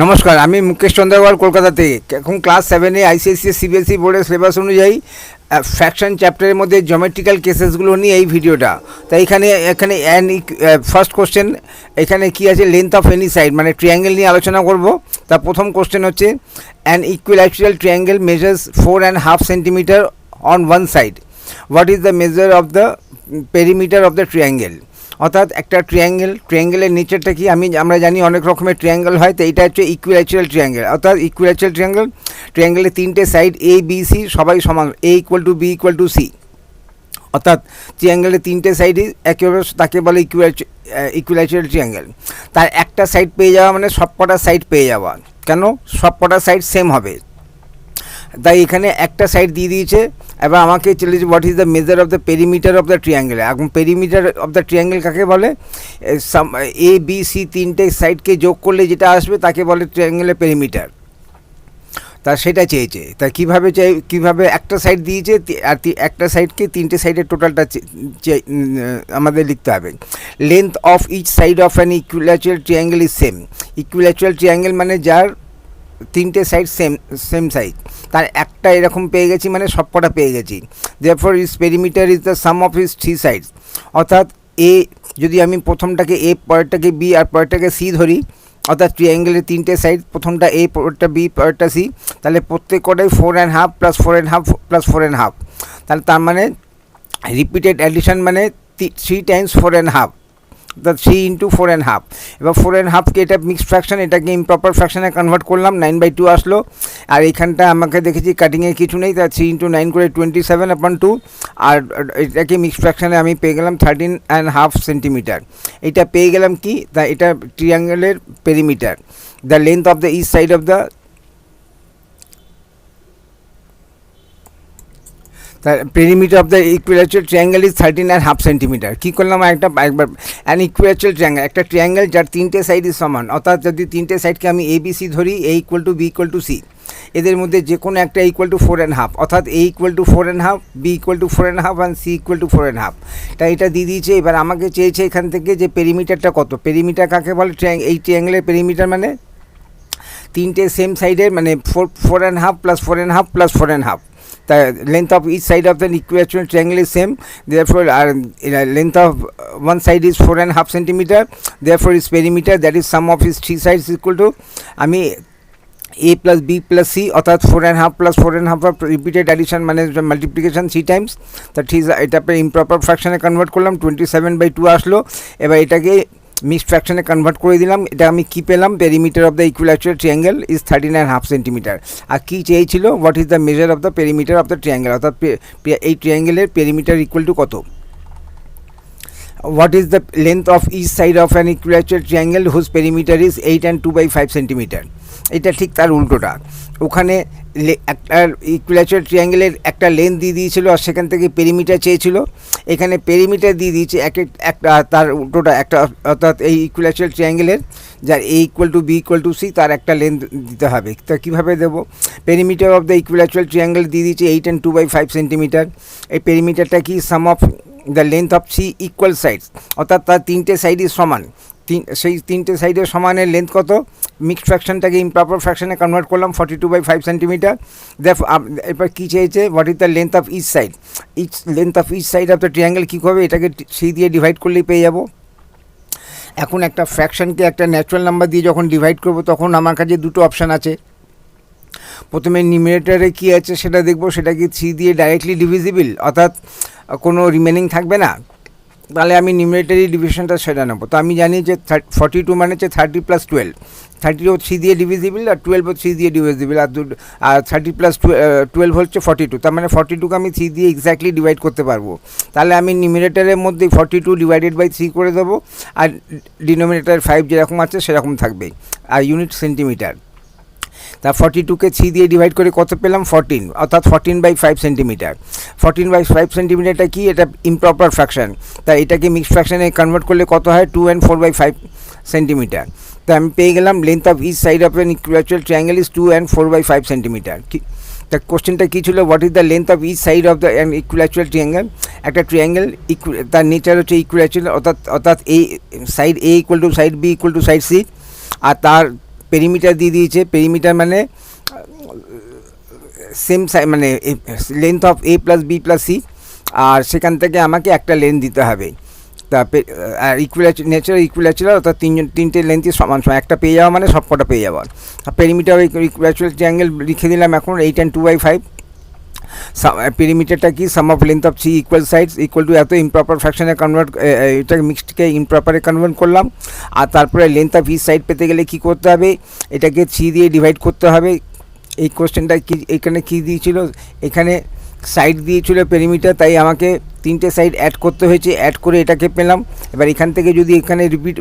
নমস্কার, আমি মুকেশ চন্দ্রগড় কলকাতা থেকে। এখন ক্লাস 7-এ আইসিএসসি সিবিএসসি বোর্ডের সিলেবাস অনুযায়ী ফ্র্যাকশন চ্যাপ্টারের মধ্যে জমেট্রিক্যাল কেসেসগুলো নিয়ে এই ভিডিওটা। তাই এখানে ফার্স্ট কোশ্চেন এখানে কি আছে, লেন্থ অফ এনি সাইড মানে ট্রায়াঙ্গেল নিয়ে আলোচনা করব। তার প্রথম কোশ্চেন হচ্ছে an equilateral triangle measures 4.5 centimetre on one side, what is the measure of the perimeter of the triangle. অর্থাৎ একটা ট্রায়াঙ্গেলের নেচারটা কি আমরা জানি অনেক রকমের ট্রায়াঙ্গেল হয়। তো এইটা হচ্ছে ইকুইল্যাটারাল ট্রায়াঙ্গেল। অর্থাৎ ইকুইল্যাটারাল ট্রায়াঙ্গেলের তিনটে সাইড এ বি সি সবাই সমান, A equal to B equal to C. অর্থাৎ ট্রায়াঙ্গেলের তিনটে সাইডই একেবারে, তাকে বলে ইকুইল্যাটারাল ট্রায়াঙ্গেল। তার একটা সাইড পেয়ে যাওয়া মানে সবকটা সাইড পেয়ে যাওয়া। কেন? সবকটা সাইড সেম হবে। তাই এখানে একটা সাইড দিয়ে দিয়েছে। এবার আমাকে চলেছে what is the measure of the perimeter of the triangle. এখন পেরিমিটার অফ দ্য ট্রায়াঙ্গেল কাকে বলে? এ বি সি তিনটে সাইডকে যোগ করলে যেটা আসবে তাকে বলে ট্রায়াঙ্গেলের পেরিমিটার। তা সেটা চেয়েছে। তা কীভাবে একটা সাইড দিয়েছে আর একটা সাইডকে তিনটে সাইডের টোটালটা আমাদের লিখতে হবে। Length of each side of an equilateral triangle is same. Equilateral triangle মানে যার তিনটে সাইড সেম সাইজ, তার একটা এরকম পেয়ে গেছি মানে সবকটা পেয়ে গেছি। Therefore is perimeter is the sum of is three sides. অর্থাৎ এ, যদি আমি প্রথমটাকে এ, পরেরটাকে বি আর পরেরটাকে সি ধরি, অর্থাৎ ট্রায়াঙ্গেলের তিনটে সাইড, প্রথমটা এ, পরেরটা বি, পরেরটা সি, তাহলে প্রত্যেক কটাই 4.5 প্লাস 4.5 প্লাস 4.5। তাহলে তার মানে রিপিটেড অ্যাডিশন মানে 3 টাইমস 4.5, দ্য 3 ইন্টু 4.5। এবার 4.5কে এটা মিক্সড ফ্র্যাকশন, এটাকে ইমপ্রপার ফ্র্যাকশনে কনভার্ট করলাম, 9/2 আসলো। আর এইখানটা আমাকে দেখেছি কাটিংয়ে কিছু নেই, তা 3 ইন্টু 9 করে 27/2। আর এটাকে মিক্সড ফ্র্যাকশনে আমি পেয়ে গেলাম 13.5 সেন্টিমিটার। এটা পেয়ে গেলাম কি, তা এটা ট্রায়াঙ্গেলের perimeter. The length of the east side of the perimeter of the equilateral triangle is 13.5 centimetre. কী করলাম একবার, অ্যান ইকুইল্যাটারাল ট্রায়াঙ্গেল, একটা ট্রায়াঙ্গেল যার তিনটে সাইডই সমান। অর্থাৎ যদি তিনটে সাইডকে আমি এ বি সি ধরি, A equal to B equal to C, এদের মধ্যে যে কোনো একটা ইকুয়াল টু 4.5, অর্থাৎ A equal to 4.5, B equal to 4.5 and C equal to 4.5। তাই এটা দিয়ে দিয়েছে। এবার আমাকে চেয়েছে এখান থেকে যে পেরিমিটারটা কত। পেরিমিটার কাকে বলে? এই ট্রায়াঙ্গেলের পেরিমিটার মানে তিনটে সেম সাইডের মানে 4.5 plus 4.5 plus 4.5। The length of each side of the equilateral triangle is same, therefore length of one side is 4.5 centimeter, therefore its perimeter, that is sum of its three sides, is equal to, আমি a plus b plus c অর্থাৎ 4.5 plus 4.5 repeated addition মানে multiplication 3 Times. তা ঠিক এটাকে improper ফ্র্যাকশনে convert করলাম, 27/2 আসলো। এবার এটাকে মিক্সড ফ্র্যাকশনে কনভার্ট করে দিলাম। এটা আমি কী পেলাম? Perimeter of the equilateral triangle is 13.5 centimetre. আর কী চেয়েছিল? What is the measure of the perimeter of the triangle. অর্থাৎ এই ট্রায়াঙ্গেলের পেরিমিটার ইকুয়াল টু কত। What is the length of each side of an equilateral triangle whose perimeter is 8 and 2/5 centimetre. এটা ঠিক তার উল্টোটা। ওখানে একটা ইকুইল্যাটারাল ট্রায়াঙ্গেলের একটা লেন্থ দিয়ে দিয়েছিল আর সেখান থেকে পেরিমিটার চেয়েছিল। এখানে পেরিমিটার দিয়ে দিয়েছে একটা, তার উল্টোটা একটা। অর্থাৎ এই ইকুইল্যাটারাল ট্রায়াঙ্গেলের যার A equal to B equal to C, তার একটা লেন্থ দিতে হবে। তা কীভাবে দেবো? Perimeter of the equilateral triangle দিয়ে দিয়েছে 8 and 2/5 সেন্টিমিটার। এই পেরিমিটারটা কি? Sum of the length of C equal sides, অর্থাৎ তার তিনটে সাইডই সমান। সেই তিনটে সাইডের সমানের লেন্থ কত? মিক্সড ফ্র্যাকশনটাকে ইমপ্রপার ফ্র্যাকশনে কনভার্ট করলাম, 42/5 সেন্টিমিটার। এরপর কী চেয়েছে? What is the length of each side. Length of each side of the triangle কী হবে? এটাকে সি দিয়ে ডিভাইড করলেই পেয়ে যাব। এখন একটা ফ্র্যাকশনকে একটা ন্যাচুরাল নাম্বার দিয়ে যখন ডিভাইড করব, তখন আমার কাছে দুটো অপশান আছে। প্রথমে নিউমারেটরে কী আছে সেটা দেখব, সেটা কি 3 দিয়ে ডাইরেক্টলি ডিভিজিবল, অর্থাৎ কোনো রিমেনিং থাকবে না। তাহলে আমি নিউমারেটরি ডিভিশনটা সেটা নেবো। তো আমি জানি যে 42 মানে হচ্ছে 30 প্লাস 12, 30ও 3 দিয়ে ডিভিজিবল আর 12ও 3 দিয়ে ডিভিজিবল, আর 30 প্লাস 12 হচ্ছে 42। তার মানে 42কে আমি 3 দিয়ে এক্স্যাক্টলি ডিভাইড করতে পারবো। তাহলে আমি নিউমারেটরের মধ্যে 42 ডিভাইডেড বাই 3 করে দেবো, আর ডিনোমিনেটর 5 যেরকম আছে সেরকম থাকবে, আর ইউনিট সেন্টিমিটার। তা 42কে 3 দিয়ে ডিভাইড করে কত পেলাম? 14, অর্থাৎ 14/5 সেন্টিমিটার। 14/5 সেন্টিমিটারটা কি? এটা ইমপ্রপার ফ্র্যাকশন। তাই এটাকে মিক্সড ফ্র্যাকশনে কনভার্ট করলে কত হয়? 2 and 4/5 সেন্টিমিটার। তা আমি পেয়ে গেলাম length of each side of an equilateral triangle is 2 and 4/5 centimetre. তা কোশ্চেনটা কী ছিল? What is the length of each side of the equilateral triangle. একটা ট্রায়াঙ্গেল তার নেচার হচ্ছে ইকুইল্যাটারাল, অর্থাৎ এই side A equal to side B equal to side C, আর তার পেরিমিটার দিয়ে দিয়েছে। পেরিমিটার মানে সেম সাইড, মানে length of A plus B plus C, আর সেখান থেকে আমাকে একটা লেন্থ দিতে হবে। তা আর ন্যাচারাল ইকুইল্যাচুরাল, অর্থাৎ তিনটে লেন্থই সমান সমান, একটা পেয়ে যাওয়া মানে সব কটা পেয়ে যাওয়ার। আর পেরিমিটার ইকুইল্যাচুরাল ট্রায়াঙ্গেল লিখে দিলাম এখন 8 and 2/5। পেরিমিটারটা কি, sum of length of three equal sides equal to এত ইমপ্রপার ফ্র্যাকশনে কনভার্ট, এটা মিক্সডকে ইমপ্রপারে কনভার্ট করলাম। আর তারপরে লেন্থ অফ ইচ সাইড পেতে গেলে কী করতে হবে, এটাকে 3 দিয়ে ডিভাইড করতে হবে। এই কোশ্চেনটা কি, এখানে কী দিয়েছিল, এখানে সাইড দিয়েছিল পেরিমিটার, তাই আমাকে 3টে সাইড অ্যাড করতে হয়েছে, অ্যাড করে এটাকে পেলাম। এবার এখান থেকে যদি এখানে রিপিট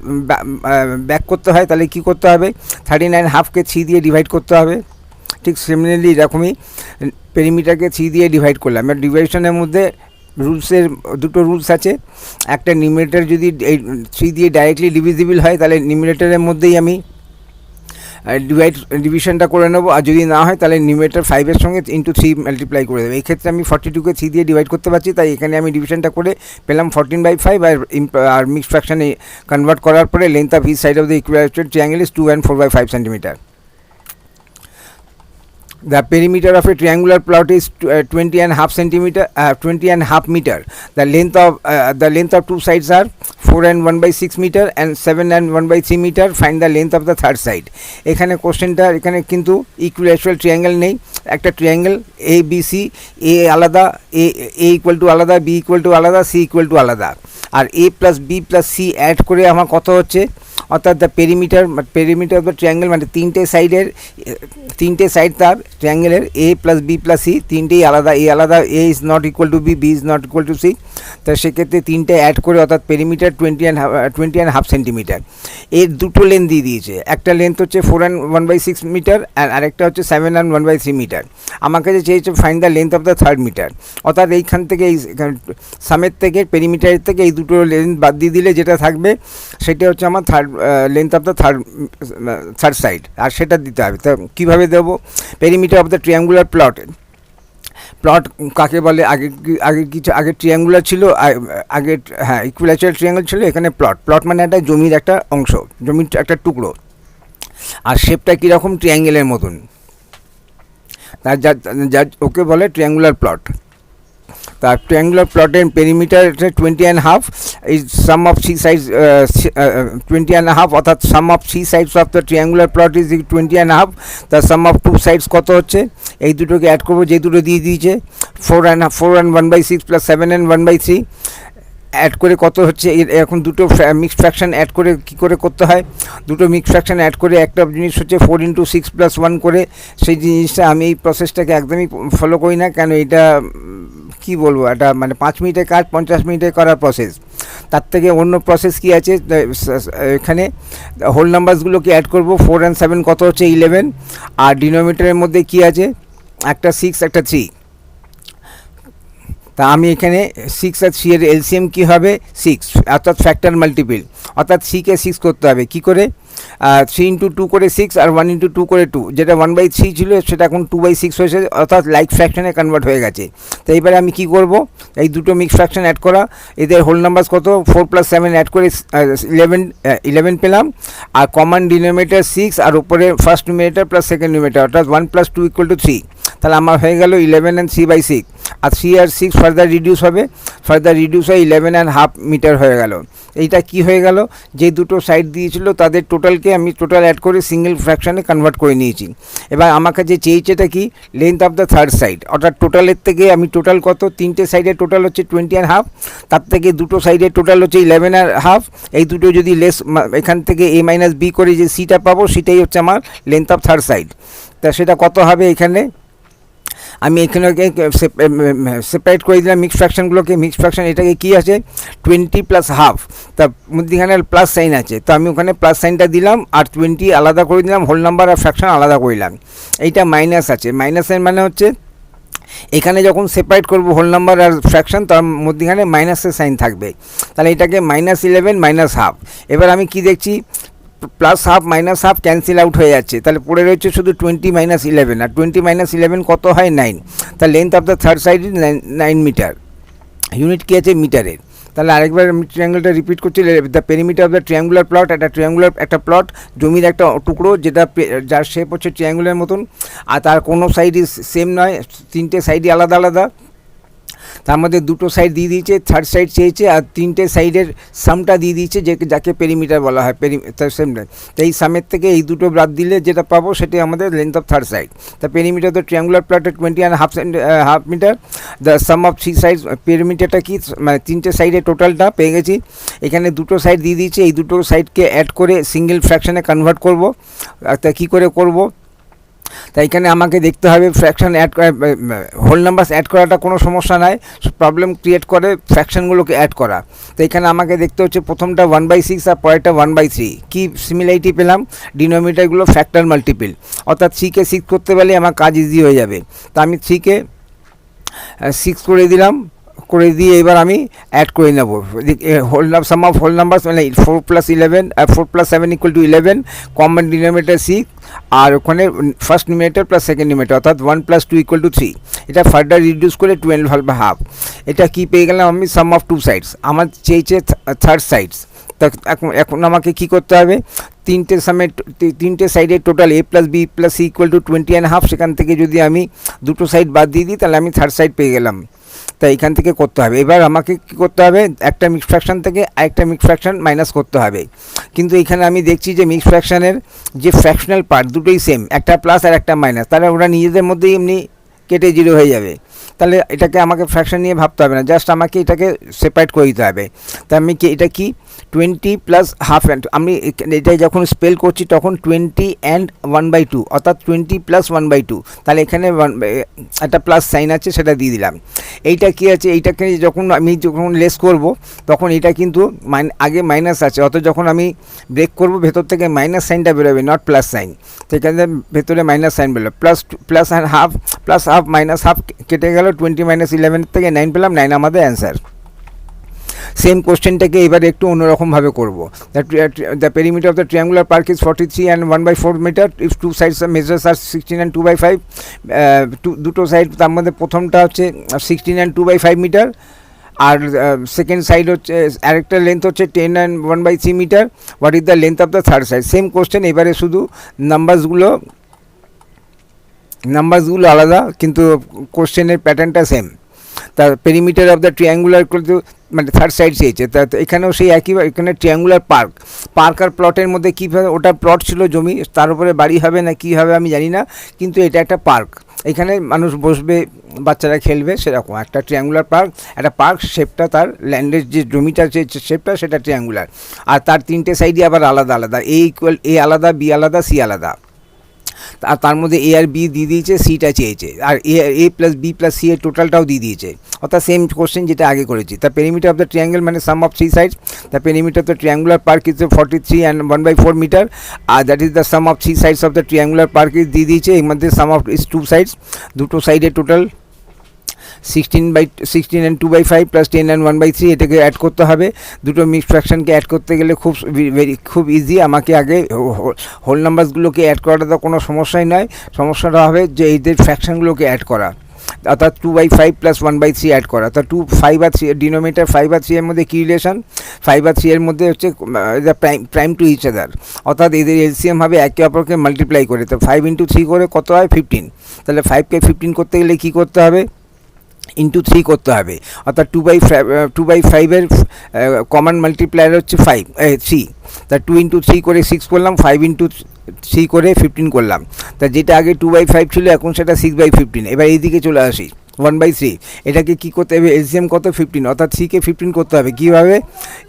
ব্যাক করতে হয় তাহলে কি করতে হবে, 39.5কে 3 দিয়ে ডিভাইড করতে হবে। ঠিক সিমিলারলি এরকমই পেরিমিটারকে 3 দিয়ে ডিভাইড করলাম। এবার ডিভাইডেশনের মধ্যে রুলসের দুটো রুলস আছে। একটা নিউমারেটর যদি এই 3 দিয়ে ডাইরেক্টলি ডিভিজিবল হয় তাহলে নিউমারেটরের মধ্যেই আমি ডিভিশনটা করে নেবো, আর যদি না হয় তাহলে নিউমারেটর 5-এর সঙ্গে ইন্টু 3 মাল্টিপ্লাই করে দেবো। এই ক্ষেত্রে আমি 42কে 3 দিয়ে ডিভাইড করতে পারছি, তাই এখানে আমি ডিভিশনটা করে পেলাম 14/5। আর মিক্সড ফ্র্যাকশনে কনভার্ট করার পরে length of each side of the equilateral triangle is 2 and 4/5 centimeter. The perimeter of a triangular plot is 20.5 meter. The length of two sides are 4 and 1/6 meter and 7 and 1/3 meter. Find the length of the third side. এখানে কোশ্চেনটা, এখানে কিন্তু ইকুইল্যাচুরাল triangle নেই। একটা triangle A B C, A আলাদা, A equal to আলাদা, B equal to আলাদা, C equal to আলাদা, আর A plus B plus C add করে আমার কত হচ্ছে, অর্থাৎ the perimeter of the triangle মানে তিনটে সাইড তার ট্রায়াঙ্গেলের A plus B plus C তিনটেই আলাদা, এ আলাদা, A is not equal to B, B is not equal to C. তো সেক্ষেত্রে তিনটে অ্যাড করে অর্থাৎ পেরিমিটার 20.5 সেন্টিমিটার। এর দুটো লেন্থ দিয়ে দিয়েছে, একটা লেন্থ হচ্ছে 4 and 1/6 মিটার আর আরেকটা হচ্ছে 7 and 1/3 মিটার। আমাকে যে চেয়েছে find the length of the third metre, অর্থাৎ এইখান থেকে এই সামের থেকে পেরিমিটারের থেকে এই দুটো লেন্থ বাদ দিয়ে দিলে যেটা থাকবে সেটা হচ্ছে আমার length of the third side, আর সেটা দিতে হবে। তো কীভাবে দেবো, perimeter of the triangular plot কাকে বলে, আগে ট্রায়াঙ্গুলার ছিল, আগে হ্যাঁ ইকুইল্যাচুরাল ট্রায়াঙ্গেল ছিল, এখানে প্লট মানে একটা জমির একটা অংশ, জমির একটা টুকরো, আর শেপটা কীরকম, ট্রায়াঙ্গেলের মতন, ওকে বলে ট্রায়াঙ্গুলার প্লট। তার ট্রায়াঙ্গুলার প্লটের perimeter 20.5 is sum of three sides, 20.5 অর্থাৎ sum of three sides of the triangular plot is 20.5। তার সাম অফ টু সাইডস কত হচ্ছে, এই দুটোকে অ্যাড করবো, যে দুটো দিয়ে দিয়েছে 4 and 1/6 প্লাস 7 and 1/3 অ্যাড করে কত হচ্ছে। এখন দুটো মিক্সড ফ্র্যাকশন অ্যাড করে কী করে করতে হয়, দুটো মিক্সড ফ্র্যাকশন অ্যাড করে একটা জিনিস হচ্ছে 4 into 6 + 1 করে, সেই জিনিসটা আমি এই প্রসেসটাকে একদমই ফলো করি না, কেন এটা কী বলবো, এটা মানে 5 মিনিটের কাজ 50 মিনিটে করার প্রসেস। তার থেকে অন্য প্রসেস কী আছে, এখানে হোল নাম্বারসগুলোকে অ্যাড করব, 4 and 7 কত হচ্ছে 11, আর ডিনোমিনেটরের মধ্যে কী আছে, একটা 6 একটা 3। তা আমি এখানে 6 আর 3 এর এলসিএম কী হবে 6, অর্থাৎ ফ্যাক্টর মাল্টিপল, অর্থাৎ 3কে 6 করতে হবে। কী করে, 3 into 2 করে 6 আর 1 into 2 করে 2, যেটা 1/3 ছিল সেটা এখন 2/6 হয়েছে, অর্থাৎ লাইক ফ্র্যাকশনে কনভার্ট হয়ে গেছে। তো এইবারে আমি কি করব, এই দুটো মিক্স ফ্র্যাকশন অ্যাড করা, এদের হোল নাম্বার কত 4 + 7 অ্যাড করে 11 পেলাম, আর কমন ডিনোমিনেটর 6 আর উপরে first numerator plus second numerator, অর্থাৎ 1 + 2 = 3। তাহলে আমার হয়ে গেল 11 and 3/6, আর 3 আর 6 ফার্দার রিডিউস হবে, হয়ে 11.5 মিটার হয়ে গেল। এইটা কি হয়ে গেল, যে দুটো সাইড দিয়েছিল তাদের টোটালকে আমি টোটাল অ্যাড করে সিঙ্গেল ফ্র্যাকশানে কনভার্ট করে নিয়েছি। এবার আমার কাছে চেয়েছেটা কি, length of the third side, অর্থাৎ টোটালের থেকে আমি টোটাল কত, তিনটে সাইডের টোটাল হচ্ছে 20.5, তার থেকে দুটো সাইডের টোটাল হচ্ছে 11.5। এই দুটো যদি লেস, এখান থেকে a - b করে যে সিটা পাবো সেটাই হচ্ছে আমার লেন্থ অফ থার্ড সাইড। তা সেটা কত হবে, এখানে আমি এখানে সেপারেট করে দিলাম মিক্স ফ্র্যাকশনগুলোকে। মিক্স ফ্র্যাকশন এটাকে কী আছে 20 + ½ তার মধ্যেখানে প্লাস সাইন আছে, তো আমি ওখানে প্লাস সাইনটা দিলাম, আর 20 আলাদা করে দিলাম, হোল নাম্বার আর ফ্র্যাকশন আলাদা করলাম। এইটা মাইনাস আছে, মাইনাসের মানে হচ্ছে এখানে যখন সেপারেট করব হোল নাম্বার আর ফ্র্যাকশন, তার মধ্যেখানে মাইনাসের সাইন থাকবে, তাহলে এটাকে -11 -½ এবার আমি কি দেখছি, +½ -½ ক্যান্সেল আউট হয়ে যাচ্ছে, তাহলে পড়ে রয়েছে শুধু 20 - 11, আর 20 - 11 কত হয় 9। তা length of the third side is 9 metre, unit কী আছে মিটারের। তাহলে আরেকবার আমি ট্রায়াঙ্গেলটা রিপিট করছি। The perimeter of the triangular plot, একটা প্লট, জমির একটা টুকরো যেটা যার শেপ হচ্ছে ট্রায়াঙ্গুলার মতন, আর তার কোনো সাইডই সেম নয়, তিনটে সাইডই আলাদা আলাদা। তার মধ্যে দুটো সাইড দিয়ে দিয়েছে, থার্ড সাইড চেয়েছে, আর তিনটে সাইডের সামটা দিয়ে দিয়েছে, যাকে পেরিমিটার বলা হয়, সেমটা। তো এই সামের থেকে এই দুটো বাদ দিলে যেটা পাবো সেটাই আমাদের length of third side. The perimeter of the triangular plot 20.5 metre. The sum of 3 side, পেরিমিটারটা কি, মানে তিনটে সাইডে টোটালটা পেয়ে গেছি। এখানে দুটো সাইড দিয়ে দিয়েছে, এই দুটো সাইডকে অ্যাড করে সিঙ্গেল ফ্র্যাকশানে কনভার্ট করব। তা কী করে করব? তাই এখানে আমাকে দেখতে হবে ফ্র্যাকশন অ্যাড করা, হোল নাম্বারস অ্যাড করাটা কোনো সমস্যা নয়, প্রবলেম ক্রিয়েট করে ফ্র্যাকশনগুলোকে অ্যাড করা। তো এখানে আমাকে দেখতে হচ্ছে প্রথমটা 1/6 আর পরেরটা 1/3। কী সিমিলারিটি পেলাম? ডিনোমিনেটরগুলো ফ্যাক্টর মাল্টিপল, অর্থাৎ 3কে 6 করতে পারলে আমার কাজ ইজি হয়ে যাবে। তা আমি 3কে 6 করে দিলাম, করে দিয়ে এবার আমি অ্যাড করে নেব whole sum of whole numbers, মানে 4 + 11 4 + 7 = 11, কমন ডিনোমিনেটর 6, আর ওখানে first numerator plus second numerator, অর্থাৎ 1 + 2 = 3। এটা ফার্দার রিডিউস করে 12.5। এটা কি পেয়ে গেলাম আমি? সাম অফ 2 সাইডস। আমার চেয়েছে থার্ড সাইডস। তা এখন আমাকে কি করতে হবে? তিনটে সাইডের টোটাল a + b + c = 20.5। সেখান থেকে যদি আমি দুটো সাইড বাদ দিয়ে দিই তাহলে আমি থার্ড সাইড পেয়ে গেলাম। তাই এখান থেকে করতে হবে। এবার আমাকে কী করতে হবে? একটা মিক্স ফ্র্যাকশান থেকে আরেকটা মিক্স ফ্র্যাকশান মাইনাস করতে হবে। কিন্তু এখানে আমি দেখছি যে মিক্স ফ্র্যাকশানের যে ফ্র্যাকশনাল পার্ট দুটোই সেম, একটা প্লাস আর একটা মাইনাস, তাহলে ওরা নিজেদের মধ্যেই এমনি কেটে 0 হয়ে যাবে। তাহলে এটাকে আমাকে ফ্র্যাকশন নিয়ে ভাবতে হবে না, জাস্ট আমাকে এটাকে সেপারেট করে দিতে হবে। তা আমি কি এটা কি 20 + হাফ, আমি এটা যখন স্পেল করছি তখন 20 and 1/2, অর্থাৎ 20 + 1/2। তাহলে এখানে একটা প্লাস সাইন আছে, সেটা দিয়ে দিলাম। এইটা কি আছে? এইটাকে যখন লেস করব তখন এটা কিন্তু আগে মাইনাস আছে, অত যখন আমি ব্রেক করব ভেতর থেকে মাইনাস সাইনটা বেরোবে, নট প্লাস সাইন। সেখানে ভেতরে মাইনাস সাইন বেরোলো, প্লাস আর half, plus half minus half কেটে গেল, 20 - 11 থেকে 9 পেলাম, 9 আমাদের অ্যান্সার। সেম কোশ্চেনটাকে এবারে একটু অন্যরকমভাবে করব। The perimeter of the triangular park is 43 and 1/4 metre if two sides measures are 16 and 2/5। দুটো সাইড, তার মধ্যে প্রথমটা হচ্ছে 16 and 2/5 মিটার, আর সেকেন্ড সাইড হচ্ছে আরেকটা লেন্থ হচ্ছে 10 and 1/3 metre. What is the length of the third side? Same question, এবারে শুধু নাম্বারসগুলো আলাদা, কিন্তু কোশ্চেনের প্যাটার্নটা সেম। তার পেরিমিটার অফ দ্য ট্রায়াঙ্গুলার কিন্তু মানে থার্ড সাইড চেয়েছে। তা এখানেও সেই একই, এখানে ট্রায়াঙ্গুলার পার্ক আর প্লটের মধ্যে কীভাবে, ওটা প্লট ছিল জমি, তার উপরে বাড়ি হবে না কী হবে আমি জানি না, কিন্তু এটা একটা পার্ক, এখানে মানুষ বসবে, বাচ্চারা খেলবে, সেরকম একটা ট্রায়াঙ্গুলার পার্ক শেপটা, তার ল্যান্ডের যে জমিটা যে শেপটা সেটা ট্রায়াঙ্গুলার, আর তার তিনটে সাইডই আবার আলাদা আলাদা, এ আলাদা, বি আলাদা, সি আলাদা। আর তার মধ্যে এ আর বি দিয়ে দিয়েছে, সিটা চেয়েছে, আর এ + b + c এর টোটালটাও দিয়ে দিয়েছে, অর্থাৎ সেম কোশ্চেন যেটা আগে করেছি। The perimeter of the triangle মানে sum of 3 sides. The perimeter of the triangular park is 43 and 1/4 metre, আর that is the sum of 3 sides of the triangular park is দিয়ে দিয়েছে। এর মধ্যে সাম অফ ইজ 2 সাইডস, দুটো সাইডের total 16 and 2/5 + 10 and 1/3। এটাকে add করতে হবে। দুটো মিক্স ফ্র্যাকশনকে অ্যাড করতে গেলে খুব ইজি। আমাকে আগে হোল নাম্বারসগুলোকে অ্যাড করাটা তো কোনো সমস্যাই নয়, সমস্যাটা হবে যে এইদের ফ্র্যাকশনগুলোকে অ্যাড করা, অর্থাৎ 2/5 + 1/3 অ্যাড করা। তা 2, 5 আর 3, ডিনোমিনেটর 5 আর 3 এর মধ্যে কী রিলেশন? 5 আর 3 এর মধ্যে হচ্ছে প্রাইম টু ইচ আদার, অর্থাৎ এদের এলসিএম হবে একে অপরকে মাল্টিপ্লাই করে। তো 5 × 3 করে কত হয়? 15। তাহলে 5কে 15 করতে গেলে কী করতে হবে? × 3 করতে হবে, অর্থাৎ 2/5 কমন মাল্টিপ্লায়ার হচ্ছে 3। তা 2 × 3 করে 6 করলাম, 5 × 3 করে 15 করলাম। তা যেটা আগে 2/5 ছিল এখন সেটা 6/15। এবার এইদিকে চলে আসি 1/3। এটাকে কী করতে হবে? এলসিএম কত? 15, অর্থাৎ 3কে 15 করতে হবে কীভাবে?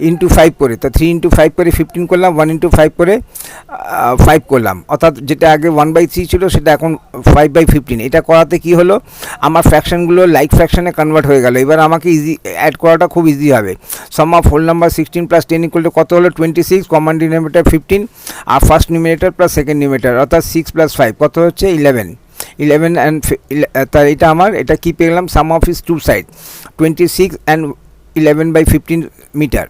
× 5 করে। তা 3 × 5 করে 15 করলাম, 1 × 5 করে 5 করলাম, অর্থাৎ যেটা আগে 1/3 ছিল সেটা এখন 5/15। এটা করাতে কি হলো? আমার ফ্র্যাকশনগুলো লাইক ফ্র্যাকশনে কনভার্ট হয়ে গেল। এবার আমাকে ইজি অ্যাড করাটা খুব ইজি হবে। সাম অফ হোল নাম্বার 16 + 10 = কত হলো? 26, কমন ডিনোমিনেটর 15, আর first numerator plus second numerator, অর্থাৎ 6 + 5 কত হচ্ছে? 11 and তার এটা আমার এটা কী পেলাম? Sum of is 2 side 26 and 11/15 metre.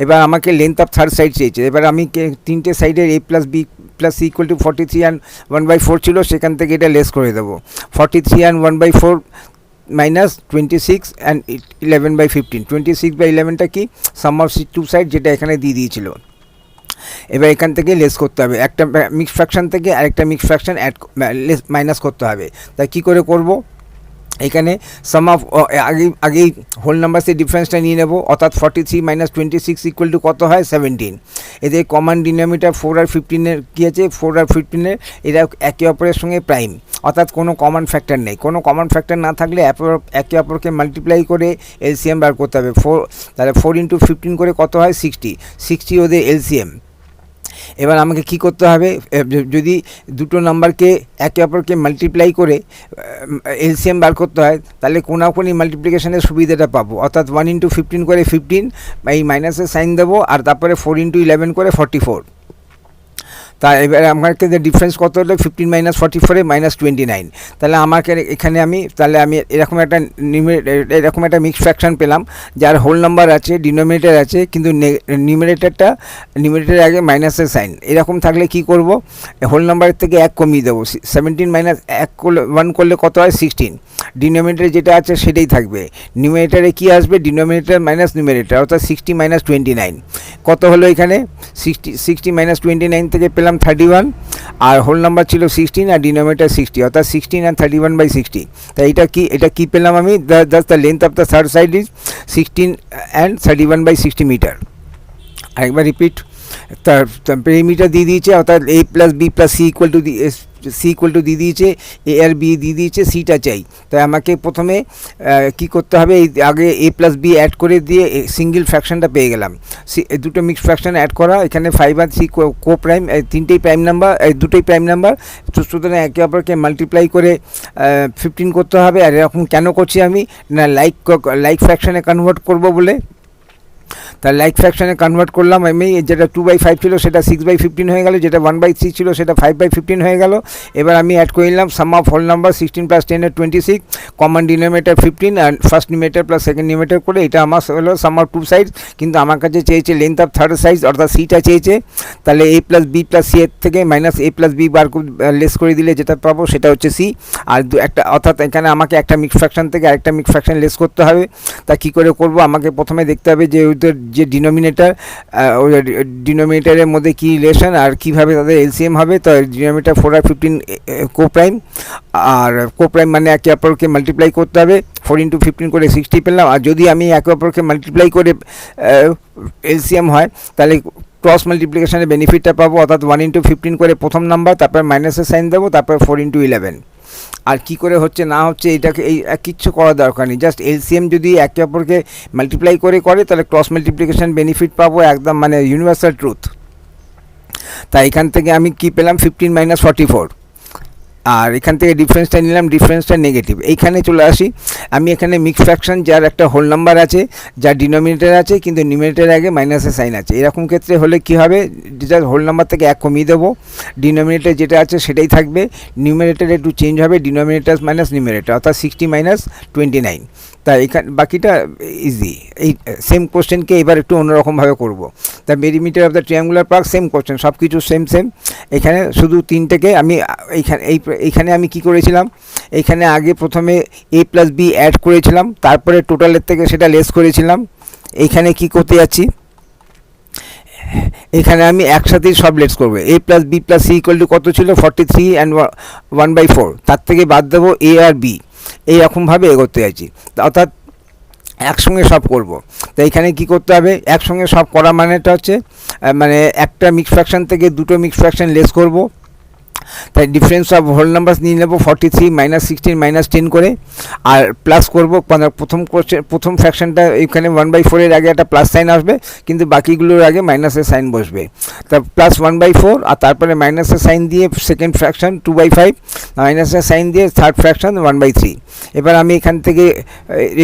এবার আমাকে লেন্থ অফ থার্ড সাইড চেয়েছে। এবার আমি তিনটে সাইডের a + b + c = 43 and 1/4 ছিল, সেখান থেকে এটা লেস করে দেবো। 43 and 1/4 মাইনাস 26 অ্যান্ড 11/15, 26/11টা কি সাম অফ টু সাইড, যেটা এখানে দিয়ে দিয়েছিল। এবার এখান থেকে লেস করতে হবে, একটা মিক্স ফ্র্যাকশন থেকে আরেকটা মিক্স ফ্র্যাকশন মাইনাস করতে হবে। তাই কী করে করব, এখানে সাম অফ আগেই হোল নাম্বারসের ডিফারেন্সটা নিয়ে নেব, অর্থাৎ 43 - 26 ইকুয়াল টু কত হয় 17। এদের কমন ডিনোমিনেটর 4 আর 15-এর কী আছে, 4 আর 15-এর এরা একে অপরের সঙ্গে প্রাইম, অর্থাৎ কোনো কমন ফ্যাক্টর নেই। কোনো কমন ফ্যাক্টর না থাকলে একে অপরকে মাল্টিপ্লাই করে এলসিএম বার করতে হবে। 4 তাহলে 4 × 15 করে কত হয় 60 ওদের এলসিএম। এবার আমাকে কি করতে হবে, যদি দুটো নাম্বারকে একে অপরকে মাল্টিপ্লাই করে এলসিএম বার করতে হয়, তাহলে কোনাকুনি মাল্টিপ্লিকেশনের সুবিধাটা পাবো, অর্থাৎ 1 × 15 করে 15, এই মাইনাসের সাইন দেবো, আর তারপরে 4 × 11 করে 44। তা এবার আমাকে যে ডিফারেন্স কত হলো, 15 - 44 -29। তাহলে আমাকে এখানে আমি এরকম একটা মিক্স ফ্র্যাকশন পেলাম, যার হোল নাম্বার আছে, ডিনোমিনেটর আছে, কিন্তু নিউমারেটরের আগে মাইনাসের সাইন। এরকম থাকলে কি করব, হোল নাম্বারের থেকে 1 কমিয়ে দেবো। 17 - 1 করলে কত হয় 16। ডিনোমিনেটরে যেটা আছে সেটাই থাকবে, নিউমারেটরে কি আসবে, ডিনোমিনেটর মাইনাস নিউমারেটর, অর্থাৎ 60 - 29। কত হলো এখানে 60 - 29 থেকে পেলাম 31, আর হোল নাম্বার ছিল 16 আর ডিনোমিনেটর 60, অর্থাৎ 16 আর 31/60। তাই এটা কি পেলাম আমি, the length of the third side is 16 and 31/60 metre. আরেকবার রিপিট, তার পেরিমিটার দিয়ে দিয়েছে, অর্থাৎ a + b + c equal to দিয়ে দিয়েছে, এ আর বি দিয়ে দিয়েছে, সিটা চাই। তাই আমাকে প্রথমে কি করতে হবে, এই আগে a + b অ্যাড করে দিয়ে সিঙ্গেল ফ্র্যাকশনটা পেয়ে গেলাম। দুটো মিক্স ফ্র্যাকশন অ্যাড করা, এখানে 5 আর 3 কো প্রাইম, তিনটেই প্রাইম নাম্বার, দুটোই প্রাইম নাম্বার, সুতরাং একে অপরকে মাল্টিপ্লাই করে 15 করতে হবে। আর এরকম কেন করছি আমি, না লাইক ফ্র্যাকশনে কনভার্ট করব বলে। তার লাইক ফ্র্যাকশনে কনভার্ট করলাম আমি, যেটা 2/5 ছিল সেটা 6/15 হয়ে গেল, যেটা 1/3 ছিল সেটা 5/15 হয়ে গেল। এবার আমি অ্যাড করে নিলাম sum of whole number 16 + 10 = 26, common denominator 15 আর first numerator plus second numerator করে, এটা আমার হলো সাম অফ টু সাইড। কিন্তু আমার কাছে চেয়েছে লেন্থ অফ থার্ড সাইড, অর্থাৎ সিটা চেয়েছে। তাহলে a + b + c এর থেকে মাইনাস a + b লেস করে দিলে যেটা পাবো সেটা হচ্ছে c। আর অর্থাৎ এখানে আমাকে একটা মিক্স ফ্র্যাকশন থেকে আরেকটা মিক্স ফ্র্যাকশন লেস করতে হবে। তা কী করে করব, আমাকে প্রথমে দেখতে হবে যে ওদের যে ডিনোমিনেটর, ওই ডিনোমিনেটরের মধ্যে কী রিলেশন আর কীভাবে তাদের এলসিএম হবে। তো ডিনোমিনেটর 4 আর 15 কোপ্রাইম, আর কোপ্রাইম মানে একে অপরকে মাল্টিপ্লাই করতে হবে। 4 × 15 করে 60 পেলাম। আর যদি আমি একে অপরকে মাল্টিপ্লাই করে এলসিএম হয়, তাহলে ক্রস মাল্টিপ্লিকেশনের বেনিফিটটা পাবো, অর্থাৎ 1 × 15 করে প্রথম নাম্বার, তারপর মাইনাসের সাইন দেবো, তারপর 4 × 11। আর কি করে হচ্ছে না হচ্ছে এটাকে কিচ্ছু করার দরকার নেই, জাস্ট এলসিএম যদি একে অপরকে মাল্টিপ্লাই করে তাহলে ক্রস মাল্টিপ্লিকেশন বেনিফিট পাবো, একদম মানে ইউনিভার্সাল ট্রুথ। তাই এখান থেকে আমি কি পেলাম 15 - 44, আর এখান থেকে ডিফারেন্সটা নিলাম, ডিফারেন্সটা নেগেটিভ। এইখানে চলে আসি, আমি এখানে মিক্স ফ্র্যাকশন যার একটা হোল নাম্বার আছে, যার ডিনোমিনেটর আছে, কিন্তু নিউমারেটরের আগে মাইনাসের সাইন আছে। এরকম ক্ষেত্রে হলে কি হবে, যেটা হোল নাম্বার থেকে 1 কমিয়ে দেবো, ডিনোমিনেটর যেটা আছে সেটাই থাকবে, নিউমারেটর একটু চেঞ্জ হবে, ডিনোমিনেটর মাইনাস নিউমারেটর, অর্থাৎ 60 - 29। তাই এখানে বাকিটা ইজি। এই সেম কোশ্চেনকে এবার একটু অন্যরকমভাবে করব। The perimeter of the triangular park, same question, সব কিছু সেম। এখানে শুধু তিনটেকে আমি এইখানে আমি কি করেছিলাম, এইখানে আগে প্রথমে a + b অ্যাড করেছিলাম, তারপরে টোটালের থেকে সেটা লেস করেছিলাম। এইখানে কি করতে যাচ্ছি, এখানে আমি একসাথেই সব লেস করবো। a + b + c = কত ছিল 43 and 1/4, তার থেকে বাদ দেবো a আর b। এইরকমভাবে এগোতে যাচ্ছি, অর্থাৎ একসঙ্গে সব করব। তো এখানে কি করতে হবে, একসঙ্গে সব করা মানেটা হচ্ছে মানে একটা মিক্স ফ্র্যাকশন থেকে দুটো মিক্স ফ্র্যাকশন লেস করব। তাই ডিফারেন্স অফ হোল নাম্বারস নিয়ে নেব 43 - 16 - 10 করে, আর প্লাস করব। প্রথম ফ্র্যাকশনটা এখানে 1/4 এর আগে একটা প্লাস সাইন আসবে, কিন্তু বাকিগুলোর আগে মাইনাসের সাইন বসবে। তা প্লাস 1/4, আর তারপরে মাইনাসের সাইন দিয়ে সেকেন্ড ফ্র্যাকশন 2/5, মাইনাসের সাইন দিয়ে থার্ড ফ্র্যাকশন 1/3। এবার আমি এখান থেকে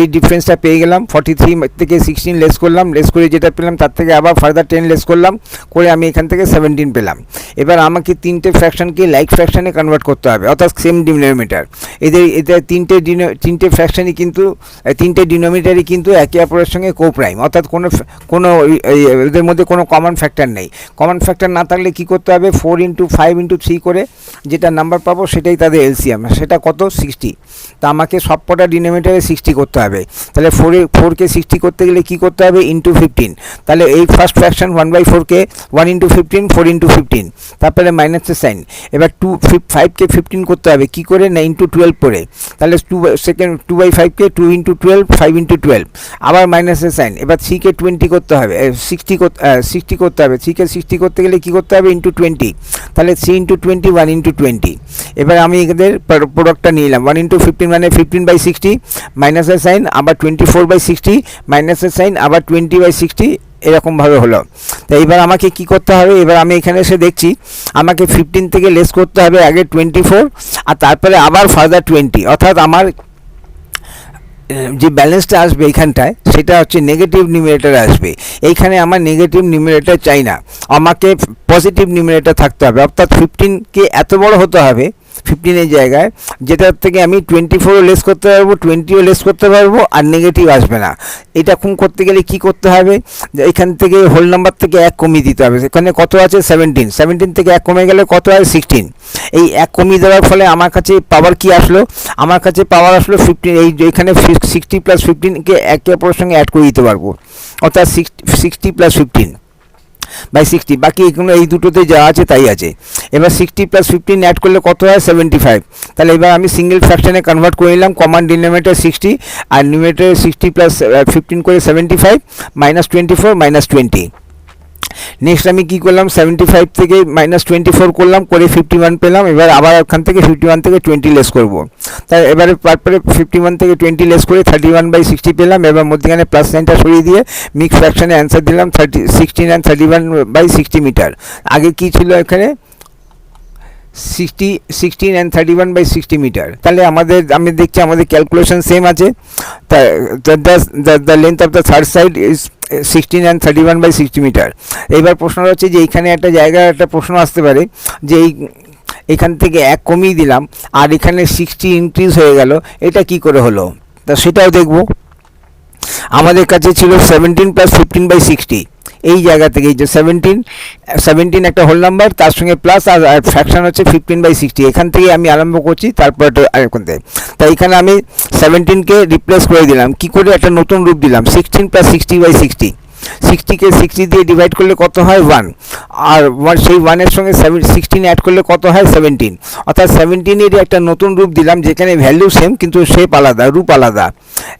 এই ডিফারেন্সটা পেয়ে গেলাম, 43 থেকে 16 লেস করলাম, লেস করে যেটা পেলাম তার থেকে আবার ফার্দার 10 লেস করলাম, করে আমি এখান থেকে 17 পেলাম। এবার আমাকে তিনটে ফ্র্যাকশনকে লাইক ফ্র্যাকশনে কনভার্ট করতে হবে, অর্থাৎ সেম ডিনোমিনেটর। এদের তিনটে ফ্র্যাকশনই কিন্তু, তিনটে ডিনোমিনেটরই কিন্তু একে অপরের সঙ্গে কোপ্রাইম, অর্থাৎ কোনো এদের মধ্যে কোনো কমন ফ্যাক্টর নেই। কমন ফ্যাক্টর না থাকলে কি করতে হবে, 4 × 5 × 3 করে যেটা নাম্বার পাবো সেটাই তাদের এলসিএম, সেটা কত 60। তা আমাকে সবকটা ডিনোমিনেটরে 60 করতে হবে। তাহলে 4কে 60 করতে গেলে কী করতে হবে, ইন্টু 15। তাহলে এই ফার্স্ট ফ্র্যাকশন 1/4কে 1 × 15, 4 × 15, তারপরে মাইনাসের সাইন। এবার 5কে 15 করতে হবে কী করে, না ইন্টু 12 করে। তাহলে 2/5কে 2 × 12, 5 × 12, আবার মাইনাসের সাইন। এবার 3কে 20 করতে হবে, 60 করতে হবে। 3কে 60 করতে গেলে কী করতে হবে, ইন্টু 20। তাহলে 3 × 20, 1 × 20। এবার আমি এদের প্রোডাক্টটা নিলাম, 1 × 15 মানে 15/60, মাইনাসের সাইন, আবার 24/60, মাইনাসের সাইন, আবার 20/60, এরকমভাবে হলো। তো এইবার আমাকে কি করতে হবে, এবার আমি এখানে এসে দেখছি আমাকে 15 থেকে লেস করতে হবে আগে 24, আর তারপরে আবার ফার্দার 20, অর্থাৎ আমার যে ব্যালেন্সটা আসবে এইখানটায় সেটা হচ্ছে নেগেটিভ নিউমারেটর আসবে। এইখানে আমার নেগেটিভ নিউমারেটর চাই না, আমাকে পজিটিভ নিউমারেটর থাকতে হবে। অর্থাৎ 15কে এত বড় হতে হবে 15-এর জায়গায়, যেটার থেকে আমি 24ও লেস করতে পারবো, 20ও লেস করতে পারবো, আর নেগেটিভ আসবে না। এটা খুব করতে গেলে কি করতে হবে, এখান থেকে হোল নাম্বার থেকে 1 কমিয়ে দিতে হবে। এখানে কত আছে, 17 থেকে 1 কমে গেলে কত হয়, 16। এই 1 কমিয়ে দেওয়ার ফলে আমার কাছে পাওয়ার কি আসলো, আমার কাছে পাওয়ার আসলো 15। এইখানে 60 + 15কে একে অপরের সঙ্গে অ্যাড করে দিতে পারবো, অর্থাৎ 60 + 15/60। বাকি এগুলো এই দুটোতে যা আছে তাই আছে। এবার 60 + 15 অ্যাড করলে কত হয়, 75। তাহলে এবার আমি সিঙ্গেল ফ্র্যাকশনে কনভার্ট করে নিলাম, কমন ডিনোমিনেটর 60 আর নিউমারেটর 60 + 15 করে 75, -24, -20। নেক্সট আমি কি করলাম, 75 থেকে -24 করলাম, করে 51 পেলাম। এবার আবার ওখান থেকে 51 থেকে 20 লেস করব। তাই এবারে তারপরে 51 থেকে 20 লেস করে 31/60 পেলাম। এবার মধ্যখানে প্লাস সাইনটা সরিয়ে দিয়ে মিক্স ফ্র্যাকশনে অ্যান্সার দিলাম 16 and 31/60 মিটার। আগে কি ছিল এখানে, 16 and 31/60 মিটার। তাহলে আমি দেখছি আমাদের ক্যালকুলেশন সেম আছে। The length of the third side is 16 and 31/60 metre. এইবার প্রশ্নটা হচ্ছে যে এইখানে একটা জায়গায় একটা প্রশ্ন আসতে পারে যে এখান থেকে 1 কমিয়ে দিলাম আর এখানে 60 ইনক্রিজ হয়ে গেল, এটা কি করে হলো, তা সেটাও দেখব। আমাদের কাছে ছিল 17 + 15/60। এই জায়গা থেকে এই যে 17 একটা হোল নাম্বার, তার সঙ্গে প্লাস আর ফ্র্যাকশন হচ্ছে 15/60। এখান থেকে আমি আরম্ভ করছি, তারপর এরকম দেয়। তাই এখানে আমি 17কে রিপ্লেস করে দিলাম, কি করে একটা নতুন রূপ দিলাম, 16 + 60/60। 60কে 60 দিয়ে ডিভাইড করলে কত হয়, 1। আর সেই 1-এর সঙ্গে 16 অ্যাড করলে কত হয়, 17। অর্থাৎ 17-এর একটা নতুন রূপ দিলাম, যেখানে ভ্যালু সেম কিন্তু শেপ আলাদা, রূপ আলাদা।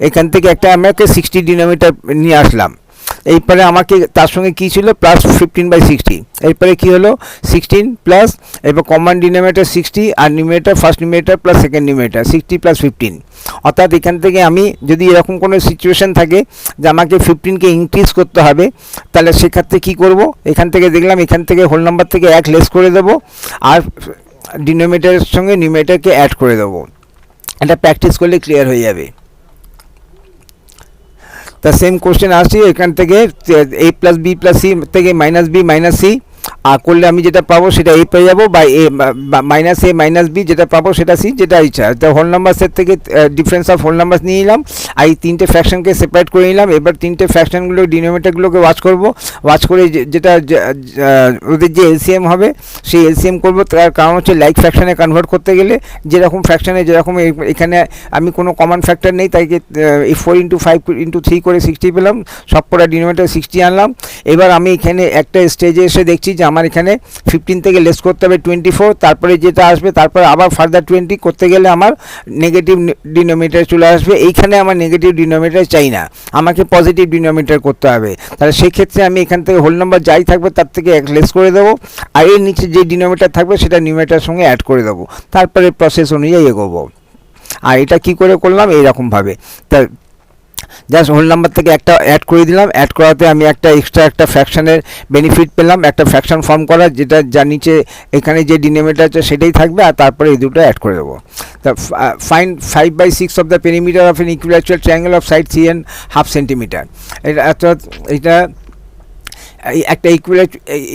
এখান থেকে একটা আমাকে 60 ডিনোমিনেটর নিয়ে আসলাম। এরপরে আমাকে তার সঙ্গে কী ছিল, প্লাস 15/60। এরপরে কী হলো, 16 প্লাস, এরপর কমন ডিনোমিনেটর 60 আর numerator first numerator plus second numerator 60 + 15। অর্থাৎ এখান থেকে আমি যদি এরকম কোনো সিচুয়েশন থাকে যে আমাকে 15কে ইনক্রিজ করতে হবে, তাহলে সেক্ষেত্রে কী করব, এখান থেকে দেখলাম এখান থেকে হোল নাম্বার থেকে 1 লেস করে দেবো আর ডিনোমিনেটরের সঙ্গে নিউমারেটরকে অ্যাড করে দেবো। এটা প্র্যাকটিস করলে ক্লিয়ার হয়ে যাবে। তা সেম কোশ্চেন আসছি, এখান থেকে a + b + c থেকে -b - c আর করলে আমি যেটা পাবো সেটা a পেয়ে যাবো, বা a - b যেটা পাবো সেটা c, যেটা ইচ্ছা। তো হোল নাম্বার সেট থেকে ডিফারেন্স অফ হোল নাম্বার নিয়ে নিলাম, আর এই 3টে ফ্র্যাকশনকে সেপারেট করে নিলাম। এবার 3টে ফ্র্যাকশনগুলো ডিনোমিনেটরগুলোকে ওয়াচ করব, ওয়াচ করে যেটা ওদের যে এলসিএম হবে সেই এলসিএম করবো। তার কারণ হচ্ছে লাইক ফ্র্যাকশনে কনভার্ট করতে গেলে যেরকম ফ্র্যাকশনে যেরকম, এখানে আমি কোনো কমন ফ্যাক্টর নেই, তাই 4 × 5 × 3 করে 60 পেলাম, সবকটা ডিনোমিনেটর 60 আনলাম। এবার আমি এখানে একটা স্টেজে এসে দেখছি যে আমার এখানে 15 থেকে লেস করতে হবে 24, তারপরে যেটা আসবে তারপরে আবার ফার্দার 20 করতে গেলে আমার নেগেটিভ ডিনোমিনেটর চলে আসবে। এইখানে আমার নেগেটিভ ডিনোমিনেটর চাই না, আমাকে পজিটিভ ডিনোমিনেটর করতে হবে। তাহলে সেই ক্ষেত্রে আমি এখান থেকে হোল নাম্বার যাই থাকবে তার থেকে 1 লেস করে দেবো, আর এর নিচে যে ডিনোমিনেটর থাকবে সেটা নিউমারেটরের সঙ্গে অ্যাড করে দেবো, তারপরে প্রসেস অনুযায়ী এগোবো। আর এটা কি করে করলাম, এইরকমভাবে। তা জাস্ট হোল নাম্বার থেকে একটা অ্যাড করে দিলাম, অ্যাড করাতে আমি একটা এক্সট্রা একটা ফ্র্যাকশনের বেনিফিট পেলাম, একটা ফ্র্যাকশন ফর্ম করার, যেটা যার নিচে এখানে যে ডিনোমিনেটর আছে সেটাই থাকবে, আর তারপরে এই দুটো অ্যাড করে দেবো। তা find 5/6 of the perimeter of an equilateral triangle of side 3.5 centimetre. এটা একটা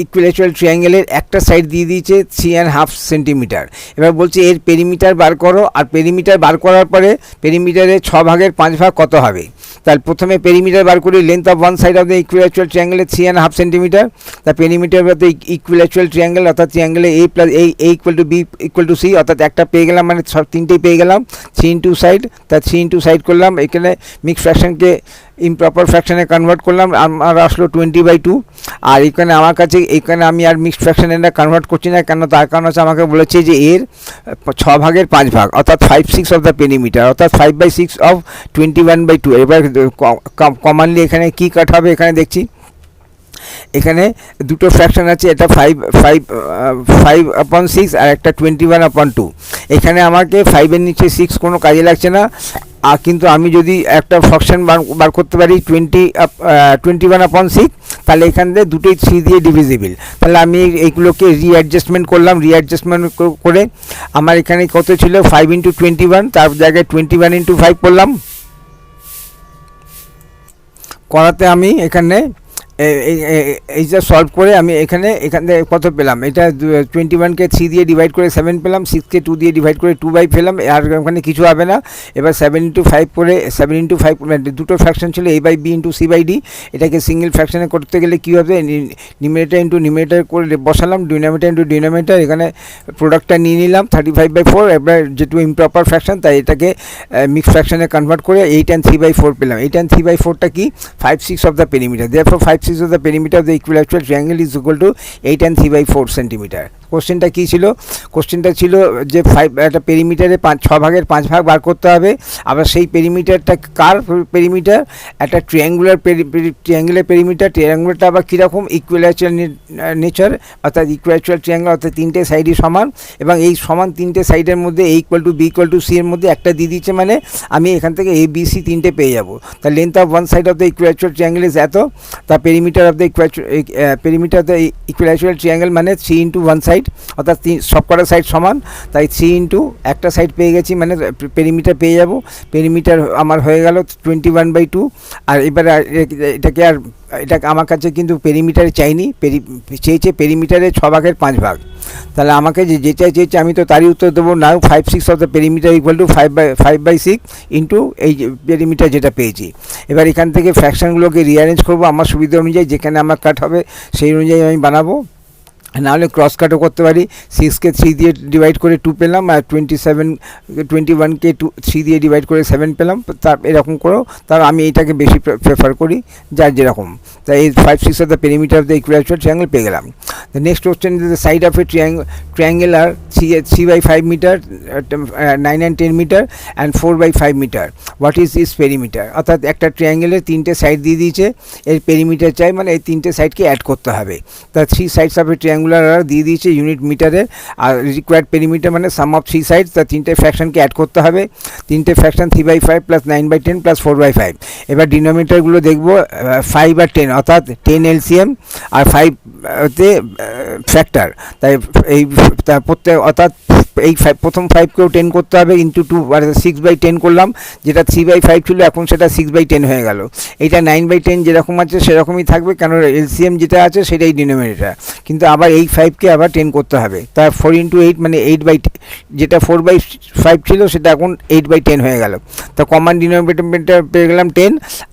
ইকুইল্যাট্রাল ট্রায়াঙ্গেলের একটা সাইড দিয়ে দিয়েছে 3.5 সেন্টিমিটার। এবার বলছে এর পেরিমিটার বার করো, আর পেরিমিটার বার করার পরে পেরিমিটারের 6 ভাগের 5 ভাগ কত হবে। তাহলে প্রথমে পেরিমিটার বার করি। Length of one side of the equilateral triangle 3.5 centimetre. The perimeter of the equilateral triangle অর্থাৎ ট্রায়াঙ্গেলে A plus A equal to B equal to C, অর্থাৎ একটা পেয়ে গেলাম মানে সব তিনটেই পেয়ে গেলাম। 3 ইন্টু সাইড, তা 3 ইন্টু সাইড করলাম। এখানে মিক্স ফ্র্যাকশনকে ইমপ্রপার ফ্র্যাকশনে কনভার্ট করলাম, আমার আসলো 20/2। আর এখানে আমার কাছে এখানে আমি আর মিক্সড ফ্র্যাকশনে কনভার্ট করছি না, কেন তার কারণ হচ্ছে আমাকে বলেছে যে এর 6 ভাগের 5 ভাগ অর্থাৎ 5/6 অফ দ্য পেরিমিটার অর্থাৎ 5/6 অফ 21/2। এবার কমনলি এখানে কি কাট হবে এখানে দেখছি, এখানে দুটো ফ্র্যাকশন আছে, এটা 5/6 আর একটা 21/2। এখানে আমাকে 5-এর নিচে 6 কোনো কাজে লাগছে না। আর কিন্তু আমি যদি একটা ফ্র্যাকশন বার করতে পারি 21/6, তাহলে এখান থেকে দুটোই 3 দিয়ে ডিভিজিবল। তাহলে আমি এইগুলোকে রিঅ্যাডজাস্টমেন্ট করলাম। রিঅ্যাডজাস্টমেন্ট করে আমার এখানে কত ছিল 5 ইন্টু 21, তার জায়গায় 21 ইন্টু 5 করলাম। করাতে আমি এখানে এইটা সলভ করে আমি এখানে কত পেলাম, এটা 21কে 3 দিয়ে ডিভাইড করে 7 পেলাম, 6কে 2 দিয়ে ডিভাইড করে 2/5 পেলাম। আর ওখানে কিছু হবে না। এবার 7 ইন্টু 5 করে 7 ইন্টু 5 দুটো ফ্র্যাকশন ছিল a/b ইন্টু c/d। এটাকে সিঙ্গেল ফ্র্যাকশনে করতে গেলে কী হবে, নিউমারেটর ইন্টু নিউমারেটর করে বসালাম, ডিনোমিনেটর ইন্টু ডিনোমিনেটর, এখানে প্রোডাক্টটা নিয়ে নিলাম 35/4। এবার যেটু ইমপ্রপার ফ্র্যাকশন তাই এটাকে মিক্স ফ্র্যাকশনে কনভার্ট করে 8 and 3/4 পেলাম। 8 and 3/4টা কি 5/6 of the perimeter. Therefore 5/6 of the perimeter of the equilateral triangle is equal to 8 and 3/4 centimetre. কোশ্চেনটা কী ছিল, কোশ্চেনটা ছিল যে একটা পেরিমিটারে 6 ভাগের 5 ভাগ বার করতে হবে। আবার সেই পেরিমিটারটা কার পেরিমিটার, একটা ট্রায়াঙ্গুলার পেরিমিটার। ট্রায়াঙ্গুলারটা আবার কীরকম, ইকুইল্যাচুয়াল নেচার অর্থাৎ ইকুইল্যাচুয়াল ট্রায়াঙ্গেল অর্থাৎ তিনটে সাইডই সমান, এবং এই সমান তিনটে সাইডের মধ্যে a equal two b equal to c এর মধ্যে একটা দিয়ে দিচ্ছে, মানে আমি এখান থেকে a b c তিনটে পেয়ে যাব। তা length of one side of the equilateral triangle is এত, তা perimeter of the equilateral triangle মানে 3 ইন্টু ওয়ান সাইড অর্থাৎ সবকটা সাইড সমান, তাই 3 ইন্টু একটা সাইড পেয়ে গেছি, মানে পেরিমিটার পেয়ে যাব। পেরিমিটার আমার হয়ে গেল 21/2। আর এবারে এটাকে আমার কাছে কিন্তু পেরিমিটারে চাইনি, চেয়েছে পেরিমিটারে 6 ভাগের 5 ভাগ। তাহলে আমাকে যেটা চেয়েছে আমি তো তারই উত্তর দেবো, নাও 5/6 of the perimeter equal two 5/6 into এই পেরিমিটার যেটা পেয়েছি। এবার এখান থেকে ফ্র্যাকশনগুলোকে রিঅ্যারেঞ্জ করবো আমার সুবিধা অনুযায়ী, যেখানে আমার কাট হবে সেই অনুযায়ী আমি বানাবো। নাহলে ক্রস কাটও করতে পারি। 6কে 3 দিয়ে ডিভাইড করে 2 পেলাম, আর 21কে 3 দিয়ে ডিভাইড করে 7 পেলাম। তার এরকম করেও তার আমি এইটাকে বেশি প্রেফার করি, যার যেরকম। তাই এই 5/6 of the perimeter of the equilateral triangle পেয়ে গেলাম। The next question is the side of a triangle are 3/5 metre, 9 and 10 metre and 4/5 metre. What is this perimeter, অর্থাৎ একটা ট্রায়াঙ্গেলের 3টে সাইড দিয়ে দিয়েছে, এর পেরিমিটার চাই, মানে এই 3টে সাইডকে অ্যাড করতে হবে। তা 3 সাইডস অফ এ ট্রায়াঙ্গুলার দিয়ে দিয়েছে ইউনিট মিটারের, আর রিকোয়ার্ড পেরিমিটার মানে সাম অফ 3 সাইডস। তা 3টে ফ্র্যাকশনকে অ্যাড করতে হবে। 3টে ফ্র্যাকশন 3/5 প্লাস 9/10 প্লাস 4/5। এবার ডিনোমিনেটরগুলো দেখবো 5 আর 10 অর্থাৎ 10 এলসিএম আর 5তে ফ্যাক্টর। তাই এই প্রত্যেক অর্থাৎ এই প্রথম 5কেও 10 করতে হবে ইন্টু 2, আর 6/10 করলাম, যেটা 3/5 ছিল এখন সেটা 6/10 হয়ে গেল। এইটা 9/10 যেরকম আছে সেরকমই থাকবে, কেন এলসিএম যেটা আছে সেটাই ডিনোমিনেটর, কিন্তু আবার এই 5কে আবার 10 করতে হবে। তার 4 ইন্টু 8 মানে 8/10, যেটা 4/5 ছিল সেটা এখন 8/10 হয়ে গেল। তো কমন ডিনোমিনেটর পেয়ে গেলাম 10,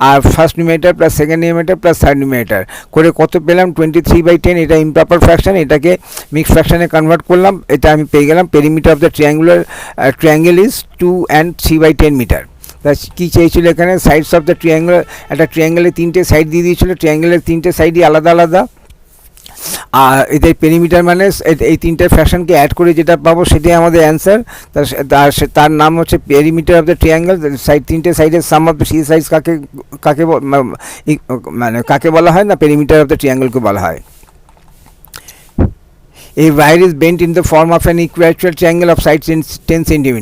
আর first numerator plus second numerator plus third numerator করে কত পেলাম 23/10। এটা ইমপ্রপার ফ্র্যাকশন, এটাকে মিক্স ফ্র্যাকশনে কনভার্ট করলাম, এটা আমি পেয়ে গেলাম perimeter of the triangle is 2 and 3/10 metre. তা কী চেয়েছিল এখানে, সাইডস অফ দ্য ট্রায়াঙ্গেল, একটা ট্রায়াঙ্গেলের 3টে সাইড দিয়ে দিয়েছিল, ট্রায়াঙ্গেলের 3টে সাইডই আলাদা আলাদা, আর এদের পেরিমিটার মানে এই 3টে ফ্র্যাকশনকে অ্যাড করে যেটা পাবো সেটাই আমাদের অ্যান্সার। তার নাম হচ্ছে perimeter of the triangle. Side 3টে সাইডের সাম অফ দ্য সাইডস কাকে বলা হয় না, পেরিমিটার অফ দ্য ট্রায়াঙ্গেলকে বলা হয়। A wire is bent in the form of an equilateral triangle of sides 10 cm.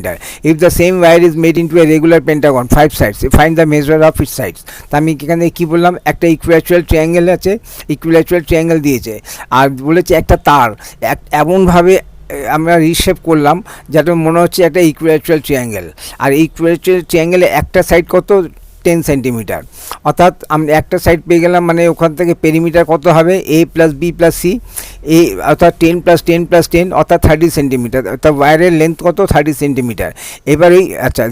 If the same wire is made into a regular pentagon, 5 sides, find the measure of its sides. তা আমি এখানে কী বললাম, একটা ইকুইল্যাচুয়াল triangle আছে, ইকুইল্যাচুয়াল triangle দিয়েছে, আর বলেছে একটা তার এমনভাবে আমরা রিশেপ করলাম যাতে মনে হচ্ছে একটা ইকুইল্যাচুয়াল ট্রায়াঙ্গেল। আর ইকুইল্যাচুয়াল ট্রায়াঙ্গেলে একটা সাইড কত 10 সেন্টিমিটার। অর্থাৎ আমি একটা সাইড পেয়ে গেলাম, মানে ওখান থেকে পেরিমিটার কত হবে a plus B plus C, A অর্থাৎ 10 প্লাস 10 প্লাস 10 অর্থাৎ 30 সেন্টিমিটার। অর্থাৎ ওয়্যারের লেন্থ কত? 30 সেন্টিমিটার। এবার এই আচ্ছা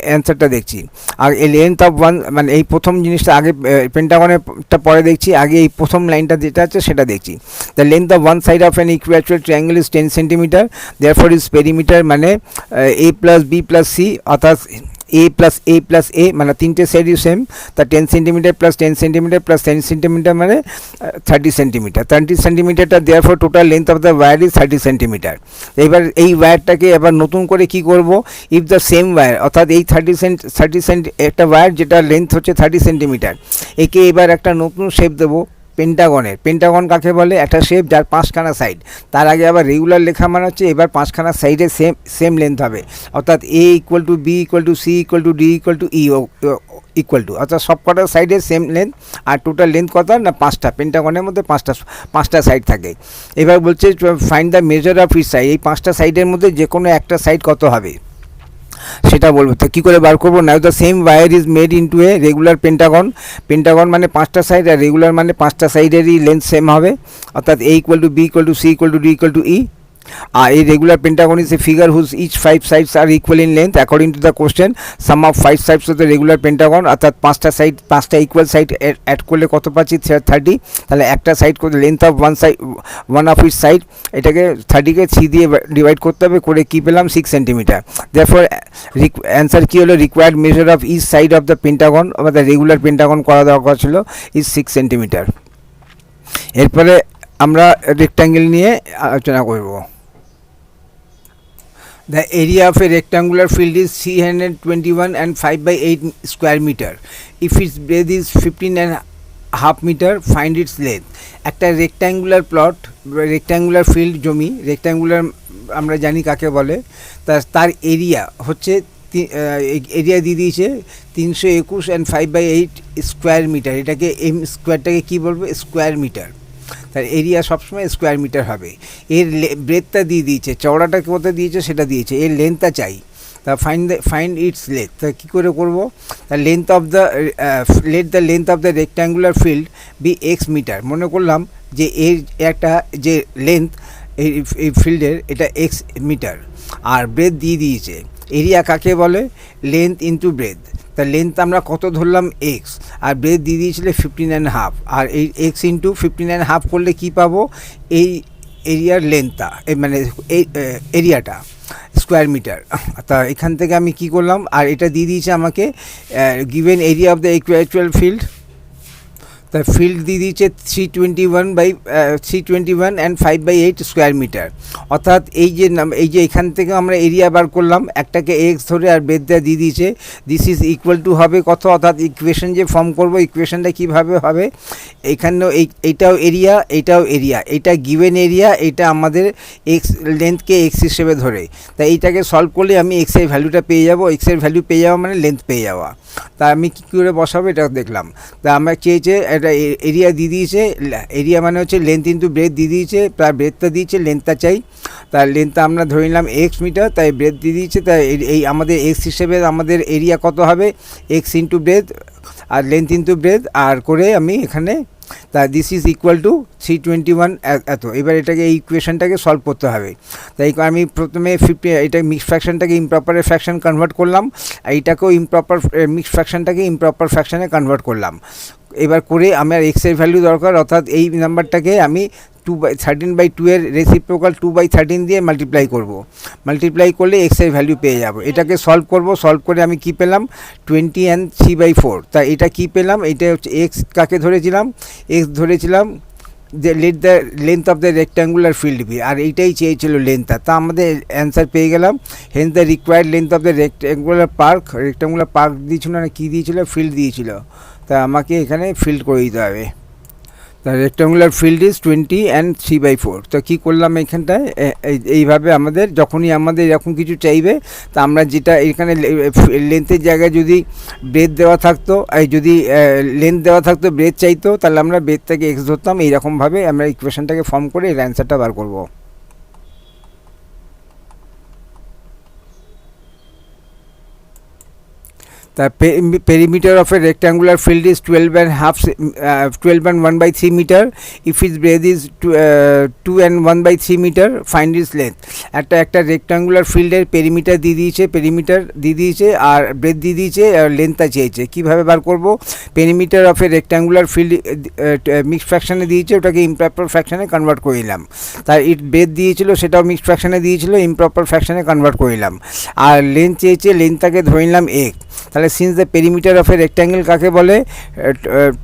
অ্যান্সারটা দেখছি। আর এই লেন্থ অফ ওয়ান, মানে এই প্রথম জিনিসটা আগে পেন্টাগনেরটা পরে দেখছি, আগে এই প্রথম লাইনটা যেটা আছে সেটা দেখছি। The length of one side of an equilateral triangle is 10 centimetre, therefore is perimeter মানে A plus B plus C অর্থাৎ a প্লাস a মানে তিনটে সাইডই সেম, তা 10 centimetre plus 10 centimetre plus 10 centimetre মানে 30 সেন্টিমিটার। 30 সেন্টিমিটারটা therefore total length of the wire is 30 centimetre. এবার এই ওয়্যারটাকে এবার নতুন করে কি করব, ইফ দ্য সেম ওয়্যার অর্থাৎ এই 30 একটা ওয়্যার যেটা লেন্থ হচ্ছে 30 সেন্টিমিটার, একে এবার একটা নতুন শেপ দেবো পেন্টাগনের। পেন্টাগন কাকে বলে? একটা শেপ যার 5খানা সাইড। তার আগে আবার রেগুলার লেখা মানে হচ্ছে এবার 5খানা সাইডে সেম লেন্থ হবে, অর্থাৎ a equal to B equal to C equal to D equal to e equal to, অর্থাৎ সব কটা সাইডে সেম লেন্থ। আর টোটাল লেন্থ কত না 5টা, পেন্টাগনের মধ্যে 5টা সাইড থাকে। এবার বলছে find the measure of each side, এই 5টা সাইডের মধ্যে যে কোনো একটা সাইড কত হবে সেটা বলবো। তো কী করে বার করবো? Now the same wire is made into a regular pentagon. Pentagon মানে 5টা সাইড, আর রেগুলার মানে 5টা সাইডেরই লেন্থ সেম হবে, অর্থাৎ a equal to B equal to C equal to D equal to E. আর এই regular pentagon is a figure whose each 5 sides are equal in length according to the question. Sum of 5 sides of the regular pentagon, অর্থাৎ 5টা side 5টা equal side add করলে কত পাচ্ছি? 30। তাহলে একটা সাইড করে length of one of each side, এটাকে 30কে 3 দিয়ে ডিভাইড করতে হবে, করে কী পেলাম? 6 সেন্টিমিটার। দেয়ারফর অ্যান্সার কী হলো? Required measure of each side of the pentagon, অর্থাৎ রেগুলার পেন্টাগন করা দরকার ছিল, ইজ 6 সেন্টিমিটার। এরপরে আমরা রেক্ট্যাঙ্গেল নিয়ে আলোচনা করব। The area of a rectangular field is 321 and 5 by 8 square meter. If its breadth is 15.5 meter, find its length. একটা রেক্ট্যাঙ্গুলার প্লট, রেক্ট্যাঙ্গুলার ফিল্ড জমি, রেক্ট্যাঙ্গুলার আমরা জানি কাকে বলে, তার এরিয়া হচ্ছে এরিয়া দিয়ে দিয়েছে 321 and 5 by 8 স্কোয়ার মিটার। এটাকে স্কোয়ারটাকে কী বলবো? Square metre. তার এরিয়া সবসময় স্কোয়ার মিটার হবে। এর ব্রেথটা দিয়ে দিয়েছে, চওড়াটা কোথায় দিয়েছে সেটা দিয়েছে, এর লেন্থটা চাই। তা ফাইন্ড ইটস লেন্থ। তা কী করে করবো? তা length of the length of the rectangular field be x metre. মনে করলাম যে এর একটা যে লেন্থ এই ফিল্ডের এটা এক্স মিটার, আর ব্রেথ দিয়ে দিয়েছে। এরিয়া কাকে বলে? Length into breadth. তা লেন্থ আমরা কত ধরলাম? এক্স, আর ব্রেথ দিয়ে দিয়েছিল 15.5, আর এই এক্স ইন্টু 15.5 করলে কী পাবো? এই এরিয়ার লেন্থটা, মানে এই এরিয়াটা স্কোয়ার মিটার। তা এখান থেকে আমি কি করলাম, আর এটা দিয়ে দিয়েছে আমাকে given area of the equilateral field. তা ফিল্ড দিয়ে দিয়েছে 321 and 5 by 8 স্কোয়ার মিটার। অর্থাৎ এই যে এখান থেকে আমরা এরিয়া বার করলাম, একটাকে এক্স ধরে আর বেদটা দিয়ে দিয়েছে, দিস ইজ ইকুয়াল টু হবে কত? অর্থাৎ ইকুয়েশন যে ফর্ম করবো, ইকুয়েশনটা কীভাবে হবে? এখানেও এইটাও এরিয়া, এইটাও এরিয়া, এটা গিভেন এরিয়া, এটা আমাদের এক্স লেন্থকে এক্স হিসেবে ধরে। তাই এইটাকে সলভ করলে আমি এক্সের ভ্যালুটা পেয়ে যাবো। এক্সের ভ্যালু পেয়ে যাওয়া মানে লেন্থ পেয়ে যাওয়া। তা আমি কী করে বসাবো এটা দেখলাম। তা আমরা চেয়েছে এটা এরিয়া দিয়ে দিয়েছে, এরিয়া মানে হচ্ছে লেন্থ ইন্টু ব্রেথ দিয়ে দিয়েছে, তার ব্রেথটা দিয়েছে, লেন্থটা চাই। তার লেন্থটা আমরা ধরে নিলাম এক্স মিটার, তাই ব্রেথ দিয়ে দিয়েছে। তাই এই আমাদের এক্স হিসেবে আমাদের এরিয়া কত হবে? এক্স ইন্টু ব্রেথ আর লেন্থ ইন্টু ব্রেথ, আর করে আমি এখানে তা দিস ইজ ইকুয়াল টু 321 এত। এবার এটাকে এই ইকুয়েশনটাকে সলভ করতে হবে। তাই আমি প্রথমে এটা মিক্স ফ্র্যাকশনটাকে ইমপ্রপার ফ্র্যাকশন কনভার্ট করলাম, এইটাকেও ইমপ্রপার মিক্স ফ্র্যাকশনটাকে ইমপ্রপার ফ্র্যাকশনে কনভার্ট করলাম। এবার করে আমার এক্সের ভ্যালু দরকার, অর্থাৎ এই নাম্বারটাকে আমি 13/2 এর রেসিপ্রোকাল 2/13 দিয়ে মাল্টিপ্লাই করব। মাল্টিপ্লাই করলে এক্সের ভ্যালু পেয়ে যাব। এটাকে সলভ করব, সলভ করে আমি কি পেলাম? 20 and 3/4। তা এটা কি পেলাম? এটা হচ্ছে এক্স কাকে ধরেছিলাম? এক্স ধরেছিলাম যে let the length of the rectangular field be, আর এইটাই চেয়েছিল লেন্থটা। তা আমাদের অ্যান্সার পেয়ে গেলাম। Hence the required length of the rectangular park দিয়েছিল না কী দিয়েছিল? ফিল্ড দিয়েছিল। তা আমাকে এখানে ফিল্ড করে দিতে হবে। তা রেক্ট্যাঙ্গুলার ফিল্ড ইজ 20 and 3/4। তো কী করলাম এখানটায়? এইভাবে আমাদের যখনই আমাদের এরকম কিছু চাইবে, তা আমরা যেটা এখানে লেন্থের জায়গায় যদি ব্রেথ দেওয়া থাকতো, যদি লেন্থ দেওয়া থাকতো ব্রেথ চাইতো, তাহলে আমরা ব্রেথটাকে এক্স ধরতাম। এইরকমভাবে আমরা ইকুয়েশনটাকে ফর্ম করে এর অ্যান্সারটা বার করব। The perimeter of a rectangular field is 12 and 1/3 meter. If its breadth is 2 and 1/3 meter, find its length. একটা রেক্ট্যাঙ্গুলার ফিল্ডের পেরিমিটার দিয়ে দিয়েছে আর ব্রেথ দিয়ে দিয়েছে আর লেন্থটা চেয়েছে। কীভাবে বার করব? Perimeter of a rectangular field mixed ফ্র্যাকশানে দিয়েছে, ওটাকে ইমপ্রপার ফ্র্যাকশানে কনভার্ট করে নিলাম। তার ব্রেথ দিয়েছিল, সেটাও মিক্সড ফ্র্যাকশানে দিয়েছিল, ইমপ্রপার ফ্র্যাকশানে কনভার্ট করে নিলাম। আর লেন্থ চেয়েছে, লেন্থটাকে ধরে নিলাম এক। তাহলে since the perimeter of a rectangle কাকে বলে?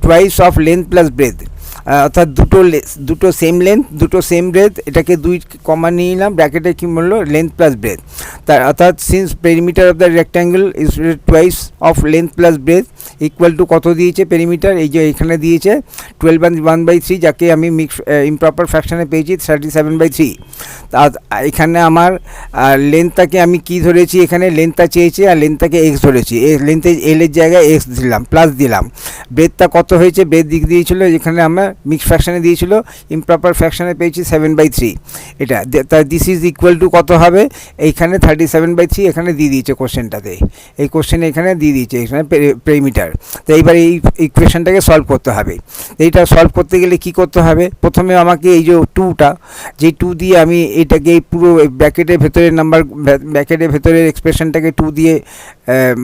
Twice of length plus breadth, অর্থাৎ দুটো সেম লেন্থ, দুটো সেম ব্রেথ, এটাকে 2 কমা নিয়ে নিলাম, ব্র্যাকেটে কী বললো? Length plus breadth. তার অর্থাৎ since perimeter of the rectangle is twice of length plus breadth equal to কত দিয়েছে পেরিমিটার? এই যে এখানে দিয়েছে 12 and 1/3, যাকে আমি ইমপ্রপার ফ্র্যাকশানে পেয়েছি 37/3। এখানে আমার লেন্থটাকে আমি কি ধরেছি? এখানে লেন্থটা চেয়েছে আর লেন্থটাকে এক্স ধরেছি। লেন্থে এলের জায়গায় এক্স দিলাম, প্লাস দিলাম। ব্রেথটা কত হয়েছে? ব্রেথ দিক দিয়েছিল, এখানে আমরা মিক্স ফ্র্যাকশানে দিয়েছিল, ইমপ্রপার ফ্র্যাকশানে পেয়েছি 7/3। এটা দিস ইজ ইকুয়াল টু কত হবে? এইখানে 37/3 এখানে দিয়ে দিয়েছে কোশ্চেনটাতে, এই কোশ্চেনে এখানে দিয়ে দিয়েছে এখানে পেরিমিটার। তো এইবার এই ইকুয়েশনটাকে সলভ করতে হবে। এইটা সলভ করতে গেলে কি করতে হবে? প্রথমে আমাকে এই যে 2টা, যে 2 দিয়ে আমি এটাকে এই পুরো ব্র্যাকেটের ভেতরের ব্র্যাকেটের ভেতরের এক্সপ্রেশনটাকে 2 দিয়ে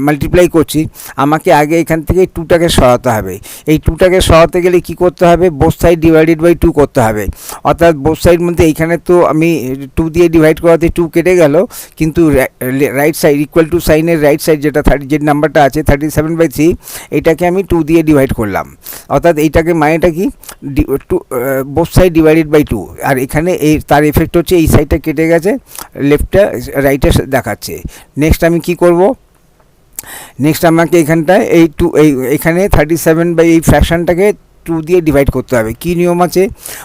মাল্টিপ্লাই করছি। আমাকে আগে এখান থেকে 2টাকে সরাতে হবে। এই 2টাকে সরাতে গেলে কি করতে হবে? বোথ সাইড ডিভাইডেড বাই 2 করতে হবে। অর্থাৎ বোথ সাইড মধ্যে এইখানে তো আমি 2 দিয়ে ডিভাইড করাতে 2 কেটে গেল, কিন্তু রাইট সাইড ইকুয়াল টু সাইনের রাইট সাইড যে নাম্বারটা আছে 37/3, এটাকে আমি 2 দিয়ে ডিভাইড করলাম। অর্থাৎ এইটাকে মানেটা কি? Both side divided by 2। আর এখানে তার এফেক্ট হচ্ছে এই সাইডটা কেটে গেছে, লেফটটা রাইটে দেখাচ্ছে। নেক্সট আমি কি করব? নেক্সট আমাকে এখানটায় এখানে 37 বাই এই ফ্র্যাকশানটাকে 2 দিয়ে ডিভাইড করতে হবে। কি নিয়ম আছে?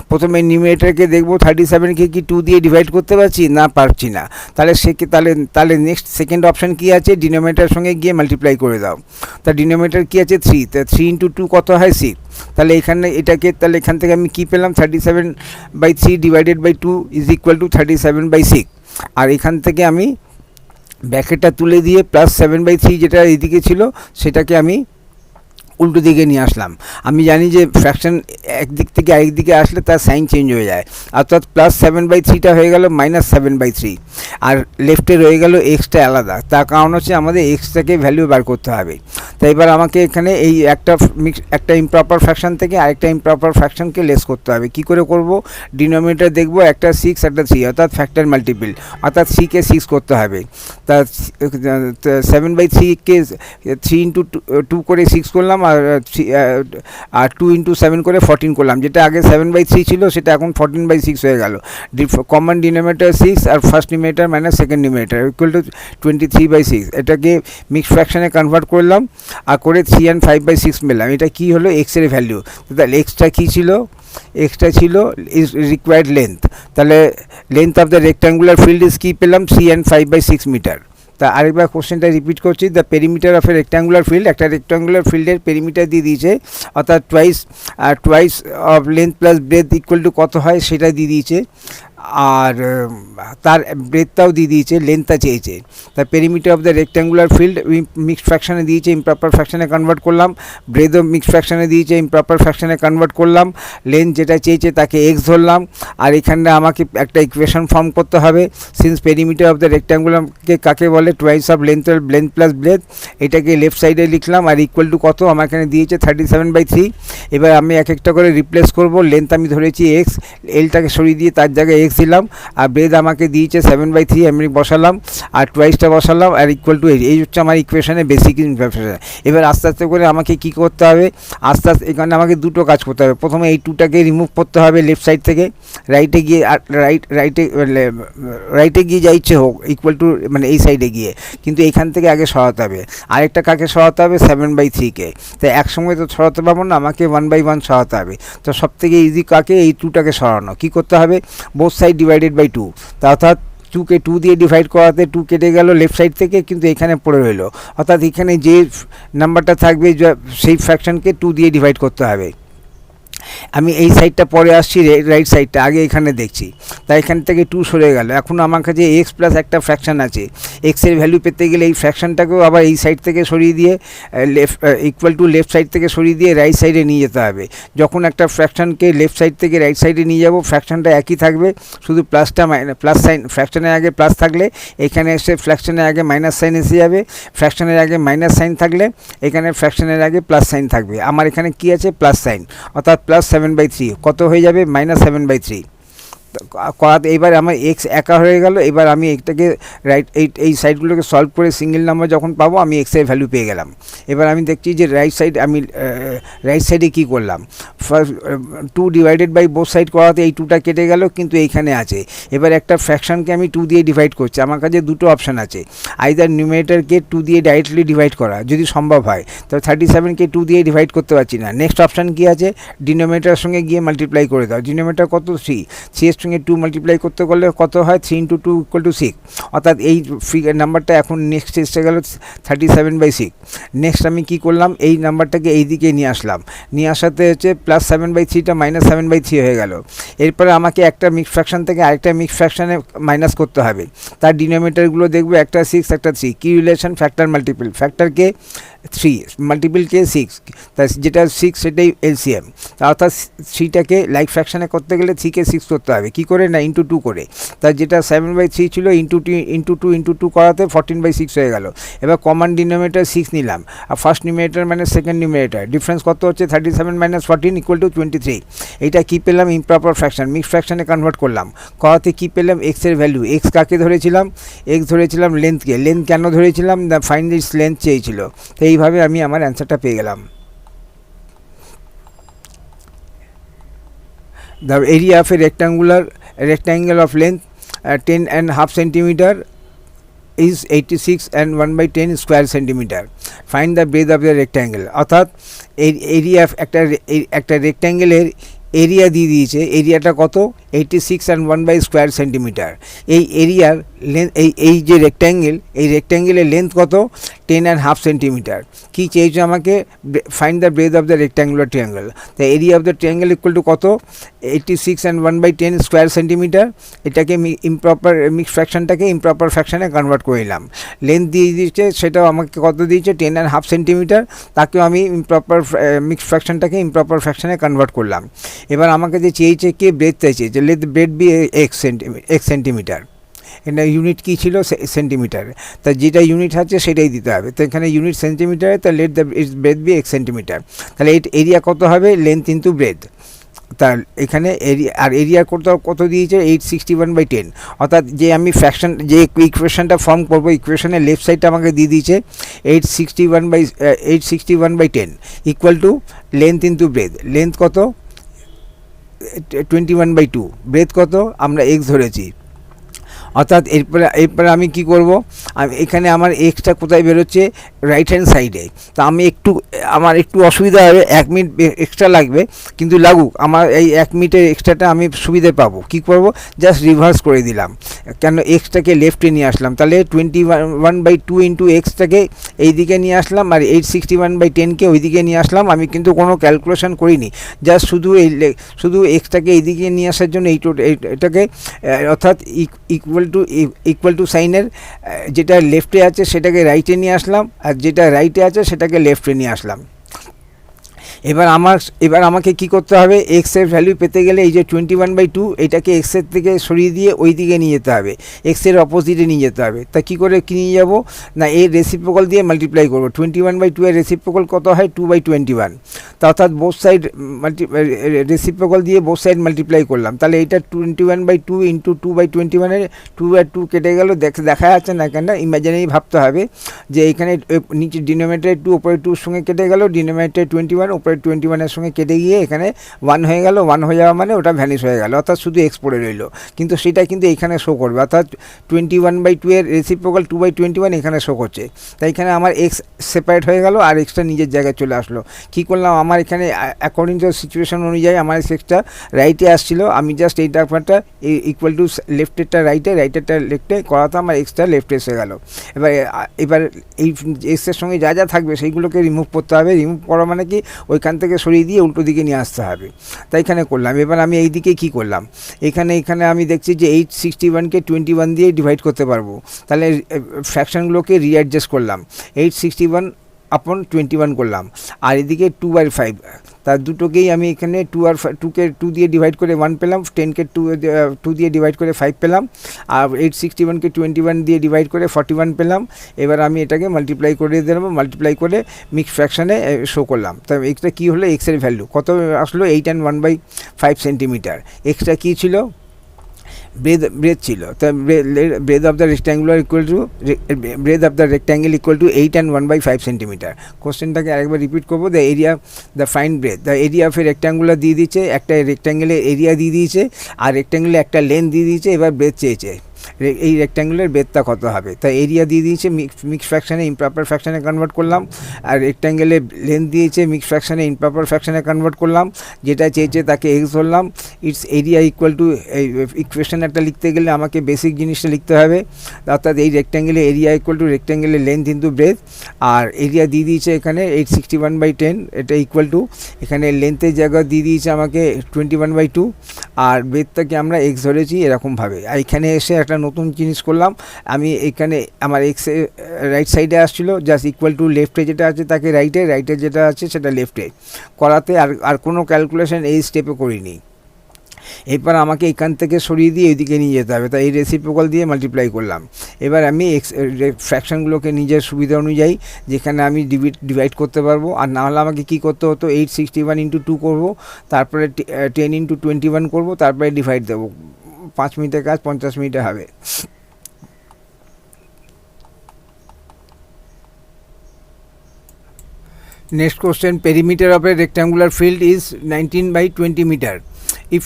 প্রথমে নিউমারেটরকে দেখবো 37কে কি 2 দিয়ে ডিভাইড করতে পারছি না, পারছি না। তাহলে নেক্সট সেকেন্ড অপশান কি আছে? ডিনোমিনেটরের সঙ্গে গিয়ে মাল্টিপ্লাই করে দাও। তা ডিনোমিনেটর কি আছে? 3, তা 3 × 2 কত হয়? 6। তাহলে এখানে তাহলে এখান থেকে আমি কি পেলাম? 37/3 divided by 2 is equal to 37/6। আর এখান থেকে আমি ব্র্যাকেটটা তুলে দিয়ে প্লাস 7/3 যেটা এইদিকে ছিল সেটাকে আমি উল্টো দিকে নিয়ে আসলাম। আমি জানি যে ফ্র্যাকশন একদিক থেকে আরেক দিকে আসলে তার সাইন চেঞ্জ হয়ে যায়, অর্থাৎ প্লাস 7/3টা হয়ে গেল -7/3, আর লেফটে রয়ে গেল এক্সটা আলাদা। তার কারণ হচ্ছে আমাদের এক্সটাকে ভ্যালু বার করতে হবে। তাই এবার আমাকে এখানে এই একটা ইমপ্রপার ফ্র্যাকশন থেকে আরেকটা ইমপ্রপার ফ্র্যাকশনকে লেস করতে হবে। কি করে করব? ডিনোমিনেটর দেখব, একটা 6 একটা 3, অর্থাৎ ফ্যাক্টর মাল্টিপল, অর্থাৎ 3কে 6 করতে হবে। তা 7/3কে 3 × 2 করে 6 করলাম, আর 2 × 7 করে 14 করলাম। যেটা আগে 7/3 ছিল সেটা এখন 14/6 হয়ে গেল। কমন ডিনোমিনেটর 6 আর first numerator minus second numerator equal to 23/6। এটাকে মিক্সড ফ্র্যাকশনে কনভার্ট করলাম আর করে 3 and 5/6 পেলাম। এটা কি হলো? এক্সের ভ্যালু। তাহলে এক্সটা কী ছিল? এক্সটা ছিল ইজ রিকোয়ার্ড লেন্থ। তাহলে length of the rectangular field is কী পেলাম? 3 and 5/6 মিটার। তা আরেকবার কোশ্চেনটা রিপিট করছি। The perimeter of a rectangular field, একটা রেক্ট্যাঙ্গুলার ফিল্ডের পেরিমিটার দিয়ে দিয়েছে, অর্থাৎ twice of length plus breadth equal to কত হয় সেটা দিয়ে দিয়েছে, আর তার ব্রেথটাও দিয়ে দিয়েছে, লেন্থটা চেয়েছে। তার perimeter of the rectangular field mixed ফ্র্যাকশানে দিয়েছে, ইমপ্রপার ফ্র্যাকশানে কনভার্ট করলাম। ব্রেথও মিক্সড ফ্র্যাকশানে দিয়েছে, ইমপ্রপার ফ্র্যাকশানে কনভার্ট করলাম। লেন্থ যেটা চেয়েছে তাকে এক্স ধরলাম। আর এখানে আমাকে একটা ইকুয়েশন ফর্ম করতে হবে। সিন্স পেরিমিটার অফ দ্য রেক্ট্যাঙ্গুলারকে কাকে বলে? Twice of length plus breadth. এটাকে লেফট সাইডে লিখলাম, আর ইকুয়াল টু কত আমার এখানে দিয়েছে? 37/3। এবার আমি এক একটা করে রিপ্লেস করব। লেন্থ আমি ধরেছি এক্স, এলটাকে সরিয়ে দিয়ে তার জায়গায় এক্স দিলাম, আর ব্রেথ আমাকে দিয়েছে 7/3, আমি বসালাম, আর টুয়াইসটা বসালাম, আর ইকুয়াল টু এই হচ্ছে আমার ইকুয়েশনের বেসিক ইনফরমেশন। এবার আস্তে আস্তে করে আমাকে কি করতে হবে? আস্তে আস্তে এখানে আমাকে দুটো কাজ করতে হবে। প্রথমে এই 2টাকে রিমুভ করতে হবে লেফট সাইড থেকে, রাইটে গিয়ে রাইটে গিয়ে যা ইচ্ছে হোক ইকুয়াল টু মানে এই সাইডে গিয়ে, কিন্তু এখান থেকে আগে সরাতে হবে। আরেকটা কাকে সরাতে হবে? 7/3কে। তাই একসঙ্গে তো সরাতে পারবো না, আমাকে 1/1 সরাতে হবে। তো সব থেকে ইজি কাকে? এই 2টাকে সরানো। কী করতে হবে? বোথ সাইড ডিভাইডেড বাই 2, অর্থাৎ 2কে 2 দিয়ে ডিভাইড করাতে 2 কেটে গেল লেফট সাইড থেকে, কিন্তু এখানে পড়ে রইল, অর্থাৎ এখানে যে নাম্বারটা থাকবে সেই ফ্র্যাকশনকে 2 দিয়ে ডিভাইড করতে হবে। আমি এই সাইডটা পরে আসছি, রাইট সাইডটা আগে এখানে দেখছি, তাই এখান থেকে 2 সরে গেল। এখন আমার কাছে এক্স প্লাস একটা ফ্র্যাকশান আছে, এক্সের ভ্যালু পেতে গেলে এই ফ্র্যাকশানটাকেও আবার এই সাইড থেকে সরিয়ে দিয়ে ইকুয়াল টু লেফট সাইড থেকে সরিয়ে দিয়ে রাইট সাইডে নিয়ে যেতে হবে। যখন একটা ফ্র্যাকশানকে লেফট সাইড থেকে রাইট সাইডে নিয়ে যাব, ফ্র্যাকশানটা একই থাকবে, শুধু প্লাস সাইন, ফ্র্যাকশানের আগে প্লাস থাকলে এখানে এসে ফ্র্যাকশানের আগে মাইনাস সাইন এসে যাবে, ফ্র্যাকশানের আগে মাইনাস সাইন থাকলে এখানে ফ্র্যাকশানের আগে প্লাস সাইন থাকবে। আমার এখানে কি আছে, প্লাস সাইন, অর্থাৎ প্লাস 7/3 কত হয়ে যাবে, -7/3 করাতে। এবার আমার এক্স একা হয়ে গেল। এবার আমি এটাকে রাইট এই সাইডগুলোকে সলভ করে সিঙ্গেল নাম্বার যখন পাবো, আমি এক্সের ভ্যালু পেয়ে গেলাম। এবার আমি দেখছি যে রাইট সাইডে কী করলাম, first 2 divided by both side করাতে এই 2টা কেটে গেল, কিন্তু এইখানে আছে। এবার একটা ফ্র্যাকশানকে আমি 2 দিয়ে ডিভাইড করছি। আমার কাছে দুটো অপশান আছে, আইদার নিউমারেটরকে 2 দিয়ে ডাইরেক্টলি ডিভাইড করা যদি সম্ভব হয়, তবে 37কে 2 দিয়ে ডিভাইড করতে পারছি না। নেক্সট অপশান কী আছে, ডিনোমিনেটরের সঙ্গে গিয়ে মাল্টিপ্লাই করে দাও। ডিনোমিনেটর কত, 3, 3 এর সঙ্গে 2 মাল্টিপ্লাই করতে করলে কত হয়, 3 × 2 = 6, অর্থাৎ এই ফিগার নাম্বারটা এখন নেক্সট এসে গেল 37/6। নেক্সট আমি কি করলাম, এই নাম্বারটাকে এই দিকে নিয়ে আসলাম, নিয়ে আসাতে হচ্ছে +7/3টা -7/3 হয়ে গেল। এরপরে আমাকে একটা মিক্স ফ্র্যাকশান থেকে আরেকটা মিক্স ফ্র্যাকশানে মাইনাস করতে হবে। তার ডিনোমিনেটরগুলো দেখবো, একটা 6 একটা 3, কি রিলেশন, ফ্যাক্টর মাল্টিপল, ফ্যাক্টরকে 3 মাল্টিপলকে 6, তা যেটা 6 সেটাই এলসিএম। অর্থাৎ 3টাকে লাইক ফ্র্যাকশানে করতে গেলে 3কে 6 করতে হবে, কী করে না, × 2 করে। তার যেটা 7/3 ছিল × 2 করাতে 14/6 হয়ে গেল। এবার কমন ডিনোমিনেটর 6 নিলাম, আর ফার্স্ট নিউমিনেটর মানে সেকেন্ড নিউমিনেটর, ডিফারেন্স কত হচ্ছে, 37 - 14 = 23। এইটা কী পেলাম, ইমপ্রপার ফ্র্যাকশান, মিক্স ফ্র্যাকশানে কনভার্ট করলাম, করাতে কী পেলাম, এক্সের ভ্যালু। এক্স কাকে ধরেছিলাম, এক্স ধরেছিলাম লেন্থকে। লেন্থ কেন ধরেছিলাম, দ্য ফাইন্ড ইটস লেন্থ চেয়েছিল। তো এইভাবে আমি আমার অ্যান্সারটা পেয়ে গেলাম। The area of a rectangle of length 10.5 centimeter is 86 and 1/10 square centimeter. Find the breadth of the rectangle. অর্থাৎ এরিয়া একটা রেক্ট্যাঙ্গেলের এরিয়া দিয়ে দিয়েছে, এরিয়াটা কত, 86 and 1/স্কোয়ার সেন্টিমিটার। এই এরিয়ার লেন্থ, এই যে রেক্ট্যাঙ্গেল, এই রেক্ট্যাঙ্গেলের লেন্থ কত, 10.5 সেন্টিমিটার। কী চেয়েছে আমাকে, find the breadth of the rectangular triangle. তো area of the triangle equal to কত, 86 and 1/10 স্কোয়ার সেন্টিমিটার। এটাকে ইমপ্রপার মিক্স ফ্র্যাকশানটাকে ইমপ্রপার ফ্র্যাকশানে কনভার্ট করে নিলাম। লেন্থ দিয়ে দিয়েছে, সেটাও আমাকে কত দিয়েছে, 10.5 সেন্টিমিটার। তাকেও আমি ইমপ্রপার মিক্স ফ্র্যাকশানটাকে ইমপ্রপার ফ্র্যাকশানে কনভার্ট করলাম। এবার আমাকে যে চেয়েছে কে, ব্রেথটা চেয়েছে, let breadth be x centimetre. এটা ইউনিট কী ছিল, সেন্টিমিটার। তা যেটা ইউনিট আছে সেটাই দিতে হবে। তো এখানে ইউনিট সেন্টিমিটারে, তা let the breadth be x centimetre. তাহলে এরিয়া কত হবে, লেন্থ ইন্টু ব্রেথ। তার এখানে এরিয়া কত দিয়েছে, 861/10। অর্থাৎ যে আমি ফ্র্যাকশন, যে ইকুয়েশনটা ফর্ম করবো, ইকুয়েশনের লেফট সাইডটা আমাকে দিয়ে দিয়েছে 861/10 equal to length into breadth. Length কত, 21/2, ব্রেথ কত, আমরা x ধরেছি। অর্থাৎ এরপরে আমি কি করব, আমি এখানে আমার এক্সটা কোথায় বেরোচ্ছে, রাইট হ্যান্ড সাইডে। তা আমি আমার একটু অসুবিধা হবে, 1 মিনিট এক্সট্রা লাগবে, কিন্তু লাগুক, আমার এই 1 মিনিটের এক্সট্রাটা আমি সুবিধে পাবো। কি করব, জাস্ট রিভার্স করে দিলাম, কেন এক্সটাকে লেফটে নিয়ে আসলাম। তাহলে 21/2 ইন্টু এক্সটাকে এই দিকে নিয়ে আসলাম, আর 861/10কে ওই দিকে নিয়ে আসলাম। আমি কিন্তু কোনো ক্যালকুলেশন করিনি, জাস্ট শুধু এক্সটাকে এই দিকে নিয়ে আসার জন্য এটাকে অর্থাৎ ইকুয়াল টু সাইনের যেটা লেফটে আছে সেটাকে রাইটে নিয়ে আসলাম, আর যেটা রাইটে আছে সেটাকে লেফটে নিয়ে আসলাম। এবার আমাকে কি করতে হবে, এক্সের ভ্যালু পেতে গেলে এই যে 21/2, এটাকে এক্সের থেকে সরিয়ে দিয়ে ওই দিকে নিয়ে যেতে হবে, এক্সের অপোজিটে নিয়ে যেতে হবে। তা কী করে নিয়ে যাব না, এর রেসিপ্রোকাল দিয়ে মাল্টিপ্লাই করবো। 21/2 এর রেসিপ্রোকাল কত হয়, 2/21। তা অর্থাৎ বোথ সাইড রেসিপ্রোকাল দিয়ে বোথ সাইড মাল্টিপ্লাই করলাম। তাহলে এটা 21/2 ইন্টু 2/21, 2/2 কেটে গেল, দেখা যাচ্ছে না কেন, ইমাজিনারি ভাবতে হবে যে এখানে নিচে ডিনোমিনেটর 2, উপরে 2 সঙ্গে কেটে গেল, ডিনোমিনেটর 21, উপরে 21-এর সঙ্গে কেটে গিয়ে এখানে 1 হয়ে গেল। 1 হয়ে যাওয়া মানে ওটা ভ্যানিশ হয়ে গেল, অর্থাৎ শুধু এক্স পড়ে রইল। কিন্তু সেটা কিন্তু এখানে শো করবে, অর্থাৎ 21/2 এর রেসিপ্রোকাল 2/21 এখানে শো করছে। তাই এখানে আমার এক্স সেপারেট হয়ে গেল, আর এক্সটা নিজের জায়গায় চলে আসলো। কী করলাম, আমার এখানে অ্যাকর্ডিং টু সিচুয়েশন অনুযায়ী আমার এক্সটা রাইটে আসছিলো, আমি জাস্ট এইটা আপনারটা ইকুয়াল টু লেফটেরটা রাইটেরটা লেফটে করাতে আমার এক্সটা লেফটে এসে গেল। এবার এই এক্সের সঙ্গে যা থাকবে সেইগুলোকে রিমুভ করতে হবে। রিমুভ করা মানে কি, ওই ওইখান থেকে সরিয়ে দিয়ে উল্টো দিকে নিয়ে আসতে হবে। তাই এখানে করলাম। এবার আমি এই দিকে কী করলাম, এখানে আমি দেখছি যে 861কে 21 দিয়ে ডিভাইড করতে পারবো, তাহলে ফ্র্যাকশানগুলোকে রিঅ্যাডজাস্ট করলাম, 861/21 করলাম। আর এদিকে 2/5, তার দুটোকেই আমি এখানে 2কে 2 দিয়ে ডিভাইড করে 1 পেলাম, 10কে 2 দিয়ে ডিভাইড করে 5 পেলাম, আর 861কে 21 দিয়ে ডিভাইড করে 41 পেলাম। এবার আমি এটাকে মাল্টিপ্লাই করে দিলাম, মাল্টিপ্লাই করে মিক্স ফ্র্যাকশানে শো করলাম। তাই এটা কী হলো, এক্সের ভ্যালু কত আসলো, 8 and 1/5 সেন্টিমিটার। এক্সটা কী ছিল, ব্রেথ ছিল। তা breadth of the rectangular equal to breadth of the rectangle equal to 8 and 1/5 centimetre. কোশ্চেনটাকে আরেকবার রিপিট করবো, the area the find breadth, the area of a rectangular দিয়ে দিয়েছে, একটা রেক্ট্যাঙ্গেলের এরিয়া দিয়ে দিয়েছে, আর রেক্ট্যাঙ্গেলে একটা লেন্থ দিয়ে দিয়েছে। এবার ব্রেথ চেয়েছে, এই রেক্ট্যাঙ্গুলার ব্রেথটা কত হবে। তাই এরিয়া দিয়ে দিয়েছে, মিক্স ফ্র্যাকশানে ইমপ্রপার ফ্র্যাকশানে কনভার্ট করলাম, আর রেক্ট্যাঙ্গেলে লেন্থ দিয়েছে, মিক্স ফ্র্যাকশানে ইমপ্রপার ফ্র্যাকশানে কনভার্ট করলাম, যেটা চেয়েছে তাকে এক্স ধরলাম। ইটস এরিয়া ইকুয়াল টু, এই ইকুয়েশন একটা লিখতে গেলে আমাকে বেসিক জিনিসটা লিখতে হবে, অর্থাৎ এই রেক্ট্যাঙ্গেলে এরিয়া ইকুয়াল টু রেক্ট্যাঙ্গেলের লেন্থ ইন্টু ব্রেথ, আর এরিয়া দিয়ে দিয়েছে এখানে 861/10, এটা ইকুয়াল টু এখানে লেন্থের জায়গা দিয়ে দিয়েছে আমাকে 21/2, আর ব্রেথটাকে আমরা এক্স ধরেছি এরকমভাবে। আর এখানে এসে একটা নতুন জিনিস করলাম, আমি এখানে আমার এক্সে রাইট সাইডে আসছিলো, জাস্ট ইকুয়াল টু লেফটে যেটা আছে তাকে রাইটে যেটা আছে সেটা লেফটে করাতে, আর কোনো ক্যালকুলেশন এই স্টেপে করিনি। এরপর আমাকে এখান থেকে সরিয়ে দিয়ে এইদিকে নিয়ে যেতে হবে, তাই এই রেসিপ্রোকাল দিয়ে মাল্টিপ্লাই করলাম। এবার আমি ফ্র্যাকশানগুলোকে নিজের সুবিধা অনুযায়ী যেখানে আমি ডিভাইড করতে পারবো, আর না হলে আমাকে কী করতে হতো, 861/2 করবো, তারপরে 10/21 করবো, তারপরে ডিভাইড দেবো। 5 মিনিটের কাজ 50 মিনিটে হবে। Next question, perimeter of a rectangular field is 19/20 meter. If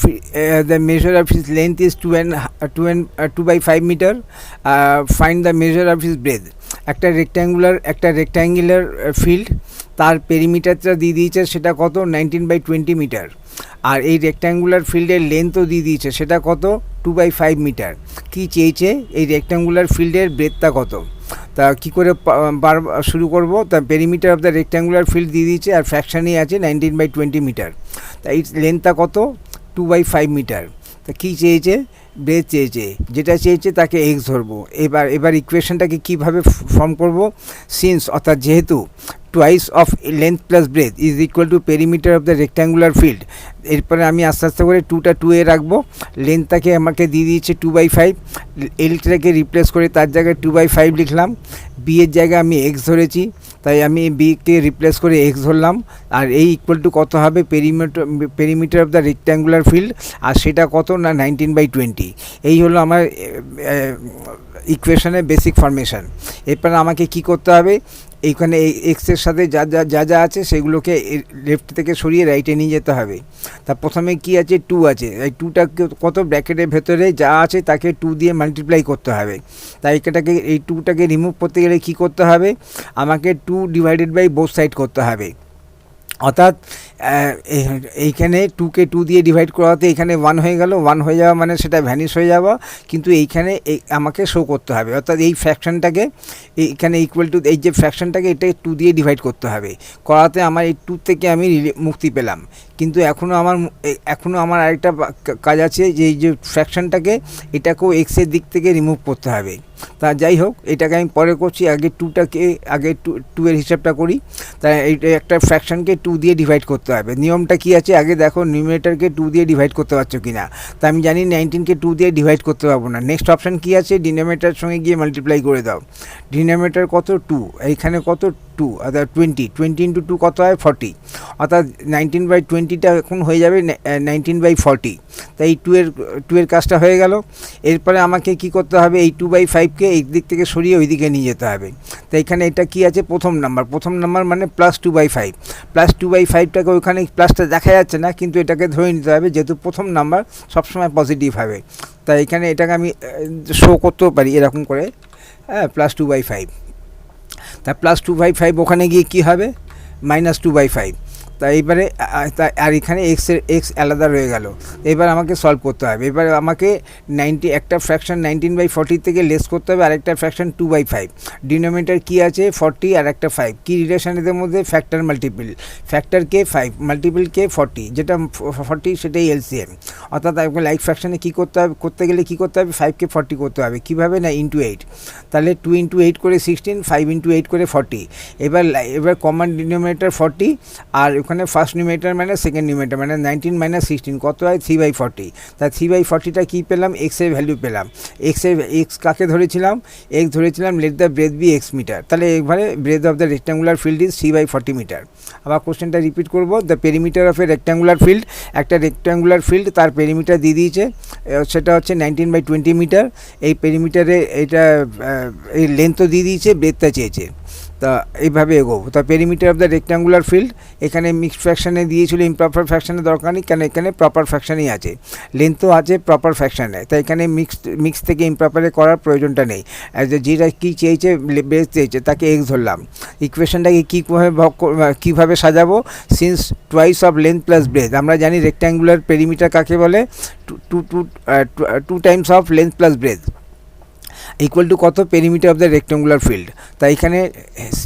the measure of its length is 2/5 meter, find the measure of its breadth. একটা রেক্ট্যাঙ্গুলার ফিল্ড, তার পেরিমিটারটা দিয়ে দিয়েছে, সেটা কত, 19/20 মিটার। আর এই রেক্ট্যাঙ্গুলার ফিল্ডের লেন্থও দিয়ে দিয়েছে, সেটা কত, 2/5 মিটার। কী চেয়েছে, এই রেক্ট্যাঙ্গুলার ফিল্ডের ব্রেথটা কত। তা কী করে শুরু করব, তা perimeter of the rectangular field দিয়ে দিয়েছে, আর ফ্র্যাকশানই আছে 19/20 মিটার। তা এই লেন্থটা কত, 2/5 মিটার। তা কী চেয়েছে, ব্রেথ চেয়েছে, যেটা চেয়েছে তাকে এক্স ধরবো। এবার ইকুয়েশনটাকে কীভাবে ফর্ম করব, সিন্স অর্থাৎ যেহেতু twice of length plus breadth is equal to perimeter of the rectangular field. এরপরে আমি আস্তে আস্তে করে 2টা 2 রাখবো, লেন্থটাকে আমাকে দিয়ে দিয়েছে 2/5, এলটাকে রিপ্লেস করে তার জায়গায় 2/5 লিখলাম, বি এর জায়গায় আমি এক্স ধরেছি, তাই আমি বিকে রিপ্লেস করে এক্স ধরলাম। আর এই ইকুয়াল টু কত হবে, perimeter of the rectangular field, আর সেটা কত না 19/20। এই হলো আমার ইকুয়েশনের বেসিক ফরমেশন। এরপর আমাকে কি করতে হবে, এইখানে এক্সের সাথে যা আছে সেগুলোকে লেফট থেকে সরিয়ে রাইটে নিয়ে যেতে হবে। তা প্রথমে কি আছে, 2 আছে, এই 2টা কত, ব্র্যাকেটের ভেতরে যা আছে তাকে 2 দিয়ে মাল্টিপ্লাই করতে হবে। তাই এটাকে এই 2টাকে রিমুভ করতে গেলে কী করতে হবে, আমাকে 2 ডিভাইডেড বাই বোথ সাইড করতে হবে। অর্থাৎ এইখানে 2কে 2 দিয়ে ডিভাইড করাতে এখানে 1 হয়ে গেল, 1 হয়ে যাওয়া মানে সেটা ভ্যানিশ হয়ে যাওয়া, কিন্তু এইখানে আমাকে শো করতে হবে। অর্থাৎ এই ফ্র্যাকশানটাকে এইখানে ইকুয়াল টু, এই যে ফ্র্যাকশানটাকে এটা 2 দিয়ে ডিভাইড করতে হবে, করাতে আমার এই 2 থেকে আমি মুক্তি পেলাম। কিন্তু এখনও আমার আরেকটা কাজ আছে, যে এই যে ফ্র্যাকশানটাকে এটাকেও এক্সের দিক থেকে রিমুভ করতে হবে। তা যাই হোক, এটাকে আমি পরে করছি, আগে 2 এর হিসাবটা করি। তাই এইটা একটা ফ্র্যাকশানকে 2 দিয়ে ডিভাইড করতে হবে। নিয়মটা কি আছে, আগে দেখো নিউমারেটরকে 2 দিয়ে ডিভাইড করতে পারছো কি না। তা আমি জানি 19কে 2 দিয়ে ডিভাইড করতে পারবো না। নেক্সট অপশান কি আছে, ডিনোমিনেটরের সঙ্গে গিয়ে মাল্টিপ্লাই করে দাও। ডিনোমিনেটর কত, 2, এইখানে কত, 2, অর্থাৎ 20 ইন্টু 2 কত হয়, 40। অর্থাৎ 19/20টা এখন হয়ে যাবে 19/40। তাই এই 2 এর কাজটা হয়ে গেল। এরপরে আমাকে কি করতে হবে, এই 2/5কে এই দিক থেকে সরিয়ে ওই দিকে নিয়ে যেতে হবে। তো এখানে এটা কি আছে, প্রথম নাম্বার মানে +2/5, +2/5টাকে ওইখানে প্লাসটা দেখা যাচ্ছে না, কিন্তু এটাকে ধরে নিতে হবে, যেহেতু প্রথম নাম্বার সবসময় পজিটিভ হবে। তাই এখানে এটাকে আমি শো করতেও পারি এরকম করে, হ্যাঁ, +2/5। তা +2/5 ওখানে গিয়ে কী হবে, -2/5। তা এইবারে আর এখানে এক্স আলাদা রয়ে গেল। এবার আমাকে সলভ করতে হবে। এবার আমাকে একটা ফ্র্যাকশন 19/40 থেকে লেস করতে হবে, আরেকটা ফ্র্যাকশন 2/5। ডিনোমিনেটর কী আছে 40 আর একটা 5, কী রিলেশন এদের মধ্যে ফ্যাক্টর মাল্টিপল, ফ্যাক্টর কে 5 মাল্টিপল কে 40, যেটা 40 সেটাই এলসিএম। অর্থাৎ লাইক ফ্র্যাকশানে কী করতে হবে, করতে গেলে কী করতে হবে 5কে 40 করতে হবে। কীভাবে না ইন্টু 8, তাহলে 2 × 8 করে 16, 5 × 8 করে 40। এবার কমন ডিনোমিনেটর 40 আর ওখানে ফার্স্ট নিউমিনেটর মানে সেকেন্ড নিউমিনেটর মানে 19 - 16 কত হয় 3/40। তাই 3/40টা কী পেলাম, এক্সের ভ্যালু পেলাম। এক্স কাকে ধরেছিলাম, এক্স ধরেছিলাম let the breadth be x metre. তাহলে এবারে breadth of the rectangular field is 3/40 metre. আবার কোশ্চেনটা রিপিট করব, the perimeter of a rectangular field, একটা রেক্ট্যাঙ্গুলার ফিল্ড তার পেরিমিটার দিয়ে দিয়েছে, সেটা হচ্ছে 19/20 মিটার। এই পেরিমিটারে এটা এই লেন্থও দিয়ে দিয়েছে, ব্রেথটা চেয়েছে। তা এইভাবে এগোবো। তা perimeter of the rectangular field এখানে মিক্সড ফ্র্যাকশানে দিয়েছিল, ইমপ্রপার ফ্র্যাকশানে দরকার নেই, কেন এখানে প্রপার ফ্র্যাকশানই আছে, লেন্থও আছে প্রপার ফ্র্যাকশানে, তাই এখানে মিক্স থেকে ইমপ্রপারে করার প্রয়োজনটা নেই। যেটা কী চেয়েছে বেস চেয়েছে তাকে এক্স ধরলাম। ইকুয়েশনটাকে কীভাবে সাজাবো, since twice of length plus breadth, আমরা জানি রেক্ট্যাঙ্গুলার পেরিমিটার কাকে বলে, two times of length plus breadth equal to কত, perimeter of the rectangular field. তাই এখানে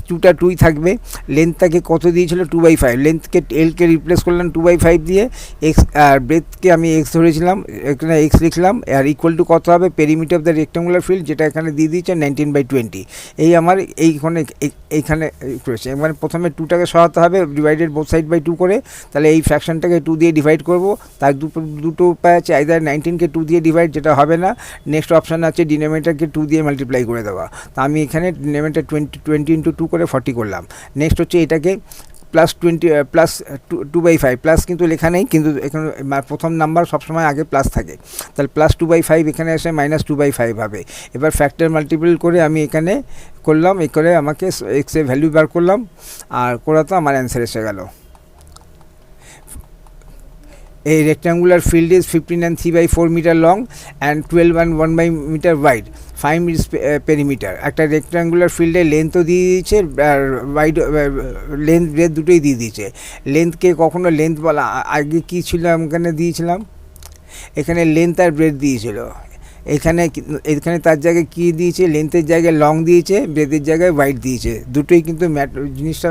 2টা 2ই থাকবে। লেন্থটাকে কত দিয়েছিল 2/5, লেন্থকে এলকে রিপ্লেস করলাম 2/5 দিয়ে, এক্স আর ব্রেথকে আমি এক্স ধরেছিলাম, এখানে এক্স লিখলাম, আর ইকুয়াল টু কত হবে perimeter of the rectangular field, যেটা এখানে দিয়ে দিয়েছে 19/20। এই আমার এইখানে করেছে। মানে প্রথমে 2টাকে সরাতে হবে, ডিভাইডেড বোথ সাইড বাই 2 করে, তাহলে এই ফ্র্যাকশনটাকে 2 দিয়ে ডিভাইড করব। তার দুটো উপায় আছে, আইদার 19কে 2 দিয়ে ডিভাইড, যেটা হবে না, নেক্সট অপশান আছে ডিনোমিনেটরকে 2 দিয়ে মাল্টিপ্লাই করে দেওয়া। তা আমি এখানে ডিনোমিনেটর 20 × 2 করে 40 করলাম। নেক্সট হচ্ছে এটাকে +2/5 প্লাস কিন্তু লেখা নেই, কিন্তু এখানে প্রথম নাম্বার সবসময় আগে প্লাস থাকে, তাহলে +2/5 এখানে এসে -2/5 হবে। এবার ফ্যাক্টর মাল্টিপল করে আমি এখানে করলাম, এই করে আমাকে এক্সের ভ্যালু বার করলাম, আর করা তো আমার অ্যান্সার এসে গেল। A rectangular field is 15 and 3/4 meter long and 12 and 1 meter wide. Find its perimeter. একটা রেক্ট্যাঙ্গুলার ফিল্ডে লেন্থও দিয়ে দিয়েছে আর ওয়াইড লেন্থ ব্রেথ দুটোই দিয়ে দিয়েছে। লেন্থকে কখনো লেন্থ বলা, আগে কী ছিল এখানে দিয়েছিলাম, এখানে লেন্থ আর ব্রেথ দিয়েছিল, এখানে তার জায়গায় কী দিয়েছে, লেন্থের জায়গায় লং দিয়েছে, ব্রেথের জায়গায় ওয়াইড দিয়েছে। দুটোই কিন্তু জিনিসটা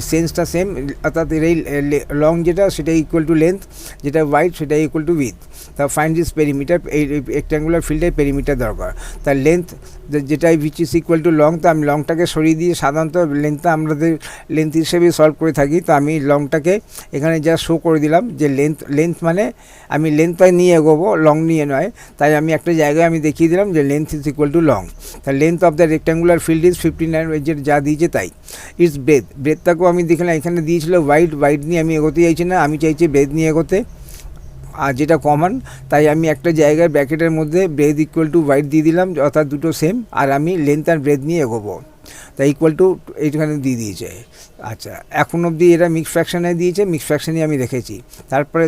সেন্সটা সেম, অর্থাৎ এই লং যেটা সেটা ইকুয়াল টু লেন্থ, যেটা ওয়াইড সেটা ইকুয়াল টু উইথ। তা ফাইন্ড দিস পেরিমিটার, এই রেক্ট্যাঙ্গুলার ফিল্ডের পেরিমিটার দরকার। তার লেন্থ যেটা which is equal to long, তো আমি লংটাকে সরিয়ে দিয়ে, সাধারণত লেন্থটা আমাদের লেন্থ হিসেবে সলভ করে থাকি, তো আমি লংটাকে এখানে যা শো করে দিলাম যে লেন্থ মানে আমি লেন্থটা নিয়ে এগোবো, লং নিয়ে নয়। তাই আমি একটা জায়গায় আমি দেখিয়ে দিলাম যে length is equal to long. তার length of the rectangular field is 59, যা দিয়েছে তাই। ইটস ব্রেথটাকেও আমি দেখলাম এখানে দিয়েছিল ওয়াইড নিয়ে আমি এগোতে চাইছি না, আমি চাইছি ব্রেথ নিয়ে এগোতে, আর যেটা কমন, তাই আমি একটা জায়গায় ব্র্যাকেটের মধ্যে ব্রেথ ইকুয়াল টু ওয়াইড দিয়ে দিলাম, অর্থাৎ দুটো সেম, আর আমি লেন্থ আর ব্রেথ নিয়ে এগোবো, তাই ইকুয়াল টু এইখানে দিয়ে দিয়েছে। আচ্ছা, এখন অবধি এরা মিক্স ফ্র্যাকশানে দিয়েছে, মিক্স ফ্র্যাকশানই আমি রেখেছি। তারপরে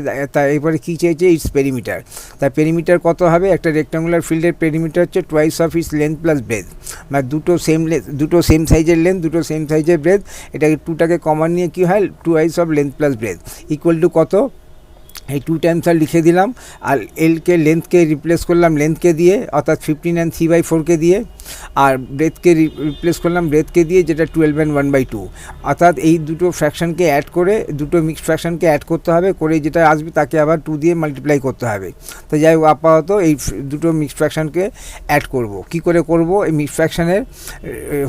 এরপরে কী চেয়েছে, ইটস পেরিমিটার। তার পেরিমিটার কত হবে, একটা রেক্ট্যাঙ্গুলার ফিল্ডের পেরিমিটার হচ্ছে twice of its length plus breadth, মানে দুটো সেম সাইজের লেন্থ, দুটো সেম সাইজের ব্রেথ, এটাকে 2টাকে কমন নিয়ে কী হয়, twice of length plus breadth equal to কত, এই 2 টাইমস আর লিখে দিলাম, আর এলকে লেন্থকে রিপ্লেস করলাম লেন্থকে দিয়ে, অর্থাৎ 15 and 3/4কে দিয়ে, আর ব্রেথকে রিপ্লেস করলাম ব্রেথকে দিয়ে, যেটা 12 and 1/2। অর্থাৎ এই দুটো ফ্র্যাকশানকে অ্যাড করে, দুটো মিক্সড ফ্র্যাকশানকে অ্যাড করতে হবে, করে যেটা আসবে তাকে আবার 2 দিয়ে মাল্টিপ্লাই করতে হবে। তো যাই হোক, আপাতত এই দুটো মিক্সড ফ্র্যাকশানকে অ্যাড করব। কী করে করব, এই মিক্সড ফ্র্যাকশানের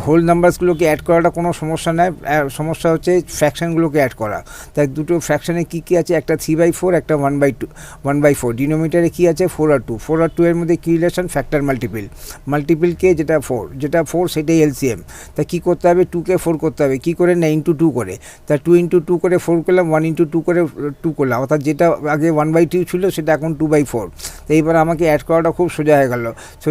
হোল নাম্বারসগুলোকে অ্যাড করাটা কোনো সমস্যা নয়, সমস্যা হচ্ছে ফ্র্যাকশানগুলোকে অ্যাড করা। তাই দুটো ফ্র্যাকশানে কী কী আছে, একটা 3/4, একটা 1/4। ডিনোমিনেটরে কী আছে 4 আর 2, 4 আর 2 এর মধ্যে কী রিলেশন, ফ্যাক্টর মাল্টিপলকে যেটা 4 সেটাই এলসিএম। তা কী করতে হবে, 2কে 4 করতে হবে, কী করে না ইন্টু 2 করে। তা 2 × 2 করে 4 করলাম, 1 × 2 করে 2 করলাম, অর্থাৎ যেটা আগে 1/2 ছিল সেটা এখন 2/4। তো এইবার আমাকে অ্যাড করাটা খুব সোজা হয়ে গেল। সো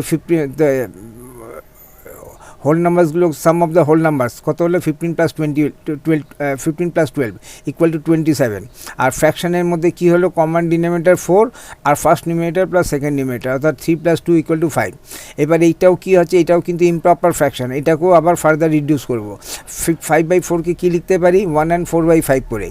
হোল নাম্বারসগুলো sum of the whole numbers কত হলো 15 প্লাস 15 প্লাস 12 ইকুয়াল টু 27। আর ফ্র্যাকশনের মধ্যে কি হলো, কমন ডিনোমিনেটর 4 আর first numerator plus second numerator, অর্থাৎ 3 প্লাস 2 ইকুয়াল টু 5। এবার এইটাও কি হচ্ছে, এটাও কিন্তু ইমপ্রপার ফ্র্যাকশন, এটাকেও আবার ফার্দার রিডিউস করব। 5/4কে কী লিখতে পারি, 1 and 4/5 করে।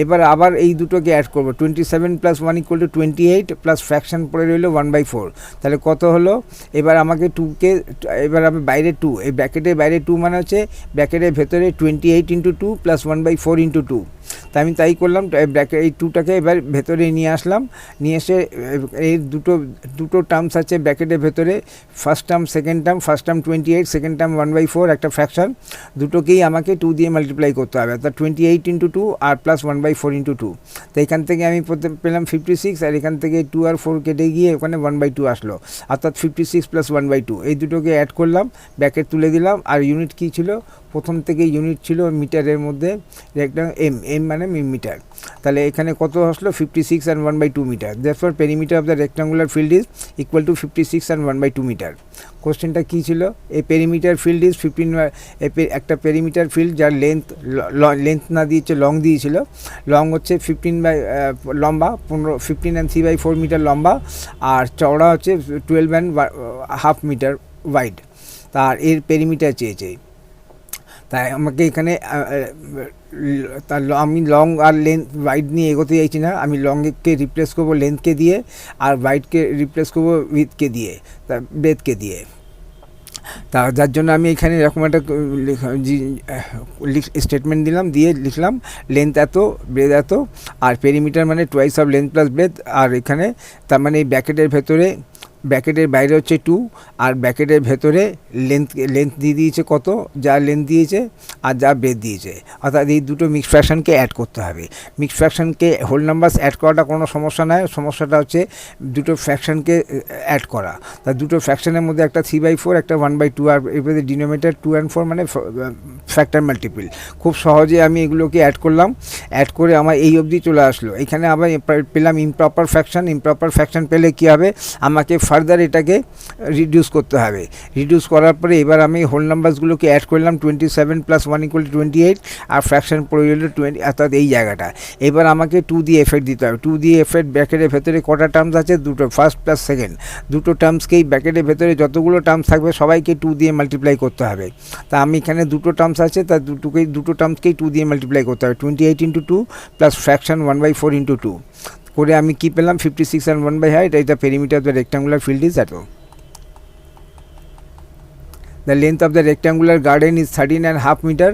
এবার আবার এই দুটোকে অ্যাড করব, 27 plus 1 equal to 28 plus fraction পড়ে রইল 1/4, তাহলে কত হলো। এবার আমাকে 2কে, এবার আমি বাইরে 2, এই ব্র্যাকেটের বাইরে 2 মানে হচ্ছে ব্র্যাকেটের ভেতরে 28 ইন্টু 2 প্লাস 1/4 ইন্টু 2। তাই আমি তাই করলাম, এই 2টাকে এবার ভেতরে নিয়ে আসলাম, নিয়ে এসে এই দুটো টার্মস আছে ব্র্যাকেটের ভেতরে, first term second term, first term 28, second term 1/4, একটা ফ্র্যাকশন, দুটোকেই আমাকে 2 দিয়ে মাল্টিপ্লাই করতে হবে, অর্থাৎ 28 ইন্টু 2 আর প্লাস 1/4 ইন্টু 2। তো এখান থেকে আমি পেলাম 56, আর এখান থেকে 2 আর 4 কেটে গিয়ে ওখানে 1/2 আসলো, অর্থাৎ 56 প্লাস 1/2। এই দুটোকে অ্যাড করলাম, ব্র্যাকেট তুলে দিলাম। আর ইউনিট কী ছিল, প্রথম থেকে ইউনিট ছিল মিটারের মধ্যে, একটা এম মানে মিটার, তাহলে এখানে কত আসলো 56 and 1/2 metre. Therefore perimeter of the rectangular field is equal to 56 and 1/2 metre. কোশ্চেনটা কী ছিল, এই পেরিমিটার ফিল্ড ইজ 15, একটা পেরিমিটার ফিল্ড যার লেন্থ না দিয়েছে লং দিয়েছিল, লং হচ্ছে 15 লম্বা 15 and 3/4 মিটার লম্বা, আর চওড়া হচ্ছে 12 and হাফ মিটার ওয়াইড, তার এর পেরিমিটার চেয়েছে। তাই আমাকে এখানে আমি লং আর লেন্থ ওয়াইড নিয়ে এগোতে চাইছি না, আমি লংকে রিপ্লেস করবো লেন্থকে দিয়ে, আর ওয়াইডকে রিপ্লেস করবো উইথকে দিয়ে, তা ব্রেথকে দিয়ে। তা যার জন্য আমি এখানে এরকম একটা স্টেটমেন্ট দিলাম, দিয়ে লিখলাম লেন্থ এত, ব্রেথ এত, আর পেরিমিটার মানে twice of length plus breadth. আর এখানে তার মানে এই ব্র্যাকেটের ভেতরে, ব্র্যাকেটের বাইরে হচ্ছে 2, আর ব্র্যাকেটের ভেতরে লেন্থ দিয়ে দিয়েছে কত, যা লেন্থ দিয়েছে আর যা ব্রেথ দিয়েছে, অর্থাৎ এই দুটো মিক্স ফ্র্যাকশনকে অ্যাড করতে হবে। মিক্স ফ্র্যাকশনকে হোল নাম্বারস অ্যাড করাটা কোনো সমস্যা নয়, সমস্যাটা হচ্ছে দুটো ফ্র্যাকশনকে অ্যাড করা। তা দুটো ফ্র্যাকশনের মধ্যে একটা 3/4, একটা 1/2, আর এবারে ডিনোমিনেটর 2 and 4 মানে ফ্যাক্টর মাল্টিপল। খুব সহজে আমি এগুলোকে অ্যাড করলাম, অ্যাড করে আমার এই অবধি চলে আসলো। এখানে আবার পেলাম ইমপ্রপার ফ্র্যাকশন। ইমপ্রপার ফ্র্যাকশন পেলে কী হবে, আমাকে ফার্দার এটাকে রিডিউস করতে হবে। রিডিউস করার পরে এবার আমি হোল নাম্বারসগুলোকে অ্যাড করলাম, 27 প্লাস 1 ইকুয়াল টু 28, আর ফ্র্যাকশন পড়ে গেল 20, অর্থাৎ এই জায়গাটা। এবার আমাকে 2 দিয়ে এফেক্ট দিতে হবে। 2 দিয়ে এফেক্ট, ব্র্যাকেটের ভেতরে কটা টার্মস আছে, দুটো, ফার্স্ট প্লাস সেকেন্ড, দুটো টার্মসকেই ব্র্যাকেটের ভেতরে যতগুলো টার্মস থাকবে সবাইকে 2 দিয়ে মাল্টিপ্লাই করতে হবে। তা আমি এখানে দুটো টার্মস আছে, তা দুটো টার্মসকেই 2 দিয়ে মাল্টিপ্লাই করতে হবে, 28 ইন্টু 2 প্লাস ফ্র্যাকশন 1/4 ইন্টু 2 করে আমি কী পেলাম, 56 and 1/8। এটা perimeter of the rectangular field is এত। The length of the rectangular garden is 13.5 meter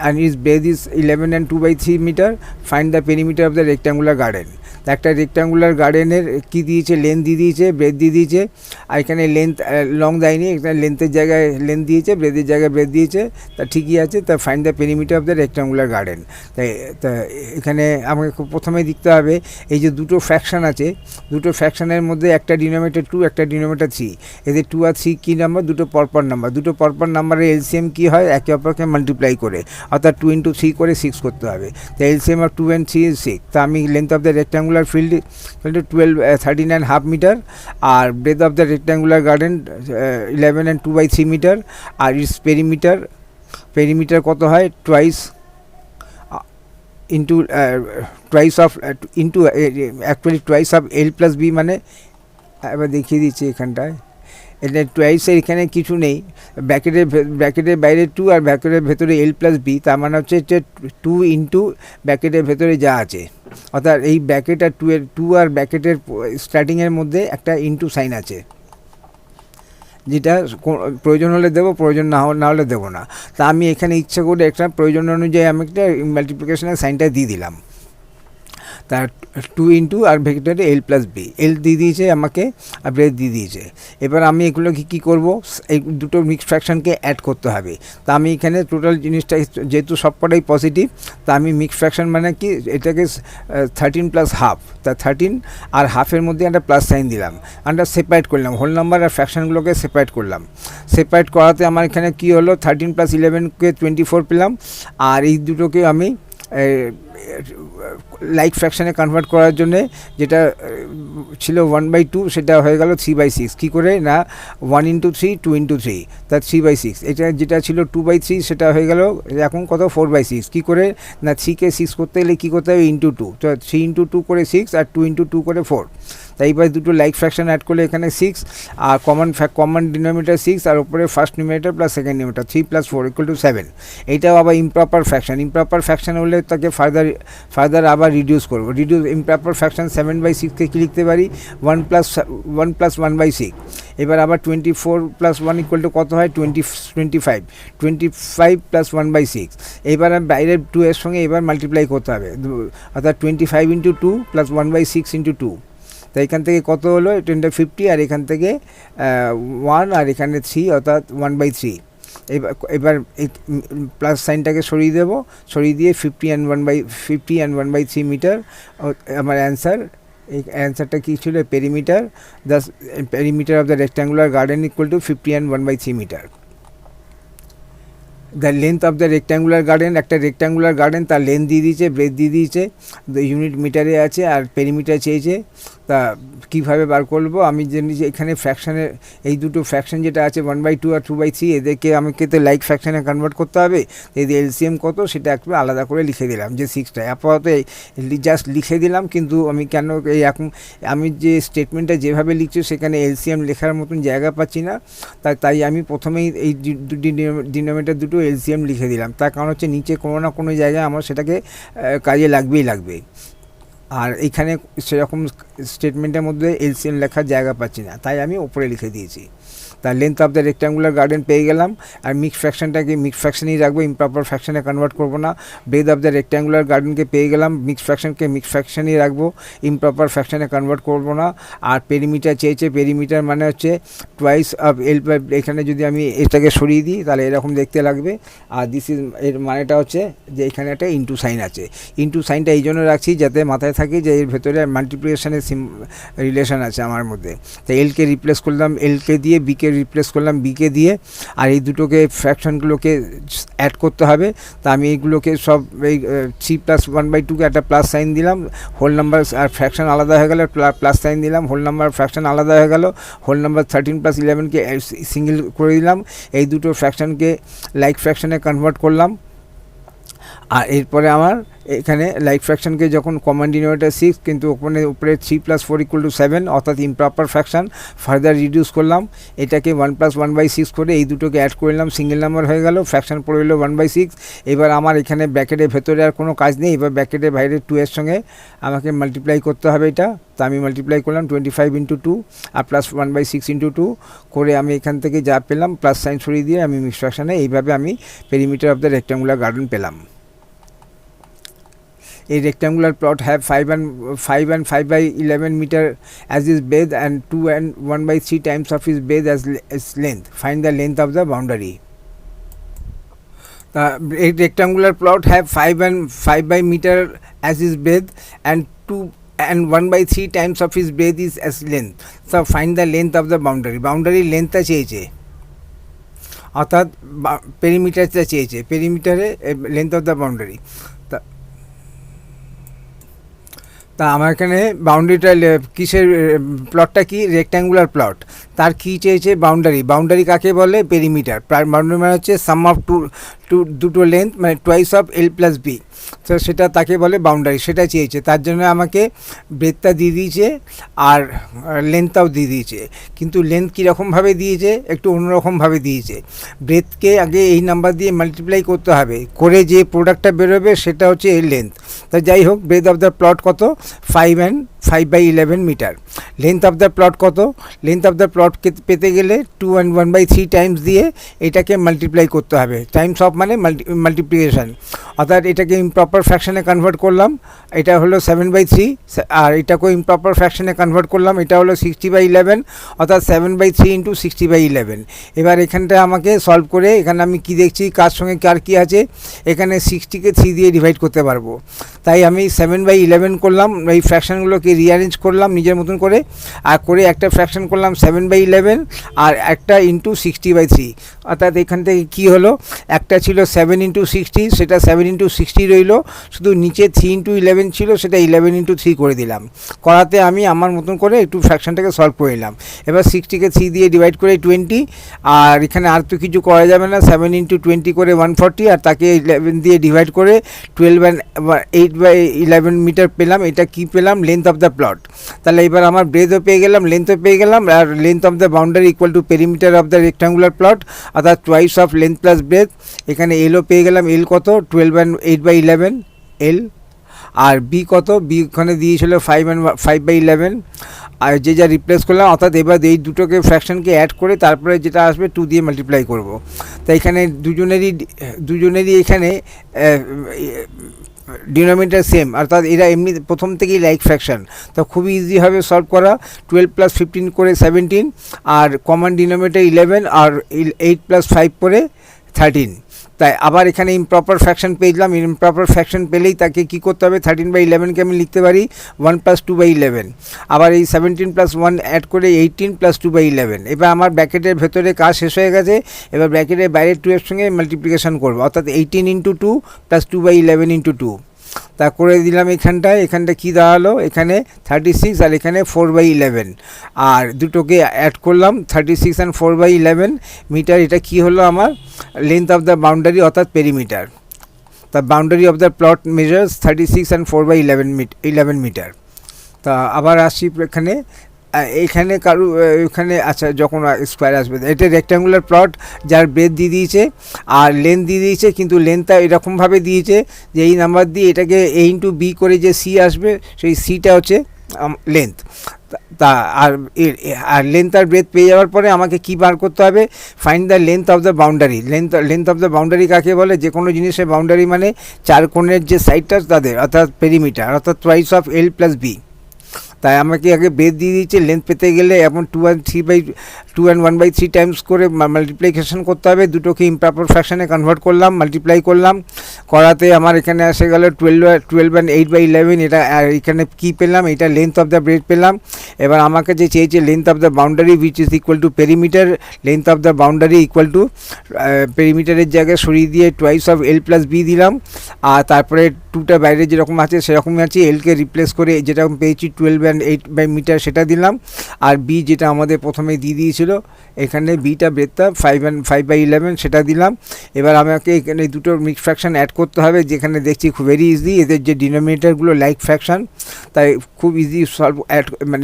and its breadth is 11 and 2/3 meter. Find the perimeter of the rectangular garden. একটা rectangular গার্ডেনের কী দিয়েছে, length দিয়ে দিয়েছে, ব্রেথ দিয়ে দিয়েছে, আর এখানে লেন্থ লং দেয়নি, এখানে লেন্থের জায়গায় লেন্থ দিয়েছে, ব্রেথের জায়গায় ব্রেথ দিয়েছে, তা ঠিকই আছে। তা find the perimeter of the rectangular garden. তা এখানে আমাকে প্রথমে দেখতে হবে এই যে দুটো ফ্র্যাকশন আছে, দুটো ফ্র্যাকশনের মধ্যে একটা ডিনোমিনেটর 2, একটা ডিনোমিনেটর 3, এদের 2 আর 3 কী নাম্বার, দুটো পরপর নাম্বার। দুটো পরপর নাম্বারের এলসিএম কী হয়, একে অপরকে মাল্টিপ্লাই করে, অর্থাৎ 2 ইন্টু 3 করে 6 করতে হবে। তো এলসিএম অফ 2 and 3 is 6। তা আমি length of the rectangular field 13.5 meter, আর breadth of the rectangular garden 11 and 2/3 metre, আর ইটস পেরিমিটার কত হয়, twice into actually twice of l plus b, মানে এবার দেখিয়ে দিচ্ছি এখানটায়, এটা টুয়াইসের এখানে কিছু নেই, ব্র্যাকেটের বাইরে 2 আর ব্র্যাকেটের ভেতরে এল প্লাস বি, তার মানে হচ্ছে 2 ইন্টু ব্র্যাকেটের ভেতরে যা আছে, অর্থাৎ এই ব্র্যাকেট আর 2 আর ব্র্যাকেটের স্টার্টিংয়ের মধ্যে একটা ইন্টু সাইন আছে, যেটা প্রয়োজন হলে দেবো, প্রয়োজন না হলে দেবো না। তা আমি এখানে ইচ্ছা করে একটা প্রয়োজন অনুযায়ী আমি একটা মাল্টিপ্লিকেশনের সাইনটা দিয়ে দিলাম। তার 2 ইন্টু আর ভেক্টরে এল প্লাস বি, এল দিয়ে দিয়েছে আমাকে, আর ব্রেথ দিয়ে দিয়েছে। এবার আমি এগুলোকে কী করবো, এই দুটো মিক্স ফ্র্যাকশনকে অ্যাড করতে হবে। তা আমি এখানে টোটাল জিনিসটা যেহেতু সবকটাই পজিটিভ, তা আমি মিক্স ফ্র্যাকশন মানে কি, এটাকে 13 প্লাস হাফ, তা 13 আর হাফের মধ্যে একটা প্লাস সাইন দিলাম, আমরা সেপারেট করলাম, হোল নাম্বার আর ফ্র্যাকশনগুলোকে সেপারেট করলাম। সেপারেট করাতে আমার এখানে কী হলো, 13 প্লাস 11কে 24 পেলাম, আর এই দুটোকে আমি লাইক ফ্র্যাকশানে কনভার্ট করার জন্যে যেটা ছিল 1/2 সেটা হয়ে গেল 3/6। কী করে না 1/3 2/3 তার 3/6। এটা যেটা ছিল 2/3 সেটা হয়ে গেল এখন কত 4/6। কী করে না 3কে 6 করতে গেলে কী করতে হবে ইন্টু 2, তো 3 × 2 করে 6 আর 2 × 2 করে 4। তাই এবার দুটো লাইক ফ্র্যাকশান অ্যাড করলে এখানে 6 আর কমন ডিনোমিনেটর 6 আর ওপরে first numerator plus second numerator 3 + 4 = 7। এইটাও আবার ইমপ্রপার ফ্র্যাকশান। ইমপ্রপার ফ্র্যাকশান হলে তাকে ফার্দার আবার রিডিউস করবো। ইমপ্রপার ফ্র্যাকশান 7/6কে কী লিখতে পারি 1 + 1/6। এবার আবার 24 + 1 = কত হয় 25 + 1/6। এবার বাইরের 2 এর সঙ্গে এবার মাল্টিপ্লাই করতে হবে, অর্থাৎ 25 × 2 + 1/6 × 2। তো এখান থেকে কত হলো 50 আর এখান থেকে 1 আর এখানে 3 অর্থাৎ 1/3। এবার এই প্লাস সাইনটাকে সরিয়ে দেবো, সরিয়ে দিয়ে 50 and 1/3 মিটার আমার অ্যান্সার। এই অ্যান্সারটা কী ছিল perimeter, the perimeter of the rectangular garden = 50 and 1/3 metre. The length of the rectangular garden, একটা রেক্ট্যাঙ্গুলার গার্ডেন তার লেন্থ দিয়ে দিয়েছে, ব্রেথ দিয়ে দিয়েছে, ইউনিট মিটারে আছে আর পেরিমিটার চেয়েছে। তা কীভাবে বার করবো আমি জানি যে এখানে ফ্র্যাকশানের এই দুটো ফ্র্যাকশান যেটা আছে 1/2 আর 2/3 এদেরকে আমাকে তো লাইক ফ্র্যাকশানে কনভার্ট করতে হবে। এদের এলসিএম কত সেটা একটু আলাদা করে লিখে দিলাম যে 6টা আপাতত জাস্ট লিখে দিলাম। কিন্তু আমি কেন এই এখন আমি যে স্টেটমেন্টটা যেভাবে লিখছি সেখানে এলসিএম লেখার মতন জায়গা পাচ্ছি না, তাই আমি প্রথমেই এই ডিনোমিনেটর দুটো এলসিএম লিখে দিলাম। তার কারণ হচ্ছে নিচে কোনো না কোনো জায়গায় আমার সেটাকে কাজে লাগবে। আর এইখানে সেরকম স্টেটমেন্টের মধ্যে এলসিএম লেখার জায়গা পাচ্ছি না, তাই আমি ওপরে লিখে দিয়েছি। তার length of the rectangular garden পেয়ে গেলাম। আর মিক্স ফ্র্যাকশানটাকে মিক্স ফ্র্যাকশানেই রাখবো, ইমপ্রপার ফ্র্যাকশানে কনভার্ট করবো না। ব্রেথ অফ দ্য রেক্ট্যাঙ্গুলার গার্ডেনকে পেয়ে গেলাম, মিক্স ফ্র্যাকশানকে মিক্স ফ্র্যাকশানেই রাখবো, ইমপ্রপার ফ্র্যাকশানে কনভার্ট করবো না। আর পেরিমিটার চেয়েছে, পেরিমিটার মানে হচ্ছে টুয়াইস অফ এল। এখানে যদি আমি এটাকে সরিয়ে দিই তাহলে এরকম দেখতে লাগবে। আর এর মানেটা হচ্ছে যে এখানে একটা ইন্টু সাইন আছে। ইন্টু সাইনটা এই জন্য রাখছি যাতে মাথায় থাকি যে এর ভেতরে মাল্টিপ্লিকেশনের রিলেশন আছে আমার মধ্যে। তাই এলকে রিপ্লেস করলাম এলকে দিয়ে, বিকে রিপ্লেস করলাম বিকে দিয়ে, আর এই দুটোকে ফ্র্যাকশনগুলোকে অ্যাড করতে হবে। তা আমি এইগুলোকে সব এই 3 + 1/2কে একটা প্লাস সাইন দিলাম, হোল নাম্বার আর ফ্র্যাকশন আলাদা হয়ে গেল, প্লাস সাইন দিলাম, হোল নাম্বার ফ্র্যাকশন আলাদা হয়ে গেল, হোল নাম্বার 13 + 11কে সিঙ্গেল করে দিলাম। এই দুটো ফ্র্যাকশনকে লাইক ফ্র্যাকশনে কনভার্ট করলাম। আর এরপরে আমার এখানে লাইক ফ্র্যাকশনকে যখন কমন ডিনোমিনেটর 6 কিন্তু উপরে 3 + 4 = 7 অর্থাৎ ইমপ্রপার ফ্র্যাকশন, ফার্দার রিডিউস করলাম। এটাকে 1 + 1/6 করে এই দুটোকে অ্যাড করে নিলাম, সিঙ্গেল নাম্বার হয়ে গেল, ফ্র্যাকশন পড়ে এলো 1/6। এবার আমার এখানে ব্র্যাকেটের ভেতরে আর কোনো কাজ নেই, এবার ব্র্যাকেটের বাইরে 2 এর সঙ্গে আমাকে মাল্টিপ্লাই করতে হবে এটা। তো আমি মাল্টিপ্লাই করলাম 25 × 2 আর প্লাস 1/6 × 2 করে আমি এখান থেকে যা পেলাম প্লাস সাইন সরিয়ে দিয়ে আমি মিক্স ফ্র্যাকশনে এইভাবে আমি perimeter of the rectangular garden পেলাম। A rectangular plot have 5 and 5/11 meter as its breadth and 2 and 1/3 times of its breadth as its length. Find the length of the boundary. A rectangular plot have 5 and 5 meter as its breadth and 2 and 1/3 times of its breadth is as length. So find the length of the boundary. Boundary length টা চেয়েছে, অর্থাৎ পেরিমিটারটা চেয়েছে, পেরিমিটারে length of the boundary. তা আমার এখানে বাউন্ডারিটা কিসের প্লটটা কি রেক্ট্যাঙ্গুলার প্লট, তার কী চেয়েছে বাউন্ডারি। বাউন্ডারি কাকে বলে পেরিমিটার। বাউন্ডারি মানে হচ্ছে সাম অফ দুটো লেন্থ মানে টুয়াইস অফ এল + বি। তো সেটা তাকে বলে বাউন্ডারি, সেটা চেয়েছে। তার জন্য আমাকে ব্রেথটা দিয়ে দিয়েছে আর লেন্থটাও দিয়ে দিয়েছে। কিন্তু লেন্থ কীরকমভাবে দিয়েছে একটু অন্যরকমভাবে দিয়েছে। ব্রেথকে আগে এই নাম্বার দিয়ে মাল্টিপ্লাই করতে হবে, করে যে প্রোডাক্টটা বেরোবে সেটা হচ্ছে এর লেন্থ। তা যাই হোক, ব্রেথ অফ দ্য প্লট কত 5 and 5/11 metre. Length of the plot কত, লেন্থ অফ দ্য প্লট পেতে গেলে 2 and 1/3 টাইমস দিয়ে এটাকে মাল্টিপ্লাই করতে হবে। টাইমস অফ মানে মাল্টিপ্লিকেশান, অর্থাৎ এটাকে ইমপ্রপার ফ্র্যাকশনে কনভার্ট করলাম, এটা হলো 7/3। আর এটাকেও ইমপ্রপার ফ্র্যাকশনে কনভার্ট করলাম, এটা হলো 60/11 অর্থাৎ 7/3 × 60/11। এবার এখানটা আমাকে সলভ করে এখানে আমি কি দেখছি কার সঙ্গে কার কী আছে, এখানে 60কে 3 দিয়ে ডিভাইড করতে পারবো। তাই আমি 7/11 করলাম, এই ফ্র্যাকশানগুলোকে রিঅ্যারেঞ্জ করলাম নিজের মতন করে, আর করে একটা ফ্র্যাকশন করলাম 7/11 আর একটা × 60/3। অর্থাৎ এখান থেকে কী হলো, একটা ছিল 7x60, সেটা 7x60 রইল, শুধু নিচে 3x11 ছিল, সেটা 11x3 করে দিলাম। করাতে আমি আমার মতন করে একটু ফ্র্যাকশনটাকে সলভ করে নিলাম। এবার 60কে 3 দিয়ে ডিভাইড করে 20, আর এখানে আর তো কিছু করা যাবে না, 7x20 করে 140, আর তাকে 11 দিয়ে ডিভাইড করে 12/8/11 মিটার পেলাম। এটা কি পেলাম? Length of the plot. তাহলে এবার আমার ব্রেথও পেয়ে গেলাম, লেন্থও পেয়ে গেলাম, আর length of the boundary equal to perimeter of the rectangular plot, অর্থাৎ twice of length plus breadth. এখানে এলও পেয়ে গেলাম, এল কত? 12/8/11 এল। আর বি কত? বি ওখানে দিয়েছিল 5/11, আর যে যা রিপ্লেস করলাম, অর্থাৎ এবার এই দুটোকে ফ্র্যাকশনকে অ্যাড করে তারপরে যেটা আসবে 2 দিয়ে মাল্টিপ্লাই করব। তাই এখানে দুজনেরই এখানে ডিনোমিনেটর সেম, অর্থাৎ এরা এমনি প্রথম থেকেই লাইক ফ্র্যাকশন, তো খুবই ইজি হবে সলভ করা। 12 + 15 করে 17, আর কমন ডিনোমিনেটর 11, আর 8 + 5 করে 13। তাই আবার এখানে ইমপ্রপার ফ্র্যাকশন পেয়েছিলাম। ইমপ্রপার ফ্র্যাকশন পেলেই তাকে কী করতে হবে? 13/11কে আমি লিখতে পারি 1 + 2/11। আবার এই 17 + 1 অ্যাড করে 18 + 2/11। এবার আমার ব্র্যাকেটের ভেতরে কাজ শেষ হয়ে গেছে। এবার ব্র্যাকেটের বাইরে 2 এর সঙ্গে মাল্টিপ্লিকেশন করবো, অর্থাৎ 18x2 + 2/11x2 তা করে দিলাম। এখানটা কী দাঁড়ালো? এখানে 36, আর এখানে 4/11, আর দুটোকে অ্যাড করলাম 36 আর 4/11 মিটার। এটা কি হলো? আমার লেন্থ অফ দ্য বাউন্ডারি, অর্থাৎ পেরিমিটার। তা boundary of the plot measures 36 and 4/11 metre. তা আবার আসি এখানে এখানে আচ্ছা, যখন স্কোয়ার আসবে, এটা রেক্ট্যাঙ্গুলার প্লট যার ব্রেথ দিয়ে দিয়েছে আর লেন্থ দিয়ে দিয়েছে, কিন্তু লেন্থটা এরকমভাবে দিয়েছে যে এই নাম্বার দিয়ে এটাকে A×B করে যে সি আসবে, সেই সিটা হচ্ছে লেন্থ। তা আর লেন্থ আর ব্রেথ পেয়ে যাওয়ার পরে আমাকে কী বার করতে হবে? Find the length of the boundary. Length of the boundary কাকে বলে? যে কোনো জিনিসের বাউন্ডারি মানে চার কোণের যে সাইডটা তাদের, অর্থাৎ পেরিমিটার, অর্থাৎ টোয়াইস অফ L + B। তাই আমাকে আগে ব্রেথ দিয়ে দিয়েছে, লেন্থ পেতে গেলে এখন 2 and 1/3 টাইমস করে মাল্টিপ্লিকেশন করতে হবে। দুটোকে ইমপ্রপার ফ্র্যাকশনে কনভার্ট করলাম, মাল্টিপ্লাই করলাম, করাতে আমার এখানে এসে গেল 12 and 8/11। এটা এখানে কী পেলাম? এটা লেন্থ অফ দ্য ব্রেথ পেলাম। এবার আমাকে যে চেয়েছে length of the boundary which is equal to perimeter, length of the boundary equal to পেরিমিটারের জায়গায় সরিয়ে দিয়ে টোয়াইস অফ L + B দিলাম, আর তারপরে 2টা বাইরে যেরকম আছে সেরকমই আছে, এলকে রিপ্লেস করে যেরকম পেয়েছি 12 and 8 মিটার সেটা দিলাম, আর বি যেটা আমাদের প্রথমে দিয়ে দিয়েছিল, এখানে বিটা ব্রেথটা 5/11 সেটা দিলাম। এবার আমাকে এখানে দুটো মিক্স ফ্র্যাকশন অ্যাড করতে হবে, যেখানে দেখছি খুব ভেরি ইজি, এদের যে ডিনোমিনেটারগুলো লাইক ফ্র্যাকশন, তাই খুব ইজি সলভ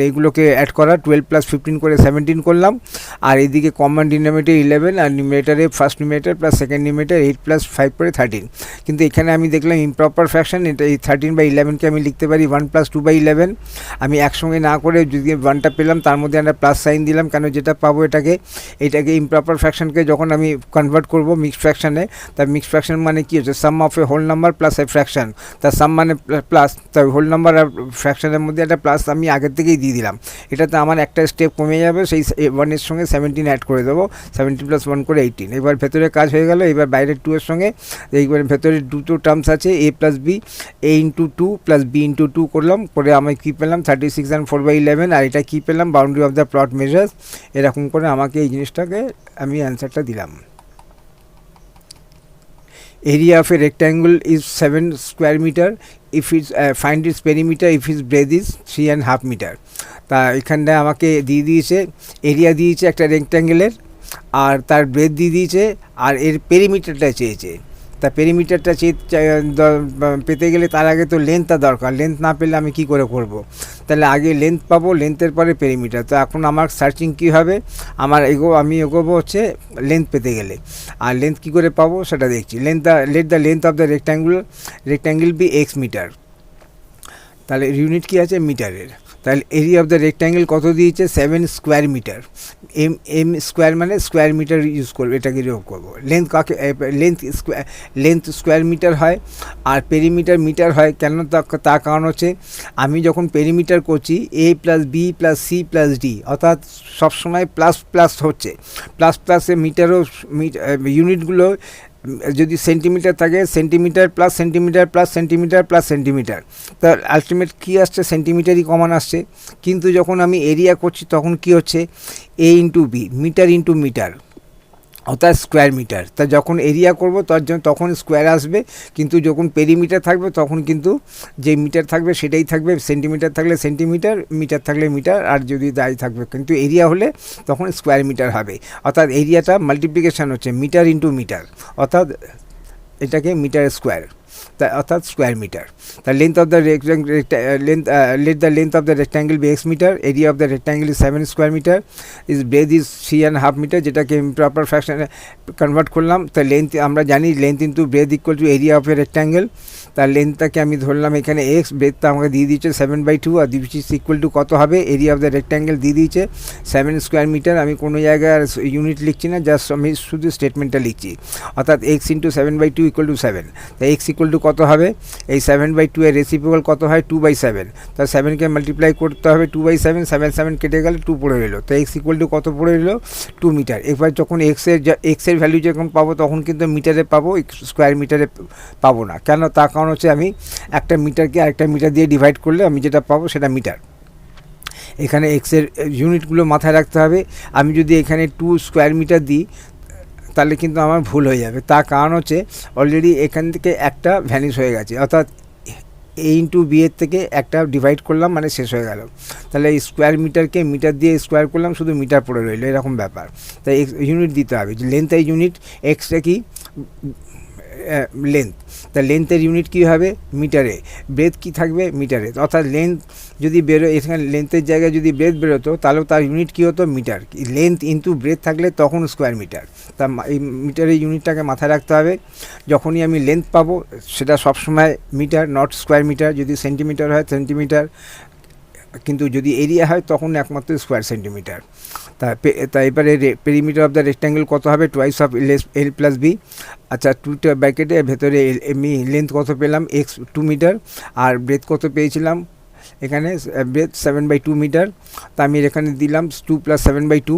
এগুলোকে অ্যাড করা। 12 + 15 করে 17 করলাম, আর এদিকে কমন ডিনোমিনেটর 11, আর নিউমিনেটারে ফার্স্ট নিউমিনেটর + সেকেন্ড নিউমিনেটর 8 + 5 করে 13। কিন্তু এখানে আমি দেখলাম ইমপ্রপার ফ্র্যাকশন, এটা এই 13/11কে আমি লিখতে পারি 1 + 2/11। আমি একসঙ্গে না করে যদি 1টা পেলাম তার মধ্যে একটা প্লাস সাইন দিলাম, কেন যেটা পাবো এটাকে ইমপ্রপার ফ্র্যাকশনকে যখন আমি কনভার্ট করব মিক্সড ফ্র্যাকশনে, তার মিক্সড ফ্র্যাকশন মানে কি হচ্ছে? Sum of a whole number plus a fraction. তার সাম মানে প্লাস, তাই হোল নাম্বার আর ফ্র্যাকশনের মধ্যে একটা প্লাস আমি আগের থেকেই দিয়ে দিলাম। এটাতে আমার একটা স্টেপ কমে যাবে, সেই 1-এর সঙ্গে 17 অ্যাড করে দেবো, 17 + 1 করে 18। এবার ভেতরে কাজ হয়ে গেল। এবার বাইরের 2 এর সঙ্গে এইবার ভেতরে দুটো টার্মস আছে, A + B, A×2 + B×2 করলাম, করে আমি কী পেলাম? 36 and 4/11। আর এটা কী পেলাম? Boundary of the plot measures. এরকম করে আমাকে এই জিনিসটাকে আমি অ্যান্সারটা দিলাম। Area of a rectangle is 7 square metre if its find its perimeter if its breadth is 3.5 metre. তা এখানটায় আমাকে দিয়ে দিয়েছে এরিয়া দিয়েছে একটা রেক্ট্যাঙ্গেলের, আর তার ব্রেথ দিয়ে দিয়েছে, আর এর পেরিমিটারটা চেয়েছে। তা পেরিমিটারটা পেতে গেলে তার আগে তো লেন্থটা দরকার, লেন্থ না পেলে আমি কি করে করব? তাহলে আগে লেন্থ পাবো, লেন্থের পরে পেরিমিটার। তো এখন আমার সার্চিং কী হবে? আমি এগোবো হচ্ছে লেন্থ পেতে গেলে, আর লেন্থ কী করে পাবো সেটা দেখছি। Let the length of the rectangle be x metre. তাহলে ইউনিট কী আছে? মিটারের। তাহলে এরিয়া অফ দ্য রেক্ট্যাঙ্গেল কত দিয়েছে? 7 স্কোয়ার মিটার। এম স্কোয়ার মানে স্কোয়ার মিটার ইউজ করবো, এটাকে যোগ করবো। লেন্থ স্কোয়ার মিটার হয়, আর পেরিমিটার মিটার হয়। কেন? তার কারণ হচ্ছে আমি যখন পেরিমিটার করছি A + B + C + D, অর্থাৎ সবসময় প্লাস প্লাস হচ্ছে, প্লাসে মিটারও ইউনিটগুলো যদি সেন্টিমিটার থাকে, centimetre plus centimetre plus centimetre plus centimetre, তার আলটিমেট কী আসছে? সেন্টিমিটারই কমন আসছে। কিন্তু যখন আমি এরিয়া করছি তখন কি হচ্ছে? A × B, metre into metre. অর্থাৎ স্কোয়ার মিটার। তা যখন এরিয়া করব তার জন্য তখন স্কোয়ার আসবে, কিন্তু যখন পেরিমিটার থাকবে তখন কিন্তু যে মিটার থাকবে সেটাই থাকবে, সেন্টিমিটার থাকলে সেন্টিমিটার, মিটার থাকলে মিটার, আর যদি দায় থাকবে, কিন্তু এরিয়া হলে তখন স্কোয়ার মিটার হবে। অর্থাৎ এরিয়াটা মাল্টিপ্লিকেশান হচ্ছে মিটার ইন্টু মিটার, অর্থাৎ এটাকে মিটার স্কোয়ার, তা অর্থাৎ স্কোয়ার মিটার। তা length of the let the length of the rectangle be x meter, area of the rectangle is 7 square meter, is breadth is 3.5 meter, যেটাকে improper ফ্র্যাকশনে convert করলাম। তা length আমরা জানি length into breadth equal to area of a rectangle. তার লেন্থটাকে আমি ধরলাম এখানে এক্স, ব্রেথটা আমাকে দিয়ে দিয়েছে 7/2, আর দিচ্ছি ইকুয়াল টু কত হবে, এরিয়া অফ দ্য রেক্ট্যাঙ্গেল দিয়ে দিয়েছে 7 স্কোয়ার মিটার। আমি কোনো জায়গায় ইউনিট লিখছি না, জাস্ট আমি শুধু স্টেটমেন্টটা লিখছি, অর্থাৎ এক্স ইন্টু 7/2 ইকুয়াল টু 7। তা এক্স ইকুয়াল টু কত হবে, এই 7/2 এর রেসিপ্রোকাল কত হয় 2/7, তা 7কে মাল্টিপ্লাই করতে হবে 2/7, 7 কেটে গেলে 2 পড়ে রইলো। তো এক্স ইকুয়াল টু কত পড়ে রইলো 2 মিটার। এবার যখন এক্সের ভ্যালু যখন পাবো তখন কিন্তু মিটারে পাবো, স্কোয়ার মিটারে পাবো না। কেন, তার কারণ হচ্ছে আমি একটা মিটারকে আরেকটা মিটার দিয়ে ডিভাইড করলে আমি যেটা পাবো সেটা মিটার। এখানে এক্সের ইউনিটগুলো মাথায় রাখতে হবে। আমি যদি এখানে 2 স্কোয়ার মিটার দিই তাহলে কিন্তু আমার ভুল হয়ে যাবে, তার কারণ হচ্ছে অলরেডি এখান থেকে একটা ভ্যানিশ হয়ে গেছে, অর্থাৎ এ ইন্টু বি এর থেকে একটা ডিভাইড করলাম মানে শেষ হয়ে গেল। তাহলে এই স্কোয়ার মিটারকে মিটার দিয়ে স্কোয়ার করলাম, শুধু মিটার পড়ে রইলো, এরকম ব্যাপার। তাই ইউনিট দিতে হবে, যে লেন্থ এই ইউনিট, এক্সটা কি লেন্থ, তা লেন্থের ইউনিট কী হবে মিটারে, ব্রেথ কি থাকবে মিটারে, অর্থাৎ লেন্থ যদি বেরো এখানে লেন্থের জায়গায় যদি ব্রেথ বেরোতো তাহলেও তার ইউনিট কী হতো মিটার, লেন্থ ইন্টু ব্রেথ থাকলে তখন স্কোয়ার মিটার। তা এই মিটারের ইউনিটটাকে মাথায় রাখতে হবে। যখনই আমি লেন্থ পাবো সেটা সবসময় মিটার, নট স্কোয়ার মিটার। যদি সেন্টিমিটার হয় সেন্টিমিটার, কিন্তু যদি এরিয়া হয় তখন একমাত্র স্কোয়ার সেন্টিমিটার। তা এবারে পেরিমিটার অফ দ্য রেক্ট্যাঙ্গেল কত হবে, twice of l plus b. আচ্ছা, 2টা ব্র্যাকেটে ভেতরে আমি লেন্থ কত পেলাম এক্স 2 মিটার, আর ব্রেথ কত পেয়েছিলাম এখানে, ব্রেথ 7/2 মিটার। তা আমি এখানে দিলাম 2 + 7/2।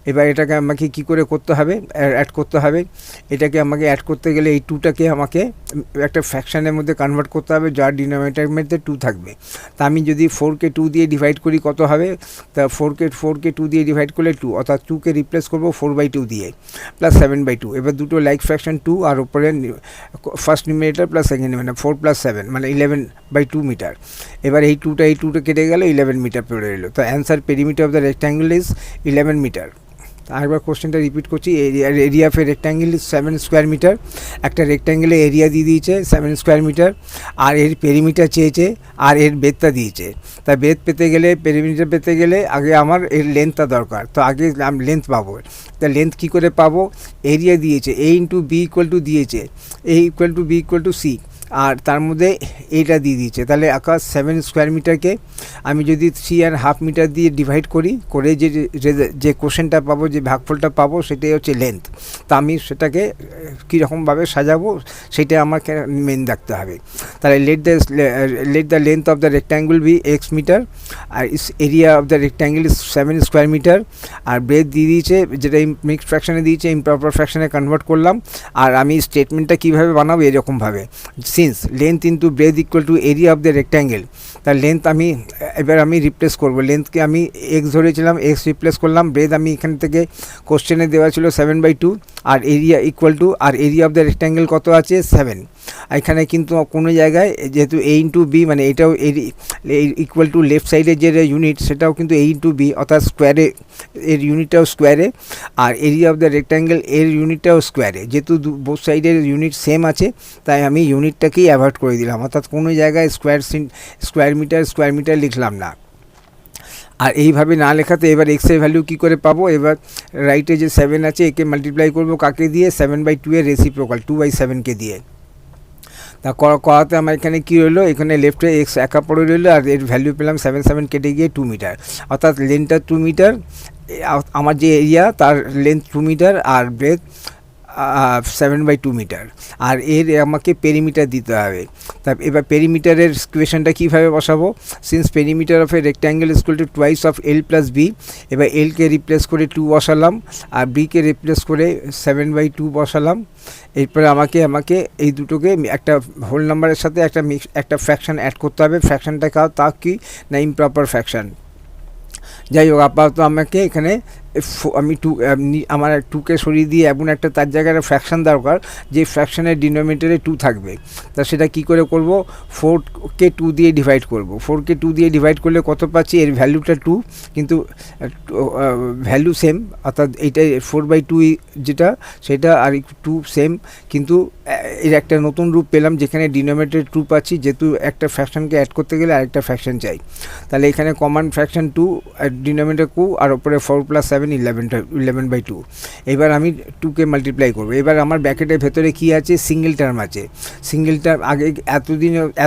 এবার এটাকে আমাকে কি করে করতে হবে, অ্যাড করতে হবে। এটাকে আমাকে অ্যাড করতে গেলে এই 2টাকে আমাকে একটা ফ্র্যাকশানের মধ্যে কনভার্ট করতে হবে, যার ডিনোমিনেটরের মধ্যে 2 থাকবে। তা আমি যদি 4কে 2 দিয়ে ডিভাইড করি কত হবে, তা 4কে 2 দিয়ে ডিভাইড করলে 2, অর্থাৎ 2কে রিপ্লেস করবো 4/2 দিয়ে, প্লাস 7/2। এবার দুটো লাইক ফ্র্যাকশন 2, আর উপরে first numerator plus second numerator 4 + 7 মানে 11/2 মিটার। এবার এই 2টা কেটে গেলে 11 মিটার পড়ে রইলো। তো answer perimeter of the rectangle is 11 metre. আরেকবার কোশ্চেনটা রিপিট করছি, area of a rectangle is 7 square metre. একটা রেক্ট্যাঙ্গেলে এরিয়া দিয়ে দিয়েছে 7 স্কোয়ার মিটার, আর এর পেরিমিটার চেয়েছে, আর এর বেধটা দিয়েছে। তা বেধ পেতে গেলে, পেরিমিটার পেতে গেলে আগে আমার এর লেন্থটা দরকার। তো আগে আমি লেন্থ পাবো। তা লেন্থ কী করে পাবো, এরিয়া দিয়েছে A into B equal to দিয়েছে, A equal to B equal to C, আর তার মধ্যে এইটা দিয়ে দিয়েছে। তাহলে আকাশ 7 স্কোয়ার মিটারকে আমি যদি 3.5 মিটার দিয়ে ডিভাইড করি, করে যে কোশ্চেনটা পাবো, যে ভাগফলটা পাবো, সেটাই হচ্ছে লেন্থ। তা আমি সেটাকে কীরকমভাবে সাজাবো সেটা আমাকে মেন দেখতে হবে। তাহলে let the length of the rectangle be x metre, আর area of the rectangle is 7 square metre, আর ব্রেথ দিয়ে দিয়েছে, যেটা মিক্সড ফ্র্যাকশানে দিয়েছে, ইমপ্রপার ফ্র্যাকশানে কনভার্ট করলাম। আর আমি স্টেটমেন্টটা কীভাবে বানাবো, এরকমভাবে, since length into breadth equal to area of the rectangle. তার লেন্থ আমি এবার আমি রিপ্লেস করবো, লেন্থকে আমি এক্স ধরেছিলাম, এক্স রিপ্লেস করলাম, ব্রেথ আমি এখান থেকে কোশ্চেনে দেওয়া ছিল 7/2, আর এরিয়া ইকুয়াল টু, আর এরিয়া অফ দ্য রেক্ট্যাঙ্গেল কত আছে 7। এখানে কিন্তু কোনো জায়গায় যেহেতু এ ইন্টু বি, মানে এটাও ইকুয়াল টু লেফট সাইডের যে ইউনিট সেটাও কিন্তু এ ইন্টু বি, অর্থাৎ স্কোয়ারে, এর ইউনিটটাও স্কোয়ারে, আর এরিয়া অফ দ্য রেক্ট্যাঙ্গেল এর ইউনিটটাও স্কোয়ারে। যেহেতু বোথ সাইডের ইউনিট সেম আছে তাই আমি ইউনিটটাকেই অ্যাভয়েড করে দিলাম, অর্থাৎ কোনো জায়গায় স্কোয়ার মিটার লিখলাম না। আর এইভাবে না লেখাতে এবার এক্সের ভ্যালু কী করে পাবো, এবার রাইটে যে 7 আছে একে মাল্টিপ্লাই করবো কাকে দিয়ে, 7/2 এর রেসিপ্রোকাল 2/7কে দিয়ে। তা করাতে আমার এখানে কী রইলো, এখানে লেফটে এক্স একা পড়ে রইলো, আর এর ভ্যালু পেলাম 7 কেটে গিয়ে 2 মিটার, অর্থাৎ লেন্থটা 2 মিটার, আমার যে এরিয়া তার লেন্থ 2 মিটার, আর ব্রেথ 7/2 মিটার, আর এর আমাকে পেরিমিটার দিতে হবে। তা এবার পেরিমিটারের ইকুয়েশনটা কীভাবে বসাবো, since perimeter of a rectangle is equal to twice of l plus b. এবার এলকে রিপ্লেস করে 2 বসালাম, আর বিকে রিপ্লেস করে 7/2 বসালাম। এরপরে আমাকে এই দুটোকে একটা হোল নাম্বারের সাথে একটা ফ্র্যাকশান অ্যাড করতে হবে। ফ্র্যাকশানটা তা কি না ইমপ্রপার ফ্র্যাকশান। যাই হোক, আপাতত আমাকে এখানে আমি আমার 2কে সরিয়ে দিয়ে এমন একটা তার জায়গায় ফ্র্যাকশান দরকার যে ফ্র্যাকশানের ডিনোমিনেটরে 2 থাকবে। তা সেটা কি করে করব, 4কে 2 দিয়ে ডিভাইড করব। 4কে 2 দিয়ে ডিভাইড করলে কত পাচ্ছি, এর ভ্যালুটা 2, কিন্তু ভ্যালু সেম, অর্থাৎ এইটা 4/2 যেটা সেটা আর 2 সেম, কিন্তু এর একটা নতুন রূপ পেলাম যেখানে ডিনোমিনেটরে 2 পাচ্ছি, যেহেতু একটা ফ্র্যাকশানকে অ্যাড করতে গেলে আরেকটা ফ্র্যাকশান চাই। তাহলে এখানে কমন ফ্র্যাকশান 2, ডিনোমিনেটর 2, আর ওপরে 4 + 7 11/2। এবার আমি 2কে মাল্টিপ্লাই করবো। এবার আমার ব্র্যাকেটের ভেতরে কি আছে, সিঙ্গেল টার্ম আছে। সিঙ্গেল টার্ম আগে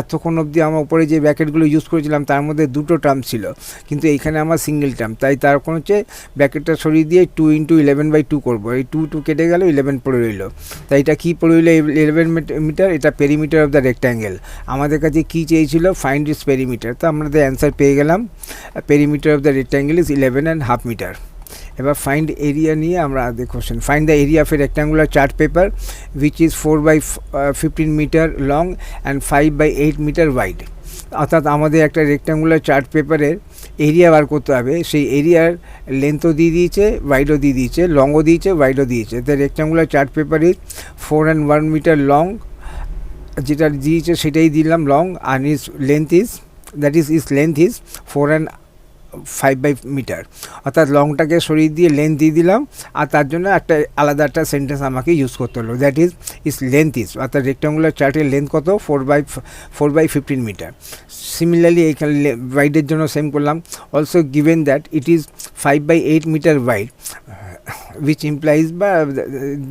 এতক্ষণ অবধি আমার উপরে যে ব্র্যাকেটগুলো ইউজ করেছিলাম তার মধ্যে 2টো টার্ম ছিল, কিন্তু এইখানে আমার সিঙ্গেল টার্ম, তাই তার কোনো হচ্ছে ব্র্যাকেটটা সরিয়ে দিয়ে 2 × 11/2 করবো। এই 2 কেটে গেল, 11 পড়ে রইল। তাই এটা কী পড়ে রইল, 11 মিটার। এটা পেরিমিটার অফ দ্য রেক্ট্যাঙ্গেল। আমাদের কাছে কী চেয়েছিল, ফাইন্ড ইটস পেরিমিটার। তো আমরা অ্যান্সার পেয়ে গেলাম, perimeter of the rectangle is 11.5 metre. এবার ফাইন্ড এরিয়া নিয়ে আমরা question, find the area of a rectangular chart paper which is 4/15 metre long and 5/8 metre wide. অর্থাৎ আমাদের একটা রেক্ট্যাঙ্গুলার চার্ট পেপারের এরিয়া বার করতে হবে। সেই এরিয়ার লেন্থও দিয়ে দিয়েছে, ওয়াইডও দিয়ে দিয়েছে, লংও দিয়েছে, ওয়াইডও দিয়েছে। The rectangular chart paper is 4.1 metre long, যেটা দিয়েছে সেটাই দিলাম লং, আর is length is length is 4.5 metre. অর্থাৎ লংটাকে সরিয়ে দিয়ে লেন্থ দিয়ে দিলাম, আর তার জন্য আলাদা একটা সেন্টেন্স আমাকে ইউজ করতে হলো, দ্যাট ইজ লেন্থ ইজ, অর্থাৎ রেক্ট্যাঙ্গুলার চার্টের লেন্থ কত, 4/15 মিটার। সিমিলারলি এখানে ওয়াইডের জন্য সেম করলাম। Also given that it is 5/8 metre wide, which implies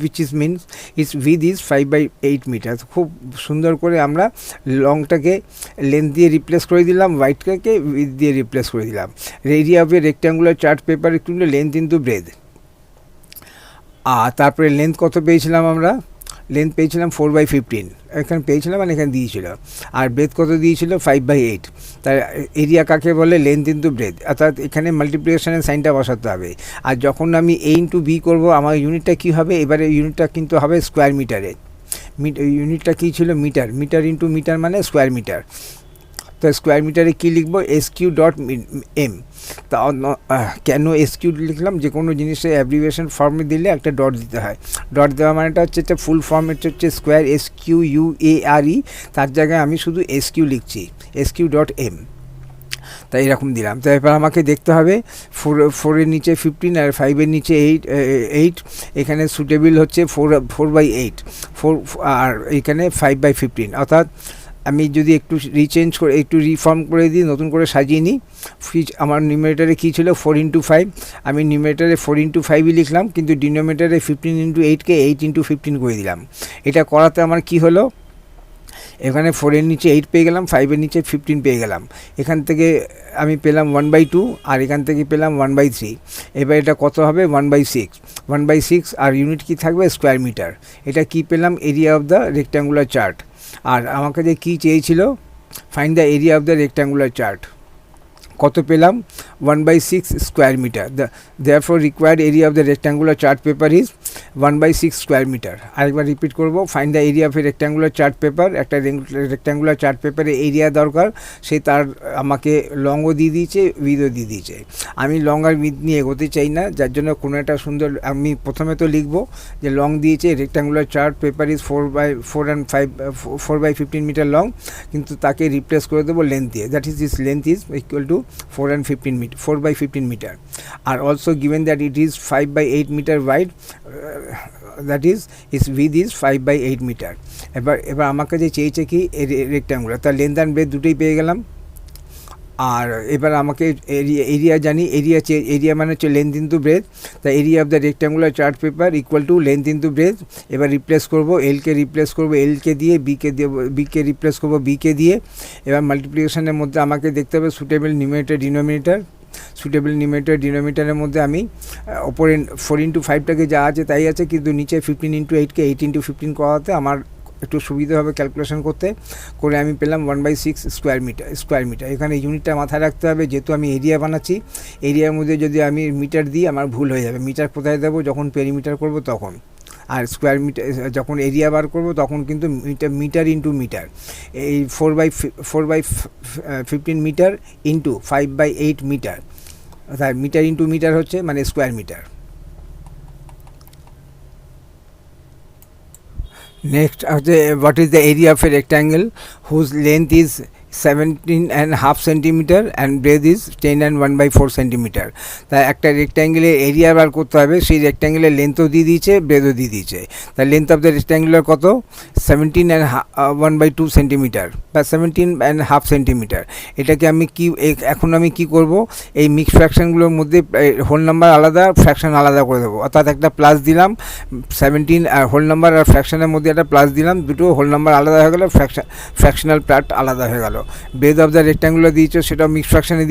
which is means its width is 5/8 metre. খুব সুন্দর করে আমরা লংটাকে লেন্থ দিয়ে রিপ্লেস করে দিলাম, ওয়াইডটাকে উইথ দিয়ে রিপ্লেস করে দিলাম। Area of a rectangular chart paper একটু লেন্থ ইন্টু ব্রেথ। আর তারপরে লেন্থ কত পেয়েছিলাম আমরা, লেন্থ পেয়েছিলাম 4/15, এখানে পেয়েছিলাম আর এখানে দিয়েছিল। আর ব্রেথ কত দিয়েছিল, 5/8। তাই এরিয়া কাকে বলে, লেন্থ ইন্টু ব্রেথ। অর্থাৎ এখানে মাল্টিপ্লিকেশনের সাইনটা বসাতে হবে। আর যখন আমি A × B করব, আমার ইউনিটটা কী হবে, এবারে ইউনিটটা কিন্তু হবে স্কোয়ার মিটারে। ইউনিটটা কী ছিল, মিটার। মিটার ইন্টু মিটার মানে স্কোয়ার মিটার। তো স্কোয়ার মিটারে কী লিখবো, SQ.m। তা কেন SQ লিখলাম, যে কোনো জিনিসের অ্যাব্রিভিয়েশন ফর্মে দিলে একটা ডট দিতে হয়। ডট দেওয়া মানেটা হচ্ছে একটা ফুল ফর্ম, এটা হচ্ছে স্কোয়ার, SQUARE। তার জায়গায় আমি শুধু SQ লিখছি, SQ.m। তাই এরকম দিলাম। তো এবার আমাকে দেখতে হবে 4-এর নিচে 15 আর 5-এর নিচে 8। এখানে সুটেবল হচ্ছে 4/8, আর এখানে 5/15। অর্থাৎ আমি যদি একটু রিচেঞ্জ করে একটু রিফর্ম করে দিই, নতুন করে সাজিয়ে নিই। আমার নিউমারেটরে কী ছিল, 4 × 5। আমি নিউমারেটরে 4 × 5ই লিখলাম, কিন্তু ডিনোমিনেটরে 15 × 8কে 8 × 15 করে দিলাম। এটা করাতে আমার কি হলো, এখানে 4-এর নিচে 8 পেয়ে গেলাম, 5-এর নিচে 15 পেয়ে গেলাম। এখান থেকে আমি পেলাম 1/2, আর এখান থেকে পেলাম 1/3। এবার এটা কত হবে, 1/6। আর ইউনিট কি থাকবে, স্কোয়ার মিটার। এটা কি পেলাম, area of the rectangular chart. আর আমাকে যে কী চেয়েছিল, find the area of the rectangular chart, কত পেলাম, 1/6 square metre. therefore required area of the rectangular chart paper is 1/6 square metre. আরেকবার রিপিট করব, find the area of a rectangular chart paper. একটা রেক্ট্যাঙ্গুলার চার্ট পেপারে area দরকার, সে তার আমাকে লংও দিয়ে দিয়েছে, উইথও দিয়ে দিয়েছে। আমি লং আর উইথ নিয়ে এগোতে চাই না, যার জন্য কোনো একটা সুন্দর, আমি প্রথমে তো লিখবো যে লং দিয়েছে, rectangular chart paper is 4/15 metre long, কিন্তু তাকে রিপ্লেস করে দেবো লেন্থ দিয়ে, that is this length is equal to 4/15 metre. আর also given that it is 5/8 metre wide, that is width is 5/8 metre. এবার আমাকে যে চেয়েছে কি রেক্ট্যাঙ্গুলার, তার লেন্থ অ্যান্ড ব্রেথ দুটোই পেয়ে গেলাম। আর এবার আমাকে এরিয়া জানি, এরিয়া মানে হচ্ছে লেন্থ ইন্টু ব্রেথ। তা area of the rectangular chart paper equal to length into breadth. এবার রিপ্লেস করবো, এলকে রিপ্লেস করবো এলকে দিয়ে, বিকে রিপ্লেস করবো বিকে দিয়ে। এবার মাল্টিপ্লিকেশনের মধ্যে আমাকে দেখতে হবে suitable numerator denominator. Suitable numerator ডিনোমিনেটরের মধ্যে আমি ওপরে 4 × 5টাকে যা আছে তাই আছে, কিন্তু নিচে 15 × 8কে 8 × 15 করাতে আমার একটু সুবিধা হবে ক্যালকুলেশন করে আমি পেলাম 1/6 স্কোয়ার মিটার। এখানে ইউনিটটা মাথায় রাখতে হবে, যেহেতু আমি এরিয়া বানাচ্ছি, এরিয়ার মধ্যে যদি আমি মিটার দিই আমার ভুল হয়ে যাবে। মিটার কোথায় দেবো, যখন পেরিমিটার করব তখন। আর স্কোয়ার মিটার যখন এরিয়া বার করব তখন কিন্তু মিটার ইন্টু মিটার। এই 4/15 মিটার ইন্টু 5/8 মিটার, অর্থাৎ মিটার ইন্টু মিটার হচ্ছে মানে স্কোয়ার মিটার। নেক্সট হচ্ছে what is the area of a rectangle whose length is 17.5 centimetre and breadth is 10 1/4 centimetre. তাই একটা রেক্ট্যাঙ্গেলের এরিয়া বার করতে হবে, সেই রেক্ট্যাঙ্গেলের লেন্থও দিয়ে দিয়েছে, ব্রেথও দিয়ে দিয়েছে। তাই লেন্থ অফ দ্য রেক্ট্যাঙ্গুলার কত? 17.1/2 সেন্টিমিটার বা 17.5 সেন্টিমিটার। এটাকে আমি এখন আমি কি করব, এই মিক্স ফ্র্যাকশানগুলোর মধ্যে হোল নাম্বার আলাদা, ফ্র্যাকশান আলাদা করে দেবো। অর্থাৎ একটা প্লাস দিলাম 17 আর হোল নাম্বার আর ফ্র্যাকশানের মধ্যে একটা প্লাস দিলাম, দুটো হোল নাম্বার আলাদা হয়ে গেল, ফ্র্যাকশনাল পার্ট আলাদা হয়ে গেল। ব্রেথ অফ দ্য রেক্ট্যাঙ্গুলার দিয়েছে, সেটা মিক্স ফ্র্যাকশানে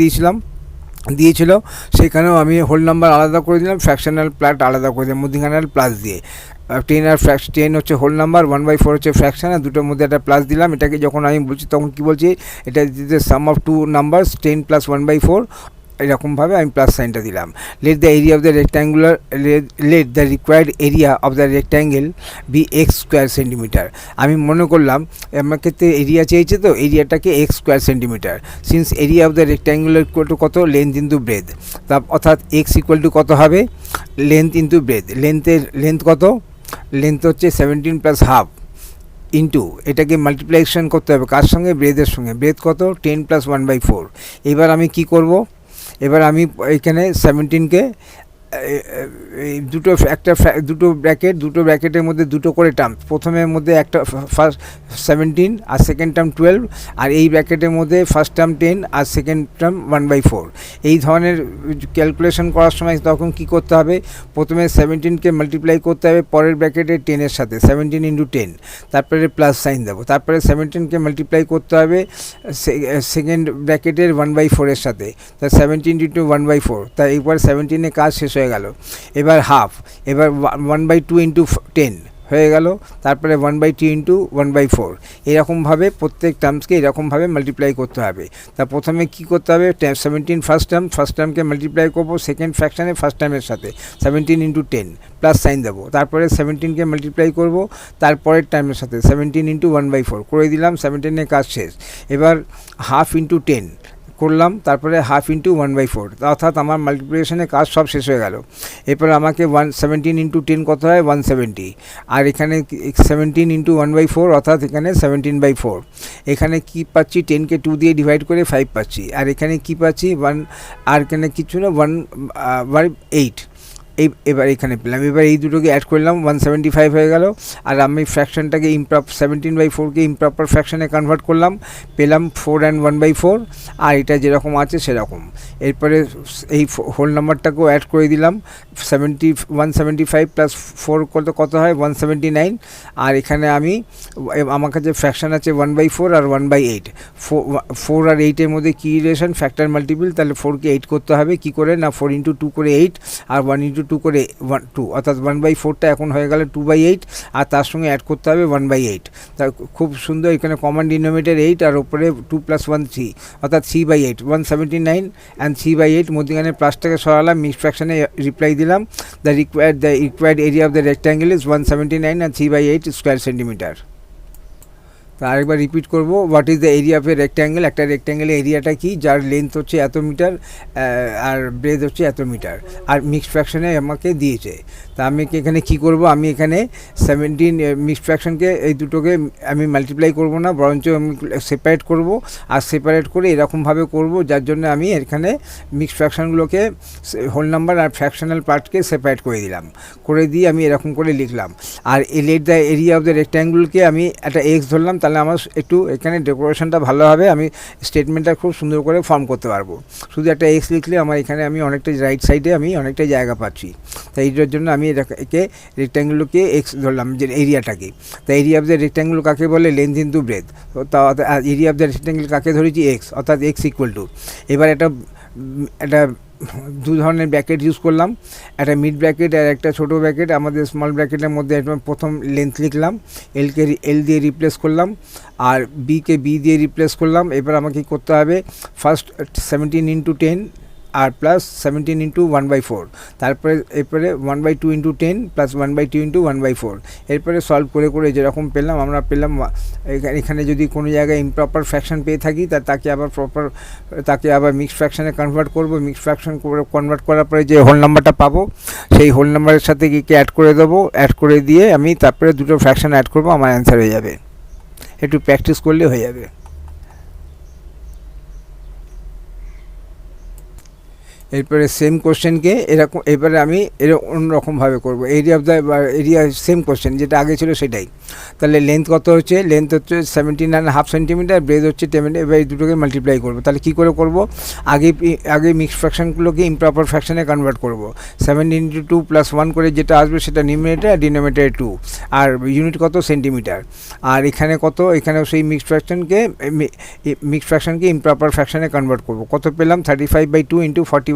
দিয়েছিল, সেখানেও আমি হোল নাম্বার আলাদা করে দিলাম, ফ্র্যাকশনাল পার্ট আলাদা করে দিলাম মধ্যখানে প্লাস দিয়ে। 10 হচ্ছে হোল নাম্বার, 1/4 হচ্ছে ফ্র্যাকশন, আর দুটোর মধ্যে একটা প্লাস দিলাম। এটাকে যখন আমি বলছি তখন কি বলছি, এটা সাম অফ টু নাম্বারস 10 + 1/4, এরকমভাবে আমি প্লাস সাইনটা দিলাম। Let the area of the rectangular let the required area of the rectangle be x square centimetre. আমি মনে করলাম আমাকে তো এরিয়া চেয়েছে, তো এরিয়াটাকে x square centimetre. Since area of the rectangular equal to কত? Length into breadth. তা অর্থাৎ x ইকুয়াল টু কত হবে? Length into breadth. লেন্থ কত? লেন্থ হচ্ছে 17 + ½ ইন্টু, এটাকে মাল্টিপ্লিকেশন করতে হবে কার সঙ্গে? ব্রেথের সঙ্গে। ব্রেথ কত? 10 + 1/4। এবার আমি কি করব? এবার আমি এখানে 17কে দুটো ব্র্যাকেটের মধ্যে দুটো করে টার্ম, প্রথমের মধ্যে একটা ফার্স্ট 17 আর সেকেন্ড টার্ম 12, আর এই ব্র্যাকেটের মধ্যে ফার্স্ট টার্ম 10 আর সেকেন্ড টার্ম 1/4। এই ধরনের ক্যালকুলেশন করার সময় তখন কি করতে হবে? প্রথমে 17কে মাল্টিপ্লাই করতে হবে পরের ব্র্যাকেটের 10-এর সাথে, 17 × 10, তারপরে প্লাস সাইন দেবো। তারপরে 17কে মাল্টিপ্লাই করতে হবে সেকেন্ড ব্র্যাকেটের 1/4-এর সাথে, তা 17 × 1/4, তাই এবার 17-এ কাজ শেষ হয়ে গেল। এবার হাফ, এবার 1/2 × 10 হয়ে গেল, তারপরে 1/2 × 1/4। এরকমভাবে প্রত্যেক টার্মসকে এরকমভাবে মাল্টিপ্লাই করতে হবে। তা প্রথমে কি করতে হবে? 17 ফার্স্ট টার্মকে মাল্টিপ্লাই করবো সেকেন্ড ফ্র্যাকশানে ফার্স্ট টার্মের সাথে, 17 × 10 প্লাস সাইন দেবো। তারপরে 17কে মাল্টিপ্লাই করবো তারপরের টার্মের সাথে, 17 × 1/4 করে দিলাম, 17-এর কাজ শেষ। এবার হাফ × 10 করলাম, তারপরে হাফ × 1/4, অর্থাৎ আমার মাল্টিপ্লিকেশনের কাজ সব শেষ হয়ে গেল। এরপর আমাকে 17 × 10 কত হয়? 170। আর এখানে 17 × 1/4, অর্থাৎ এখানে 17/4। এখানে কি পাচ্ছি? 10কে 2 দিয়ে ডিভাইড করে 5 পাচ্ছি। আর এখানে কি পাচ্ছি? 1, আর এখানে কিছু না, 1/8 এবার এখানে পেলাম। এবার এই দুটোকে অ্যাড করলাম, 175 হয়ে গেল। আর আমি ফ্র্যাকশনটাকে 17/4কে ইমপ্রপার ফ্র্যাকশানে কনভার্ট করলাম, পেলাম 4 and 1/4, আর এটা যেরকম আছে সেরকম। এরপরে এই হোল নাম্বারটাকেও অ্যাড করে দিলাম, 175 + 4 কত হয়? 179। আর এখানে আমার কাছে ফ্র্যাকশান আছে 1/4 আর 1/8। 4 আর 8-এর মধ্যে কী রিলেশন? Factor multiple. তাহলে 4কে 8 করতে হবে, কি করে? না 4 × 2 করে 8, আর 1 × 2 করে 2, অর্থাৎ 1/4টা এখন হয়ে গেল 2/8, আর তার সঙ্গে অ্যাড করতে হবে 1/8। তা খুব সুন্দর, এখানে কমন ডিনোমিনেটর 8, আর ওপরে 2 + 1 3, অর্থাৎ 3/8, 179 and 3/8। মধ্যখানে প্লাসটাকে সরালাম, মিক্স ফ্র্যাকশানে রিপ্লাই দিলাম, the required area of the rectangle is 179 and 3/8 square centimetre. তো আরেকবার রিপিট করব, what is the area of a rectangle. একটা রেক্ট্যাঙ্গেলের এরিয়াটা কি? যার লেন্থ হচ্ছে এত মিটার আর ব্রেথ হচ্ছে এত মিটার, আর মিক্সড ফ্র্যাকশনে আমাকে দিয়েছে। তা আমি এখানে কি করব? আমি এখানে 17 মিক্সড ফ্র্যাকশনকে এই দুটোকে আমি মাল্টিপ্লাই করব না, বরঞ্চ আমি সেপারেট করব, আর সেপারেট করে এরকমভাবে করব যার জন্য আমি এখানে মিক্সড ফ্র্যাকশনগুলোকে হোল নাম্বার আর ফ্র্যাকশনাল পার্টকে সেপারেট করে দিলাম, করে দিয়ে আমি এরকম করে লিখলাম। আর let the area of the রেক্ট্যাঙ্গেলকে আমি একটা এক্স ধরলাম, তাহলে আমার একটু এখানে ডেকোরেশনটা ভালো হবে, আমি স্টেটমেন্টটা খুব সুন্দর করে ফর্ম করতে পারবো। শুধু একটা এক্স লিখলে আমার এখানে আমি অনেকটা রাইট সাইডে আমি অনেকটা জায়গা পাচ্ছি। তাই এইটার জন্য আমি একে রেক্ট্যাঙ্গুলোকে এক্স ধরলাম, যে এরিয়াটাকে। তাই এরিয়া অফ দ্য রেক্ট্যাঙ্গুল কাকে বলে? Length into breadth. তা এরিয়া অফ দ্য রেক্ট্যাঙ্গুল কাকে ধরেছি? এক্স, অর্থাৎ এক্স ইকুয়াল টু। এবার একটা দু ধরনের ব্র্যাকেট ইউজ করলাম, একটা মিড ব্র্যাকেট আর একটা ছোটো ব্র্যাকেট। আমাদের স্মল ব্র্যাকেটের মধ্যে প্রথম লেন্থ লিখলাম, এলকে এল দিয়ে রিপ্লেস করলাম, আর বিকে বি দিয়ে রিপ্লেস করলাম। এবার আমাকে করতে হবে ফার্স্ট 17 × 10 আর প্লাস 17 ইন্টু 1/4, তারপরে এরপরে 1/2 ইন্টু 10 প্লাস 1/2 ইন্টু 1/4। এরপরে সলভ করে করে যেরকম পেলাম আমরা পেলাম। এখানে যদি কোনো জায়গায় ইমপ্রপার ফ্র্যাকশন পেয়ে থাকি তাকে আবার মিক্সড ফ্র্যাকশানে কনভার্ট করব। মিক্সড ফ্র্যাকশন কনভার্ট করার পরে যে হোল নাম্বারটা পাবো সেই হোল নাম্বারের সাথে কি অ্যাড করে দেবো। অ্যাড করে দিয়ে আমি তারপরে দুটো ফ্র্যাকশন অ্যাড করবো, আমার অ্যান্সার হয়ে যাবে। একটু প্র্যাকটিস করলে হয়ে যাবে। এরপরে সেম কোশ্চেনকে এরকম এবারে আমি অন্যরকমভাবে করবো। এরিয়া সেম কোশ্চেন যেটা আগে ছিল সেটাই। তাহলে লেন্থ কত হচ্ছে, লেন্থ হচ্ছে 17.5 সেন্টিমিটার, ব্রেথ হচ্ছে 10। এবার এই দুটোকে মাল্টিপ্লাই করবো। তাহলে কী করে করবো, আগে মিক্সড ফ্র্যাকশনগুলোকে ইমপ্রপার ফ্র্যাকশনে কনভার্ট করবো। 7 ইন্টু 2 প্লাস 1 করে যেটা আসবে সেটা নিউমারেটর, আর ডিনোমিনেটরে 2, আর ইউনিট কত সেন্টিমিটার। আর এখানে কত, এখানেও সেই মিক্সড ফ্র্যাকশনকে ইমপ্রপার ফ্র্যাকশনে কনভার্ট করবো। কত পেলাম, 35/2 ইন্টু 41/4।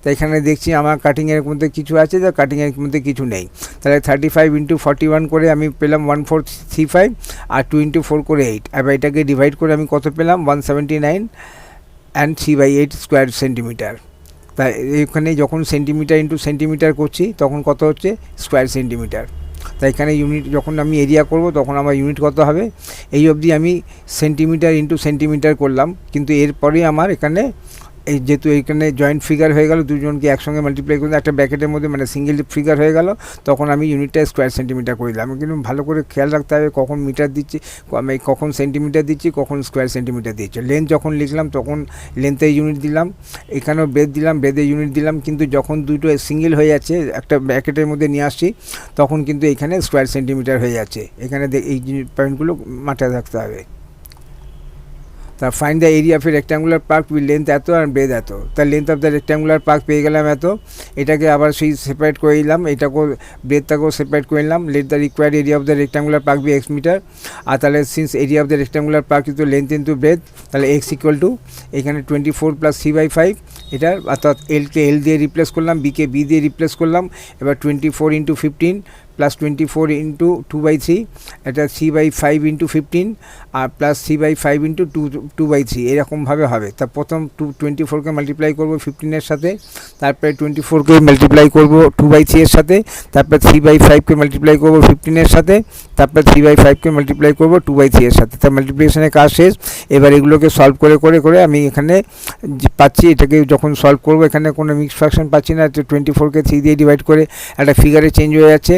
তো এখানে দেখছি আমার কাটিংয়ের মধ্যে কিছু আছে, তো কাটিংয়ের মধ্যে কিছু নেই। তাহলে 35 ইন্টু 41 করে আমি পেলাম 1435, আর 2 ইন্টু 4 করে 8। এবার এটাকে ডিভাইড করে আমি কত পেলাম, 179 অ্যান্ড 3/8 স্কোয়ার সেন্টিমিটার। তাই এখানে যখন সেন্টিমিটার ইন্টু সেন্টিমিটার করছি তখন কত হচ্ছে, স্কোয়ার সেন্টিমিটার। তাই এখানে ইউনিট যখন আমি এরিয়া করব তখন আমার ইউনিট কত হবে। এই অবধি আমি সেন্টিমিটার ইন্টু সেন্টিমিটার করলাম, কিন্তু এরপরে আমার এখানে এই যেহেতু এইখানে জয়েন্ট ফিগার হয়ে গেল, দুজনকে একসঙ্গে মাল্টিপ্লাই করে একটা ব্র্যাকেটের মধ্যে মানে সিঙ্গেল ফিগার হয়ে গেল, তখন আমি ইউনিটটা স্কোয়ার সেন্টিমিটার করে দিলাম। কিন্তু ভালো করে খেয়াল রাখতে হবে কখন মিটার দিচ্ছি, আমি কখন সেন্টিমিটার দিচ্ছি, কখন স্কোয়ার সেন্টিমিটার দিচ্ছি। লেন্থ যখন লিখলাম তখন লেন্থের ইউনিট দিলাম, এখানেও ব্রেথ দিলাম, ব্রেথের ইউনিট দিলাম। কিন্তু যখন দুটো সিঙ্গেল হয়ে যাচ্ছে একটা ব্র্যাকেটের মধ্যে নিয়ে আসছি তখন কিন্তু এখানে স্কোয়ার সেন্টিমিটার হয়ে যাচ্ছে। এখানে এই পয়েন্টগুলো মাথায় রাখতে হবে। তা find the area of a rectangular park with length এত আর ব্রেথ এত। তার length of the rectangular park পেয়ে গেলাম এত, এটাকে আবার সেই সেপারেট করে দিলাম, এটাকেও ব্রেথটাকেও সেপারেট করে নিলাম। Let the required area of the rectangular park be x metre. আর তাহলে since area of the rectangular park is length into breadth, তাহলে এক্স ইকুয়াল টু এখানে 24 প্লাস 3/5 এটা, অর্থাৎ এলকে এল দিয়ে রিপ্লেস করলাম, বিকে বি দিয়ে রিপ্লেস করলাম। এবার 24 ইন্টু 15 প্লাস 24 ইন্টু 2/3, এটা 3/5 ইন্টু 15 আর প্লাস 3/5 ইন্টু 2/3 এরকমভাবে হবে। তা প্রথম 24কে মাল্টিপ্লাই করবো 15-এর সাথে, তারপরে 24কে মাল্টিপ্লাই করবো 2/3-এর সাথে, তারপরে 3/5কে মাল্টিপ্লাই করবো 15-এর সাথে, তারপরে 3/5কে মাল্টিপ্লাই করবো 2/3-এর সাথে। তার মাল্টিপ্লিকেশনের কাজ শেষ। এবার এগুলোকে সলভ করে করে করে আমি এখানে পাচ্ছি, এটাকে যখন সলভ করবো এখানে কোনো মিক্সড ফ্র্যাকশন পাচ্ছি না। 24কে 3 দিয়ে ডিভাইড করে একটা ফিগারে চেঞ্জ হয়ে যাচ্ছে,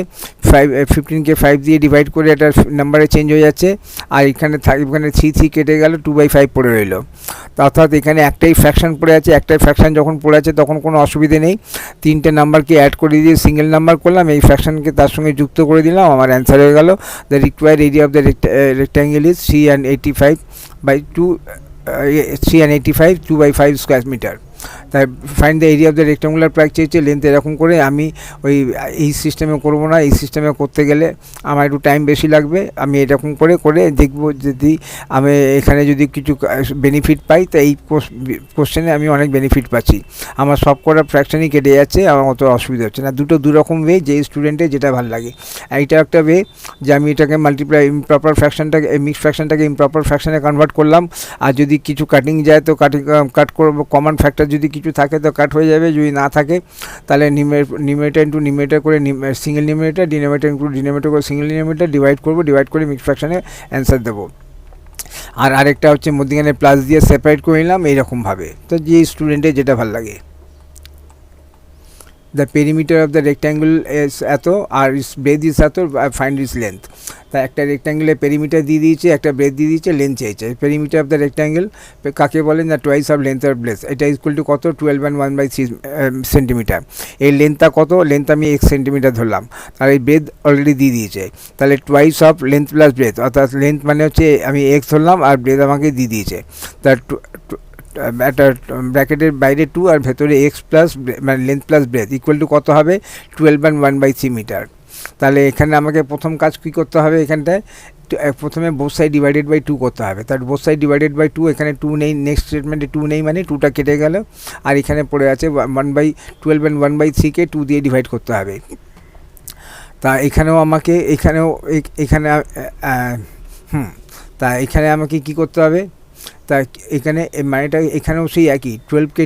15কে 5 দিয়ে ডিভাইড করে একটা নাম্বারে চেঞ্জ হয়ে যাচ্ছে, আর এখানে 3 কেটে গেল, 2/5 পড়ে রইল। অর্থাৎ এখানে একটাই ফ্র্যাকশন পড়ে আছে। একটাই ফ্র্যাকশন যখন পড়ে আছে তখন কোনো অসুবিধে নেই। 3টে নাম্বারকে অ্যাড করে দিয়ে সিঙ্গেল নাম্বার করলাম, এই ফ্র্যাকশনকে তার সঙ্গে যুক্ত করে দিলাম, আমার অ্যান্সার হয়ে গেল। The required area of the rectangle is 385 2/5 square metre. তাই find the area of the rectangular park চেয়েছে, লেন্থ এরকম করে। আমি এই সিস্টেমে করবো না, এই সিস্টেমে করতে গেলে আমার একটু টাইম বেশি লাগবে। আমি এরকম করে করে দেখব, যদি আমি এখানে যদি কিছু বেনিফিট পাই, তো এই কোশ্চেনে আমি অনেক বেনিফিট পাচ্ছি। আমার সব কটা ফ্র্যাকশনই কেটে যাচ্ছে, আমার অত অসুবিধা হচ্ছে না। দুরকম ওয়ে, যে স্টুডেন্টের যেটা ভালো লাগে। এইটা একটা ওয়ে যে আমি এটাকে মাল্টিপ্লাই ইমপ্রপার ফ্র্যাকশনটাকে, মিক্সড ফ্র্যাকশনটাকে ইমপ্রপার ফ্র্যাকশনে কনভার্ট করলাম। আর যদি কিছু কাটিং যায় তো কাট করবো, কমন ফ্যাক্টর যদি কিছু থাকে তো কাট হয়ে যাবে, যদি না থাকে তাহলে নিউমারেটর ইন্টু নিউমারেটর করে single numerator, denominator into denominator করে সিঙ্গেল নিউমারেটর ডিভাইড করবো, ডিভাইড করে মিক্সড ফ্র্যাকশনে অ্যান্সার দেবো। আর আরেকটা হচ্ছে মধ্যখানে প্লাস দিয়ে সেপারেট করে নিলাম, এইরকমভাবে। তো যে স্টুডেন্টের যেটা ভালো লাগে। The perimeter of the rectangle is এত, আর ব্রেথ ইজ এত, ফাইন্ড ইজ লেন্থ। তা একটা রেক্ট্যাঙ্গেলের পেরিমিটার দিয়ে দিয়েছে, একটা ব্রেথ দিয়ে দিয়েছে, লেন্থ চাইছে। পেরিমিটার অফ দ্য রেক্ট্যাঙ্গেল কাকে বলেন, না twice of length of breadth. এটা ইকুয়াল টু কত, 12 and 1/3 সেন্টিমিটার। এই লেন্থটা কত, লেন্থ আমি 1 সেন্টিমিটার ধরলাম, আর এই ব্রেথ অলরেডি দিয়ে দিয়েছে। তাহলে twice of length plus breadth, অর্থাৎ লেন্থ মানে হচ্ছে আমি x ধরলাম আর ব্রেথ আমাকে দিয়ে দিয়েছে। তার একটা ব্র্যাকেটের বাইরে 2 আর ভেতরে এক্স প্লাস মানে length plus breadth equal to কত হবে, 12 and 1/3 মিটার। তাহলে এখানে আমাকে প্রথম কাজ কী করতে হবে, এখানটায় প্রথমে বোথ সাইড ডিভাইডেড বাই 2 করতে হবে। তার বোথ সাইড ডিভাইডেড বাই 2, এখানে 2 নেই, নেক্সট স্টেটমেন্টে 2 নেই, মানে 2টা কেটে গেল। আর এখানে পড়ে আছে 1/12 and 1/3কে 2 দিয়ে ডিভাইড করতে হবে। তা এখানেও আমাকে এখানে তা এখানে আমাকে কী করতে হবে, তা এখানে মানেটা এখানেও সেই একই 12কে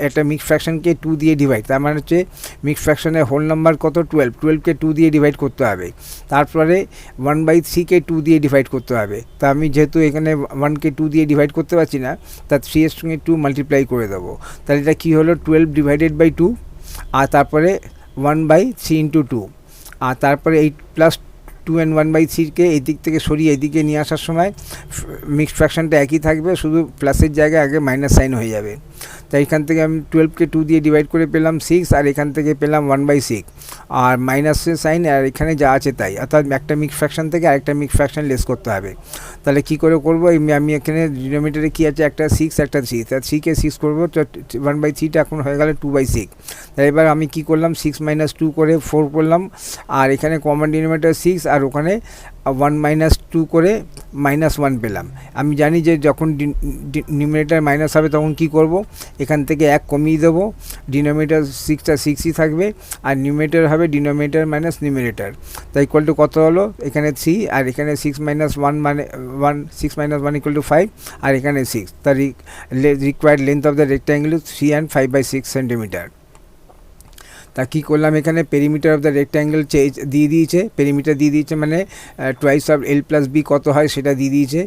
একটা মিক্স ফ্র্যাকশনকে 2 দিয়ে ডিভাইড, তার মানে হচ্ছে মিক্স ফ্র্যাকশনের হোল নাম্বার কত 12কে 2 দিয়ে ডিভাইড করতে হবে, তারপরে 1/3কে 2 দিয়ে ডিভাইড করতে হবে। তা আমি যেহেতু এখানে 1কে 2 দিয়ে ডিভাইড করতে পারছি না, তা 3 এর সঙ্গে 2 মাল্টিপ্লাই করে দেবো। তাহলে এটা কী হলো 12 ডিভাইডেড বাই 2, আর তারপরে 1/3 ইন্টু 2, আর তারপরে 8 প্লাস 2 and 1/3কে এই দিক থেকে সরিয়ে এদিকে নিয়ে আসার সময় মিক্সড ফ্র্যাকশনটা একই থাকবে, শুধু প্লাসের জায়গায় আগে মাইনাস সাইন হয়ে যাবে। তাই এখান থেকে আমি 12কে 2 দিয়ে ডিভাইড করে পেলাম 6, আর এখান থেকে পেলাম 1/6, আর মাইনাসের সাইন আর এখানে যা আছে তাই, অর্থাৎ একটা মিক্সড ফ্র্যাকশন থেকে আরেকটা মিক্সড ফ্র্যাকশন লেস করতে হবে। তাহলে কী করে করবো, আমি এখানে ডিনোমিনেটরে কী আছে, একটা 6 একটা 3, তা 3কে 6 করবো, তো 1/3টা এখন হয়ে গেল 2/6। তাই এবার আমি কী করলাম 6 - 2 করে 4 করলাম, আর এখানে কমন ডিনোমিনেটর 6, আর ওখানে 1 - 2 করে -1 পেলাম। আমি জানি যে যখন নিউমিনেটর মাইনাস হবে তখন কি করব, এখান থেকে 1 কমিয়ে দেবো, ডিনোমিনেটর 6টা 6ই থাকবে, আর নিউমিনেটর হবে ডিনোমিনেটর মাইনাস নিউমিনেটর। তাই ইকুয়াল টু কত হলো, এখানে 3, আর এখানে 6 - 1 মানে 6 - 1 = 5, আর এখানে 6। তার required length of the rectangle 3 and 5/6 centimetre. তা কী করলাম, এখানে পেরিমিটার অফ দ্য রেক্ট্যাঙ্গেল দিয়ে দিয়েছে, পেরিমিটার দিয়ে দিয়েছে মানে টুয়াইস অফ L + B কত হয় সেটা দিয়ে দিয়েছে,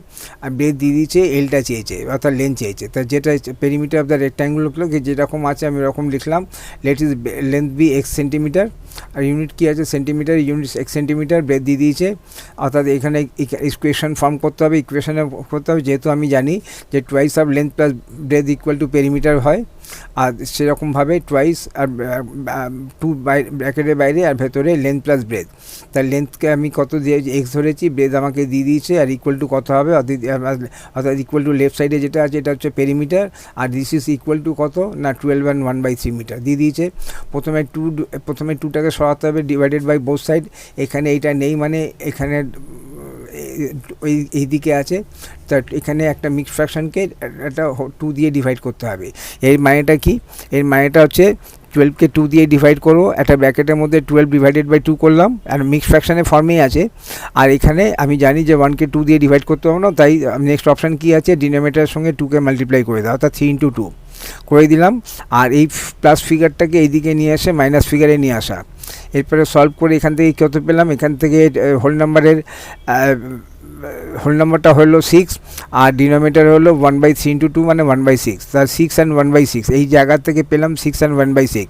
আর ব্রেথ দিয়ে দিয়েছে, এলটা চেয়েছে অর্থাৎ লেন্থ চেয়েছে। তা যেটা পেরিমিটার অফ দ্য রেক্ট্যাঙ্গেলগুলোকে যেরকম আছে আমি ওরকম লিখলাম, let is length be x centimetre, আর ইউনিট কী আছে centimetre, unit x centimetre, breadth দিয়ে দিয়েছে। অর্থাৎ এখানে ইকুয়েশন ফর্ম করতে হবে, ইকুয়েশনে করতে হবে, যেহেতু আমি জানি যে twice of length plus breadth equal to perimeter হয়, আর সেরকমভাবে টুয়াইস আর 2 ব্র্যাকেটের বাইরে আর ভেতরে লেন্থ প্লাস ব্রেথ। তার লেন্থকে আমি কত দিয়ে এক্স ধরেছি, ব্রেথ আমাকে দিয়ে দিয়েছে, আর ইকুয়াল টু কত হবে, অর্থাৎ ইকুয়াল টু লেফট সাইডে যেটা আছে এটা হচ্ছে পেরিমিটার, আর দিস ইজ ইকুয়াল টু কত না 12 and 1/3 মিটার দিয়ে দিয়েছে। প্রথমে 2টাকে সরাতে হবে, ডিভাইডেড বাই বোথ সাইড। এখানে এইটা নেই মানে এখানে এই দিকে আছে, তা এখানে একটা মিক্সড ফ্র্যাকশনকে একটা 2 দিয়ে ডিভাইড করতে হবে। এর মানেটা কি, এর মানেটা হচ্ছে 12কে 2 দিয়ে ডিভাইড করবো, একটা ব্র্যাকেটের মধ্যে 12 ডিভাইডেড বাই 2 করলাম, আর মিক্সড ফ্র্যাকশনের ফর্মেই আছে। আর এখানে আমি জানি যে 1কে 2 দিয়ে ডিভাইড করতে হবে না, তাই নেক্সট অপশান কী আছে, ডিনোমিনেটরের সঙ্গে 2কে মাল্টিপ্লাই করে দাও, অর্থাৎ 3 × 2 করে দিলাম। আর এই প্লাস ফিগারটাকে এইদিকে নিয়ে আসে মাইনাস ফিগারে নিয়ে আসা। এরপরে সলভ করে এখান থেকে কত পেলাম, এখান থেকে হোল নাম্বারটা হলো 6, আর ডিনোমিনেটর হলো 1/3 × 2 মানে 1/6, তার 6 and 1/6 এই জায়গা থেকে পেলাম 6 and 1/6।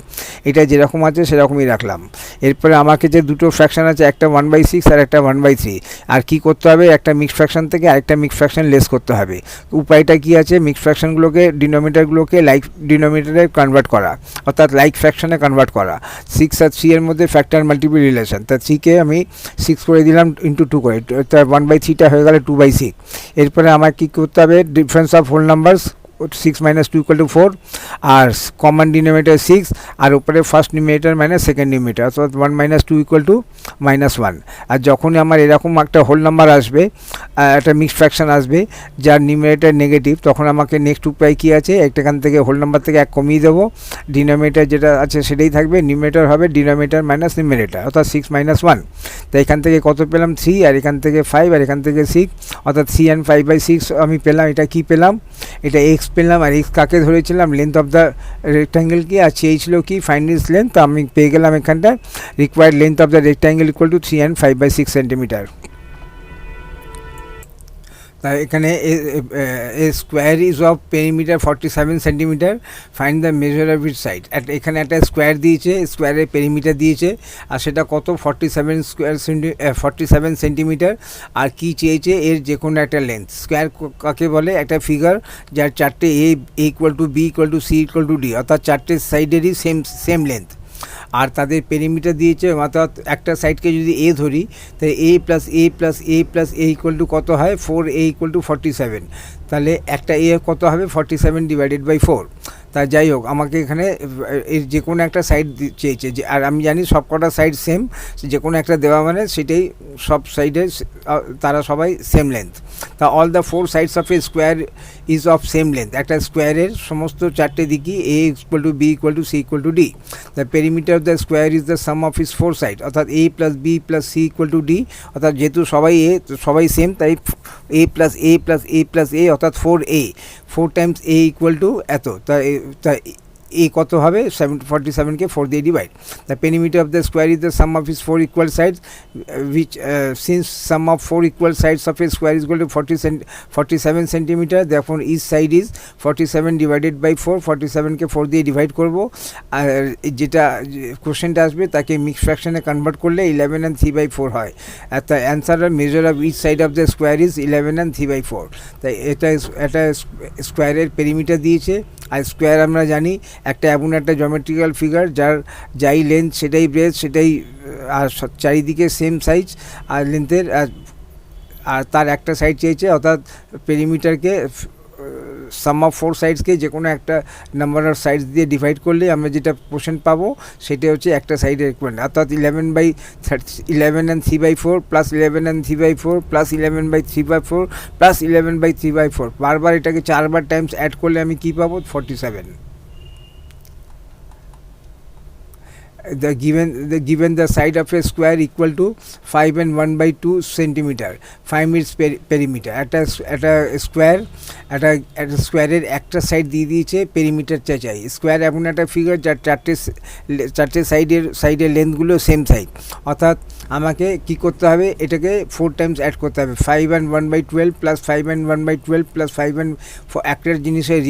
এটা যেরকম আছে সেরকমই রাখলাম। এরপরে আমাকে যে দুটো ফ্র্যাকশন আছে, একটা 1/6 আর একটা 1/3, আর কি করতে হবে, একটা মিক্সড ফ্র্যাকশন থেকে আরেকটা মিক্সড ফ্র্যাকশন লেস করতে হবে। উপায়টা কি আছে, মিক্সড ফ্র্যাকশনগুলোকে ডিনোমিনেটরগুলোকে লাইক ডিনোমিনেটরে কনভার্ট করা, অর্থাৎ লাইক ফ্র্যাকশনে কনভার্ট করা। 6 আর 3 এর মধ্যে ফ্যাক্টর মাল্টিপল রিলেশন, তা 3কে আমি 6 করে দিলাম ইন্টু 2 করে, তার 1/3টা হয়ে গেল 2/6। এরপরে আমার কী করতে হবে, ডিফারেন্স অফ হোল নাম্বারস 6 - 2 = 4, আর কমন ডিনোমিনেটর 6, আর উপরে first numerator minus second numerator, অর্থাৎ 1 - 2 = -1। আর যখনই আমার এরকম একটা হোল নাম্বার আসবে, একটা মিক্সড ফ্র্যাকশন আসবে যার নিউমিনেটর নেগেটিভ, তখন আমাকে নেক্সট উপায় কী আছে, এখান থেকে হোল নাম্বার থেকে 1 কমিয়ে দেবো, ডিনোমিনেটর যেটা আছে সেটাই থাকবে, নিউমিনেটর হবে ডিনোমিনেটর মাইনাস নিউমিনেটর, অর্থাৎ 6 - 1। তাই এখান থেকে কত পেলাম 3, আর এখান থেকে 5, আর এখান থেকে 6, অর্থাৎ 3 and 5/6 আমি পেলাম। এটা কি পেলাম, এটা x পেলাম, আর x কাকে ধরেছিলাম, লেন্থ অফ দ্য রেক্ট্যাঙ্গেল কি, আর চেয়েছিল কি ফাইন্ড ইটস লেন্থ, তো আমি পেয়ে গেলাম এখানটা required length of the rectangle equal to 3 and 5/6 centimetre. তাই এখানে a square is of perimeter 47 centimetre, find the measure of it side. এখানে একটা স্কোয়ার দিয়েছে, স্কোয়ারের পেরিমিটার দিয়েছে, আর সেটা কত 47 সেন্টিমিটার। আর কি চেয়েছে, এর যে কোনো একটা লেন্থ। স্কোয়ার কাকে বলে, একটা ফিগার যার 4টে a = b = c = d, অর্থাৎ 4টে সাইডেরই সেম লেন্থ, আর তাদের পেরিমিটার দিয়েছে, অর্থাৎ একটা সাইডকে যদি a ধরি, তাই a + a + a + a = কত হয়, 4a = 47। তাহলে একটা a কত হবে, 47 / 4। তা যাই হোক, আমাকে এখানে এর যে কোনো একটা সাইড চেয়েছে, যে আর আমি জানি সব কটা সাইড সেম, যে কোনো একটা দেওয়া মানে সেটাই সব সাইডে তারা সবাই সেম লেন্থ। তা all the 4 sides of a square is of same length. একটা স্কোয়ারের সমস্ত 4টে দিকই a = b = c = d। The perimeter of the square is the sum of is 4 side, অর্থাৎ a + b + c = d, অর্থাৎ যেহেতু সবাই same, তাই এ প্লাস এ plus এ plus এ অর্থাৎ 4a, 4 Times A equal to এত, তা এ কত হবে 47কে 4 দিয়ে divide. The perimeter of the square is the sum of is 4 equal sides which since sum of 4 equal sides of a square is equal to 47 centimeter, therefore each side is 47 divided by 4, 47কে 4 দিয়ে divide করব। আর যেটা কোশ্চেনটা আসবে তাকে mix ফ্র্যাকশনে convert করলে 11 and 3/4 হয়। আর the answer measure of each side of the square is 11 and 3/4। তাই এটা স্কোয়ারের পেরিমিটার দিয়েছে। আর স্কোয়ার আমরা জানি একটা এমন একটা জমেট্রিক্যাল ফিগার যার যাই লেন্থ সেটাই ব্রেথ সেটাই আর চারিদিকে সেম সাইজ আর লেন্থের, আর তার একটা সাইড চেয়েছে, অর্থাৎ পেরিমিটারকে সাম অফ 4 সাইডসকে যে কোনো একটা নাম্বার অফ সাইডস দিয়ে ডিভাইড করলে আমরা যেটা পোর্শন পাবো সেটা হচ্ছে একটা সাইডের ইকুয়াল, অর্থাৎ 11 and 3/4 plus 11 and 3/4 plus 11/3/4 plus 11/3/4, বারবার এটাকে 4বার টাইমস অ্যাড করলে আমি কী পাবো 47। given the side of a square equal to 5 and 1/2 centimeter, 5 its perimeter। একটা স্কোয়ারের একটা সাইড দিয়ে দিয়েছে, পেরিমিটার চাই। স্কোয়ার এমন একটা ফিগার যার চারটে সাইডের লেন্থগুলো সেম সাইড, অর্থাৎ আমাকে কি করতে হবে, এটাকে 4 টাইমস অ্যাড করতে হবে। 5 and 1/12 plus 5 and 1/12 plus 5 and একটা জিনিসের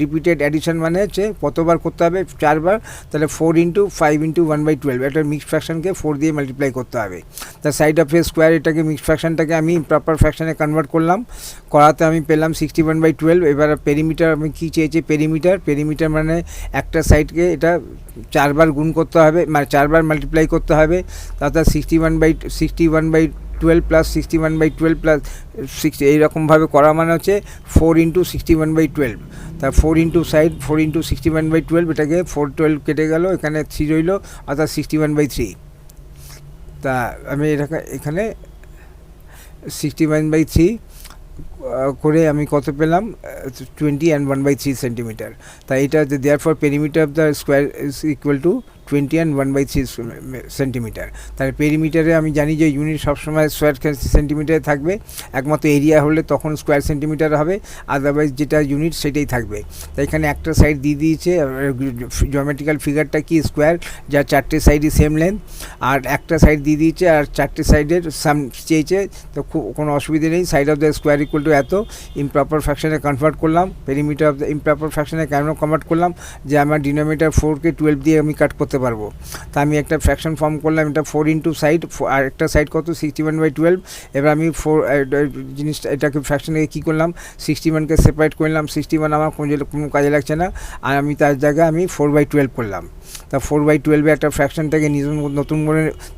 রিপিটেড অ্যাডিশন মানে হচ্ছে কতবার করতে হবে, 4বার। তাহলে 4 into 5 into 1/12, একটা মিক্সড ফ্র্যাকশনকে 4 দিয়ে মাল্টিপ্লাই করতে হবে। The side of a square, এটাকে মিক্সড ফ্র্যাকশনটাকে আমি প্রপার ফ্র্যাকশনে কনভার্ট করাতে আমি পেলাম 61/12। এবার পেরিমিটার আমি কী চেয়েছি, পেরিমিটার মানে একটা সাইডকে এটা 4বার গুণ করতে হবে, মানে 4বার মাল্টিপ্লাই করতে হবে, অর্থাৎ 61/12 প্লাস 61/12 প্লাস 60, এইরকমভাবে করা মানে হচ্ছে 4 into 61/12। তা 4 into সাইড 4 into 61/12, এটাকে 412 কেটে গেল, এখানে 3 রইল, অর্থাৎ 61/3। তা আমি এখানে 61/3 করে আমি কত পেলাম 20 and 1/3 সেন্টিমিটার। তাই এটা therefore perimeter of the square is equal two 20 and 1/3 centimetre. তার পেরিমিটারে আমি জানি যে ইউনিট সবসময় স্কোয়ার সেন্টিমিটারে থাকবে, একমাত্র এরিয়া হলে তখন স্কোয়ার সেন্টিমিটার হবে, আদারওয়াইজ যেটা ইউনিট সেটাই থাকবে। তাই এখানে একটা সাইড দিয়ে দিয়েছে, জিওমেট্রিক্যাল ফিগারটা কি স্কোয়ার যার 4টে সাইডই সেম লেন্থ, আর একটা সাইড দিয়ে দিয়েছে আর 4টে সাইডের সাম চেয়েছে, তো কোনো অসুবিধা নেই। Side of the square equal to এত, ইমপ্রপার ফ্র্যাকশনে কনভার্ট করলাম। পেরিমিটার অফ দ্য ইমপ্রপার ফ্র্যাকশনে কেন কনভার্ট করলাম, যে আমার ডিনোমিনেটর 4কে 12 দিয়ে আমি কাট করতে পারবো। তা আমি একটা ফ্র্যাকশন ফর্ম করলাম, এটা 4 into সাইড, আর একটা সাইড কত 61/12। এবার আমি জিনিসটা এটাকে ফ্র্যাকশনকে কী করলাম, 61কে সেপারেট করলাম, 61 আমার কোনো কাজে লাগছে না, আর আমি তার জায়গায় আমি 4/12 করলাম। তা 4/12 একটা ফ্র্যাকশনটাকে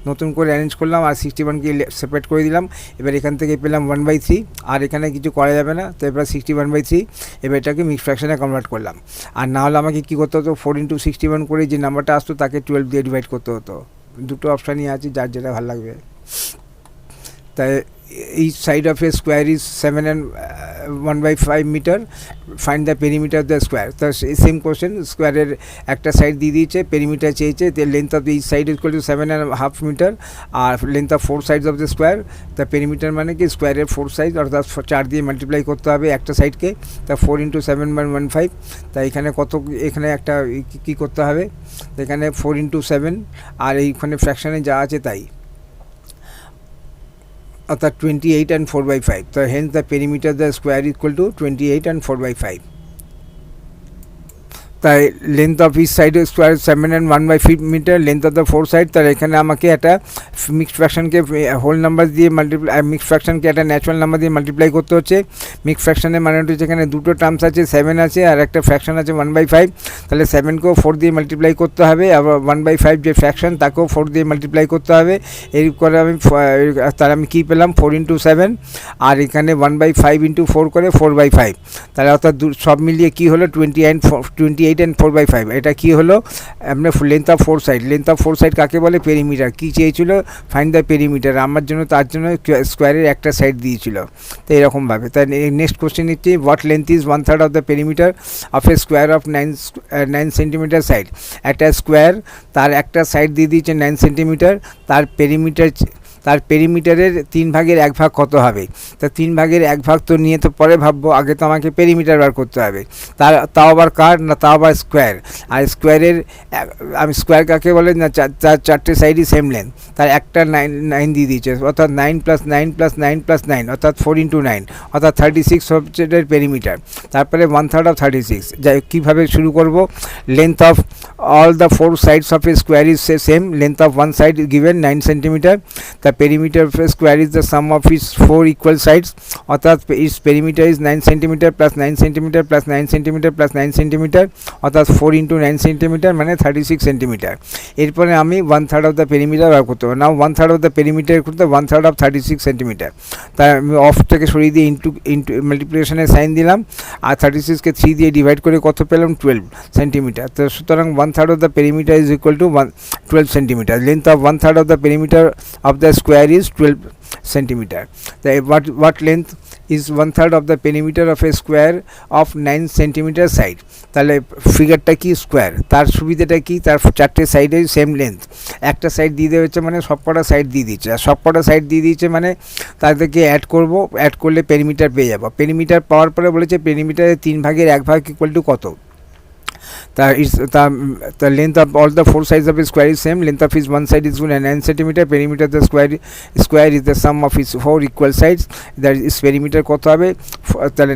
নতুন করে অ্যারেঞ্জ করলাম, আর 61কে সেপারেট করে দিলাম। এবার এখান থেকে পেলাম 1/3, আর এখানে কিছু করা যাবে না, তো এবার 61/3। এবার এটাকে মিক্স ফ্র্যাকশনে কনভার্ট করলাম। আর না হলে আমাকে কী করতে হতো, 4 into 61 করে যে নাম্বারটা আসতো তাকে 12 দিয়ে ডিভাইড করতে হতো। দুটো অপশানই আছে, যার যেটা ভালো লাগবে। তাই each side of a square is 7 and 1/5 meter, find the perimeter of the square। তো সেম কোশ্চেন, স্কোয়ারের একটা সাইড দিয়ে দিয়েছে, পেরিমিটার চেয়েছে, the length of the each side is equal to 7.5 meter, আর length of 4 sides of the square। তা perimeter মানে কি স্কোয়ারের 4 সাইড, অর্থাৎ 4 দিয়ে মাল্টিপ্লাই করতে হবে একটা সাইডকে, তা 4 into 7/15। তা এখানে একটা কী করতে হবে, এখানে 4 into 7, আর এইখানে ফ্র্যাকশানে যা আছে তাই, অর্থাৎ 28 and 4/5। তো hence the perimeter the square equal to 28 and 4/5। তাই length of each side square 7 and 1/5 metre, length of the 4 side. তার এখানে আমাকে একটা মিক্সড ফ্র্যাকশনকে হোল নাম্বার দিয়ে মিক্সড ফ্র্যাকশনকে একটা ন্যাচুরাল নাম্বার দিয়ে মাল্টিপ্লাই করতে হচ্ছে। মিক্সড ফ্র্যাকশনের মানে হচ্ছে যেখানে দুটো টার্মস আছে, 7 আছে আর একটা ফ্র্যাকশন আছে 1/5, তাহলে 7কেও 4 দিয়ে মাল্টিপ্লাই করতে হবে, আবার 1/5 যে ফ্র্যাকশন তাকেও 4 দিয়ে মাল্টিপ্লাই করতে হবে। এই করে আমি কী পেলাম 4 into 7, আর এখানে 1/5 into 4 করে 4/5। তাহলে অর্থাৎ সব মিলিয়ে কী হলো 28 and 4/5। এটা কি হলো, আমরা length of 4 side, length of 4 side কাকে বলে, পেরিমিটার। কী চেয়েছিল, ফাইন্ড দ্য পেরিমিটার, আমার জন্য তার জন্য স্কোয়ারের একটা সাইড দিয়েছিল। তো এরকমভাবে তাই নেক্সট কোশ্চেন নিচ্ছি, what length is 1/3 of the perimeter of a square of 9 centimetre side. একটা স্কোয়ার, তার একটা সাইড দিয়ে দিয়েছে 9 সেন্টিমিটার, তার পেরিমিটার তার পেরিমিটারের 3/1 কত হবে। তা 3/1 তো নিয়ে তো পরে ভাববো, আগে তো আমাকে পেরিমিটার বার করতে হবে। তাও আবার কার না, তাও আবার স্কোয়ার। আর স্কোয়ারের আমি স্কোয়ার কাকে বলে না, তার 4টে সাইডই সেম লেন্থ, তার একটা 9 দিয়ে দিয়েছে, অর্থাৎ 9 + 9 + 9 + 9 অর্থাৎ 4 × 9 অর্থাৎ 36 হচ্ছে এর পেরিমিটার। তারপরে 1/3 of 36। যাই কীভাবে শুরু করব, length of all the 4 sides of a square is same, length of one side is given 9 centimeter, the perimeter of a square is the sum of its 4 equal sides, অর্থাৎ its perimeter is 9 centimeter plus 9 centimeter plus 9 centimeter plus 9 centimeter অর্থাৎ 4 × 9 centimeter মানে 36 centimeter। এরপরে আমি 1/3 of the perimeter বার করতে হবে। নাও 1/3 of the perimeter করতে 1/3 of 36 centimeter, তাই আমি অফ থেকে সরিয়ে দিয়ে ইন্টু মাল্টিপ্লিকেশনের সাইন দিলাম, আর 36কে 3 দিয়ে ডিভাইড করে কত পেলাম, 12 সেন্টিমিটার। তো সুতরাং 1/3 of the perimeter is equal to 12 centimeter. Length of 1/3 of the perimeter of the square is 12 centimeter. What length is 1/3 of the perimeter of a square of 9 centimeter side? তাহলে ফিগারটা কি, square. তার সুবিধাটা কি, তার 4টে সাইডে same length, একটা side দিয়ে দেওয়া হচ্ছে মানে সবকটা সাইড দিয়ে দিচ্ছে, আর সবকটা সাইড দিয়ে দিচ্ছে মানে তাদেরকে অ্যাড করব, অ্যাড করলে পেরিমিটার পেয়ে যাব। পেরিমিটার পাওয়ার পরে বলেছে পেরিমিটারের 3/1 ইকুয়াল টু কত। The length of all the 4 sides of a square is same, length of its one side is 9 centimeter, perimeter of the square is the sum of its 4 equal sides, that is perimeter কত হবে, তাহলে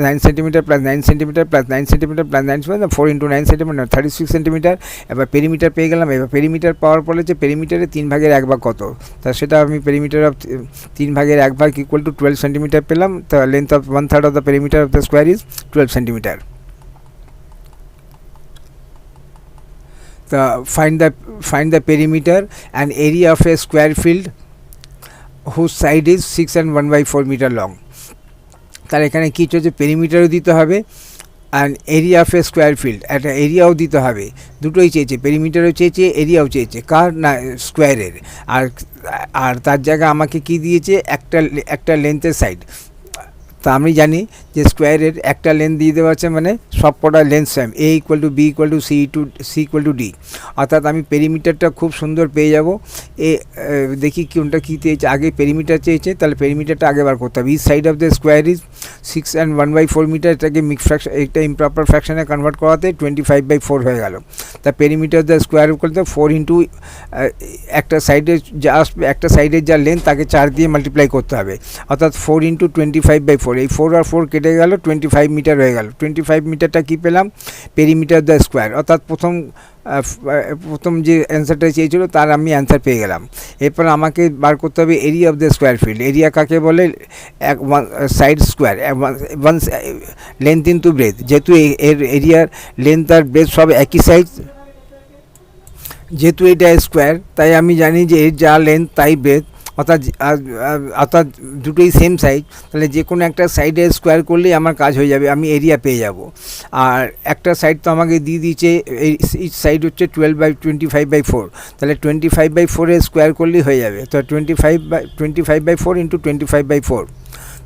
9 centimeter plus 9 centimeter plus 9 centimeter plus 9 centimeter 4 × 9 centimeter 36 centimeter। এবার perimeter পেয়ে গেলাম। এবার perimeter পাওয়ার পরে যে পেরিমিটারে 3/1 কত, তা সেটা আমি perimeter of 3/1 equal to 12 centimetre পেলাম। তো length of 1/3 of the perimeter of the square is 12 centimeter. Find the perimeter and area of a square field whose side is 6 and 1/4 meter long. তাহলে এখানে কী হচ্ছে, পেরিমিটারও দিতে হবে আর area of a square field, একটা এরিয়াও দিতে হবে। দুটোই চেয়েছে, পেরিমিটারও চেয়েছে, এরিয়াও চেয়েছে, কার না, স্কোয়ারের। আর তার জায়গায় আমাকে কি দিয়েছে, একটা লেন্থের সাইড। তা আমি জানি যে স্কোয়ারের একটা লেন্থ দিয়ে দেওয়া আছে মানে সবকটা length same, A = B = C = D, অর্থাৎ আমি পেরিমিটারটা খুব সুন্দর পেয়ে যাব। দেখি কোনটা কী চেয়েছে, আগে পেরিমিটার চেয়েছে, তাহলে পেরিমিটারটা আগে বার করতে হবে। Each side of the square is 6 and 1/4 metre, এটাকে মিক্স ফ্র্যাকশন, একটা ইমপ্রপার ফ্র্যাকশনে কনভার্ট করাতে 25/4 হয়ে গেল। তা পেরিমিটার দ্য স্কোয়ার করতে 4 × একটা সাইডের যা আসবে, একটা সাইডের যা লেন্থ তাকে 4 দিয়ে মাল্টিপ্লাই করতে হবে, অর্থাৎ 4 × 25/4। এই 4 আর 4 কেটে গেল, 25 মিটার হয়ে গেল। 25 মিটারটা কী পেলাম, পেরিমিটার দ্য স্কোয়ার, অর্থাৎ প্রথম যে অ্যান্সারটা চেয়েছিল তার আমি অ্যান্সার পেয়ে গেলাম। এরপর আমাকে বার করতে হবে area of the square field. Area কাকে বলে, side square, one length into breadth. যেহেতু এর এরিয়ার লেন্থ আর ব্রেথ সব একই সাইজ, যেহেতু এটা স্কোয়ার, তাই আমি জানি যে এর যা লেন্থ তাই ব্রেথ, অর্থাৎ দুটোই সেম সাইজ। তাহলে যে কোনো একটা সাইডে স্কোয়ার করলেই আমার কাজ হয়ে যাবে, আমি এরিয়া পেয়ে যাব। আর একটা সাইড তো আমাকে দিয়ে দিয়েছে, এই সাইড হচ্ছে 12/25/4, তাহলে 25/4 স্কোয়ার করলেই হয়ে যাবে। তো 25/4 × 25/4।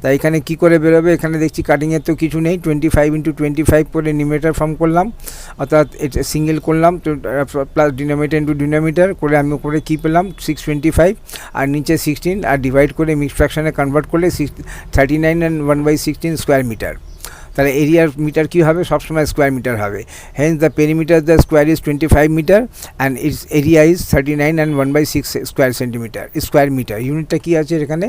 তাই এখানে কী করে বেরোবে, এখানে দেখছি কাটিংয়ের তো কিছু নেই, 25 × 25 করে নিউমারেটর ফর্ম করলাম, অর্থাৎ এটা সিঙ্গেল করলাম, প্লাস ডিনোমিনেটর ইন্টু ডিনোমিনেটর করে আমি উপরে কী পেলাম, 625, আর নিচে 16, আর ডিভাইড করে মিক্স ফ্র্যাকশনে কনভার্ট করলে 39 and 1/16 স্কোয়ার মিটার। তাহলে এরিয়ার মিটার কী হবে, সবসময় স্কোয়ার মিটার হবে। Hence the perimeter the square is 25 metre and its area is 39 and 1/6 square metre. ইউনিটটা কী আছে এখানে,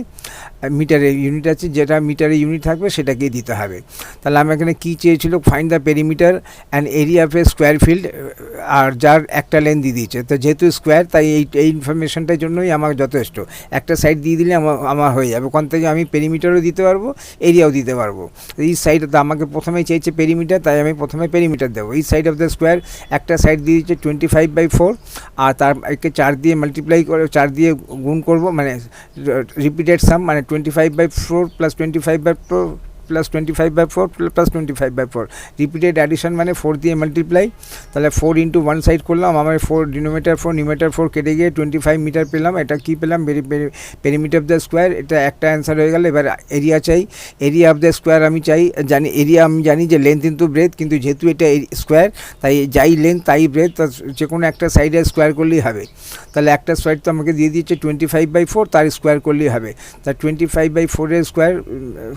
মিটারের ইউনিট আছে, যেটা মিটারে ইউনিট থাকবে সেটাকেই দিতে হবে। তাহলে আমি এখানে কী চেয়েছিল, find the perimeter and area of a square field, আর যার একটা লেন্থ দিয়ে দিয়েছে। তো যেহেতু স্কোয়ার, তাই এই ইনফরমেশনটার জন্যই আমার যথেষ্ট। একটা সাইড দিয়ে দিলে আমার হয়ে যাবে, ওখান থেকে আমি পেরিমিটারও দিতে পারবো, এরিয়াও দিতে পারবো। এই সাইড আমাকে প্রথমেই চেয়েছে পেরিমিটার, তাই আমি প্রথমে পেরিমিটার দেবো। এই সাইড অফ দ্য স্কোয়ার একটা সাইড দিয়ে দিচ্ছে 25/4, আর তার একে 4 দিয়ে মাল্টিপ্লাই করে 4 দিয়ে গুণ করব, মানে রিপিটেড সাম, মানে 25/4 + 25/4 প্লাস 25/4 প্লাস 25/4, রিপিটেড অ্যাডিশন মানে 4 দিয়ে মাল্টিপ্লাই, তাহলে 4 ইন্টু ওয়ান সাইড করলাম, আমার 4 ডিনোমিনেটর 4 নিউমারেটর 4 কেটে গিয়ে 25 মিটার পেলাম। এটা কি পেলাম, পেরিমিটার অফ দ্য স্কোয়ার, এটা একটা অ্যান্সার হয়ে গেল। এবার এরিয়া চাই, এরিয়া অফ দ্য স্কোয়ার আমি চাই, জানি এরিয়া আমি জানি যে লেন্থ ইন্টু ব্রেথ, কিন্তু যেহেতু এটা স্কোয়ার তাই যাই লেন্থ তাই ব্রেথ, যে কোনো একটা সাইডে স্কোয়ার করলেই হবে। তাহলে একটা সাইড তো আমাকে দিয়ে দিচ্ছে 25/4, তার স্কোয়ার করলেই হবে। তা 25/4 স্কোয়ার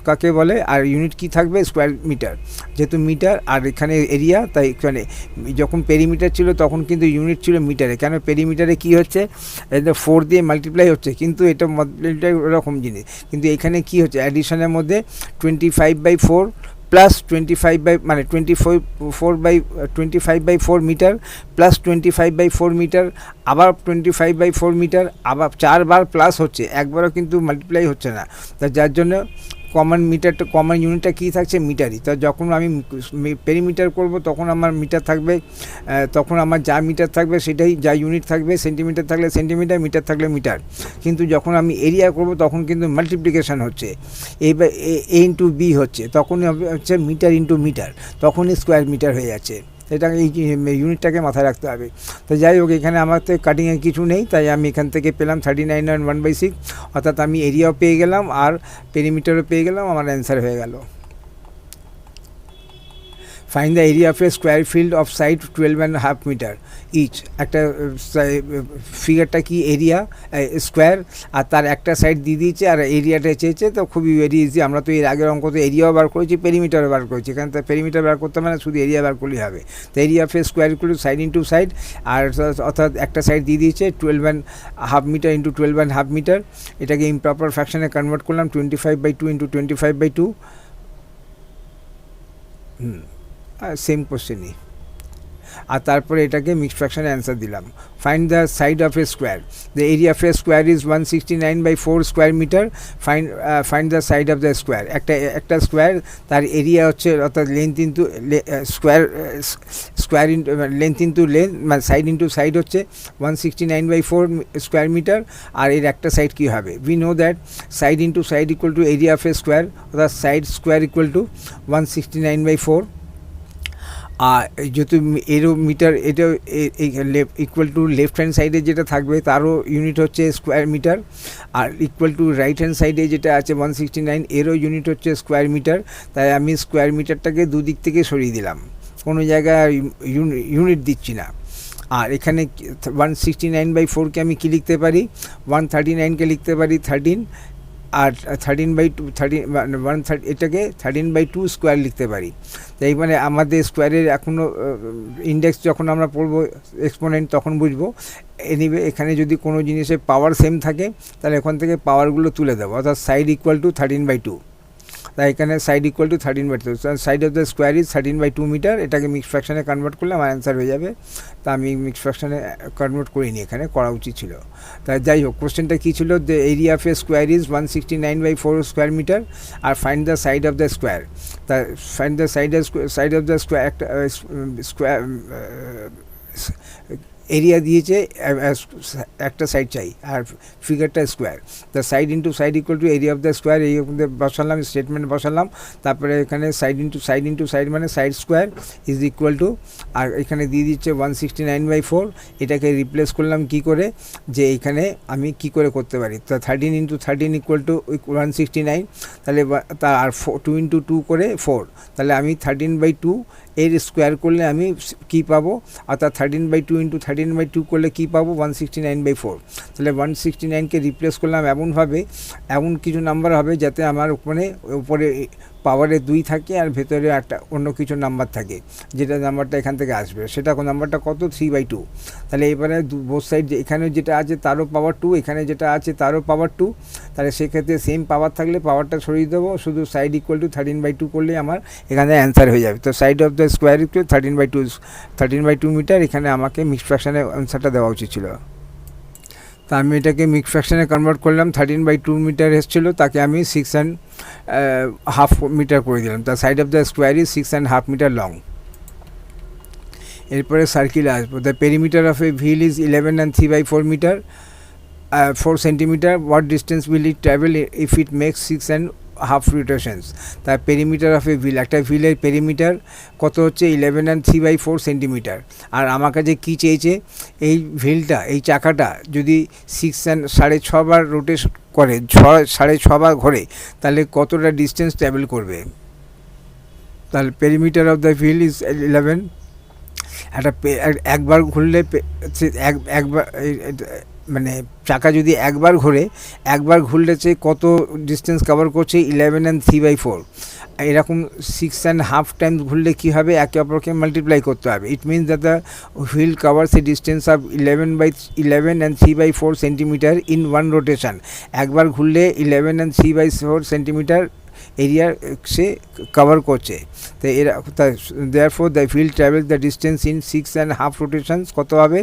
কাকে বলে, আর ইউনিট কি থাকবে, স্কোয়ার মিটার, যেহেতু মিটার আর এখানে এরিয়া, তাই এখানে যখন পেরিমিটার ছিল তখন কিন্তু ইউনিট ছিল মিটারে। কেন, পেরিমিটারে কি হচ্ছে, 4 দিয়ে মাল্টিপ্লাই হচ্ছে, কিন্তু এটা মাল্টিপ্লাই ওরকম জিনিস, কিন্তু এখানে কি হচ্ছে, অ্যাডিশনের মধ্যে 25/4 প্লাস 25 মানে 25/4 মিটার প্লাস 25/4 মিটার, আবার 25/4 মিটার, আবার 4 বার প্লাস হচ্ছে, একবারও কিন্তু মাল্টিপ্লাই হচ্ছে না। তা যার জন্য কমন মিটারটা, কমন ইউনিটটা কী থাকছে, মিটারই। তা যখন আমি পেরিমিটার করব তখন আমার মিটার থাকবে, তখন আমার যা মিটার থাকবে সেটাই, যা ইউনিট থাকবে, সেন্টিমিটার থাকলে সেন্টিমিটার, মিটার থাকলে মিটার। কিন্তু যখন আমি এরিয়া করব তখন কিন্তু মাল্টিপ্লিকেশান হচ্ছে, এবার এ ইন্টু বি হচ্ছে, তখনই হচ্ছে মিটার ইন্টু মিটার, তখনই স্কোয়ার মিটার হয়ে যাচ্ছে। এটা এই ইউনিটটাকে মাথায় রাখতে হবে। তো যাই হোক, এখানে আমার তো কাটিংয়ে কিছু নেই, তাই আমি এখান থেকে পেলাম 39/1/6, অর্থাৎ আমি এরিয়াও পেয়ে গেলাম আর পেরিমিটারও পেয়ে গেলাম, আমার অ্যান্সার হয়ে গেল। Find the area of a square field of side 12.5 metre each. একটা ফিগারটা কি, এরিয়া স্কোয়ার, আর তার একটা সাইড দিয়ে দিয়েছে আর এরিয়াটা চেয়েছে, তো খুবই ভেরি ইজি। আমরা তো এর আগের অঙ্ক তো এরিয়াও বার করেছি, পেরিমিটারও বার করেছি, এখানে তো পেরিমিটার বার করতে মানে শুধু এরিয়া বার করলেই হবে। তো area of a square equal to side into side, আর অর্থাৎ একটা সাইড দিয়ে দিয়েছে 12.5 মিটার ইন্টু 12.5 মিটার, এটাকে ইমপ্রপার ফ্র্যাকশনে কনভার্ট করলাম 25/2 ইন্টু 25/2, সেম কোশ্চেনই। আর তারপরে এটাকে মিক্সড ফ্র্যাকশনে অ্যান্সার দিলাম। Find the side of a square, the area of a square is 169/4 square metre, find the side of the square. একটা স্কোয়ার, তার এরিয়া হচ্ছে, অর্থাৎ length into square length into length, মানে সাইড ইন্টু সাইড হচ্ছে 169/4 square metre, আর এর একটা side কী হবে, we know that side into side equal to area of a square, অর্থাৎ সাইড স্কোয়ার ইকুয়াল টু 169/4, আর যেহেতু এরও মিটার, এটা ইকুয়াল টু লেফট হ্যান্ড সাইডে যেটা থাকবে তারও ইউনিট হচ্ছে স্কোয়ার মিটার, আর ইকুয়াল টু রাইট হ্যান্ড সাইডে যেটা আছে 169, এরও ইউনিট হচ্ছে স্কোয়ার মিটার। তাই আমি স্কোয়ার মিটারটাকে দুদিক থেকে সরিয়ে দিলাম, কোনো জায়গায় ইউনিট দিচ্ছি না। আর এখানে 169/4কে আমি কী লিখতে পারি, 139কে লিখতে পারি 13, আর 13/2 এটাকে 13/2 স্কোয়ার লিখতে পারি। তাই মানে আমাদের স্কোয়ারের এখনও ইন্ডেক্স যখন আমরা পড়বো এক্সপোনেন্ট তখন বুঝবো। এনিওয়ে, এখানে যদি কোনো জিনিসের পাওয়ার সেম থাকে তাহলে এখান থেকে পাওয়ারগুলো তুলে দেবো, অর্থাৎ সাইড ইকুয়াল টু 13/2, তাই এখানে side equal to 13/2, side of the square is 13/2 metre. এটাকে মিক্স ফ্র্যাকশনে কনভার্ট করলে আমার অ্যান্সার হয়ে যাবে। তা আমি মিক্স ফ্র্যাকশনে কনভার্ট করিনি, এখানে করা উচিত ছিল। তাই যাই হোক, কোশ্চেনটা কী ছিল, the area of a square is 169/4 square metre, আর find the side of the square. তা find the side of the square, একটা স্কোয়ার এরিয়া দিয়েছে, একটা সাইড চাই, আর ফিগারটা square. The side into side equal to area of the square, এই বসালাম, স্টেটমেন্ট বসালাম। তারপরে এখানে সাইড ইন্টু সাইড মানে side square is equal to, আর এখানে দিয়ে দিচ্ছে 169/4, এটাকে রিপ্লেস করলাম কি করে, যে এখানে আমি কি করে করতে পারি, তা 13 ইন্টু 13 ইকুয়াল টু 169, তাহলে আর 2 ইন্টু 2 করে 4, তাহলে আমি 13/2 এর স্কোয়ার করলে আমি কী পাবো, অর্থাৎ 13/2 ইন্টু 13/2 করলে কী পাবো, 169/4। তাহলে 169কে রিপ্লেস করলাম এমনভাবে, এমন কিছু নাম্বার হবে যাতে আমার উপরে পাওয়ারে 2 থাকে আর ভেতরে একটা অন্য কিছু নাম্বার থাকে, যেটা নাম্বারটা এখান থেকে আসবে, সেটা নাম্বারটা কত, 3/2। তাহলে এবারে বোথ সাইড, এখানে যেটা আছে তারও পাওয়ার 2, এখানে যেটা আছে তারও পাওয়ার 2, তাহলে সেক্ষেত্রে সেম পাওয়ার থাকলে পাওয়ারটা সরিয়ে দেবো, শুধু সাইড ইকুয়াল টু 13/2 করলে আমার এখানে অ্যান্সার হয়ে যাবে। তো side of the square equal 13/2 metre, এখানে আমাকে মিক্সড ফ্র্যাকশনে অ্যান্সারটা দেওয়া উচিত ছিল। তা আমি এটাকে মিক্স ফ্র্যাকশনে কনভার্ট করলাম, 13/2 মিটার এসেছিলো, তাকে আমি 6.5 মিটার করে দিলাম। তার side of the square is 6.5 metre long. এরপরে সার্কেলে আসবো, the perimeter of a wheel is 11 and 3/4 metre, 4 centimetre, what distance will it travel if it makes 6 and half rotations. তার পেরিমিটার অফ এ ভিল, একটা ভিলের perimeter কত হচ্ছে 11 and 3/4 centimetre. আর আমার কাছে কী চেয়েছে, এই ভিলটা, এই চাকাটা যদি 6 and 6.5 বার রোটেশন করে, 6.5 বার ঘোরে, তাহলে কতটা ডিস্টেন্স ট্রাভেল করবে। তাহলে perimeter of the Bhil is 11। একবার ঘুরলে একবার মানে চাকা যদি একবার ঘুরলে কত ডিস্টেন্স কভার করছে 11 and 3/4। এরকম 6.5 টাইমস ঘুরলে কী হবে, একে অপরকে মাল্টিপ্লাই করতে হবে। It means that the wheel covers A distance of 11 and 3/4 centimetre in one rotation. একবার ঘুরলে 11 and 3/4 centimetre area say cover করছে। তো এরা therefore the wheel travel the distance in 6.5 রোটেশনস কত হবে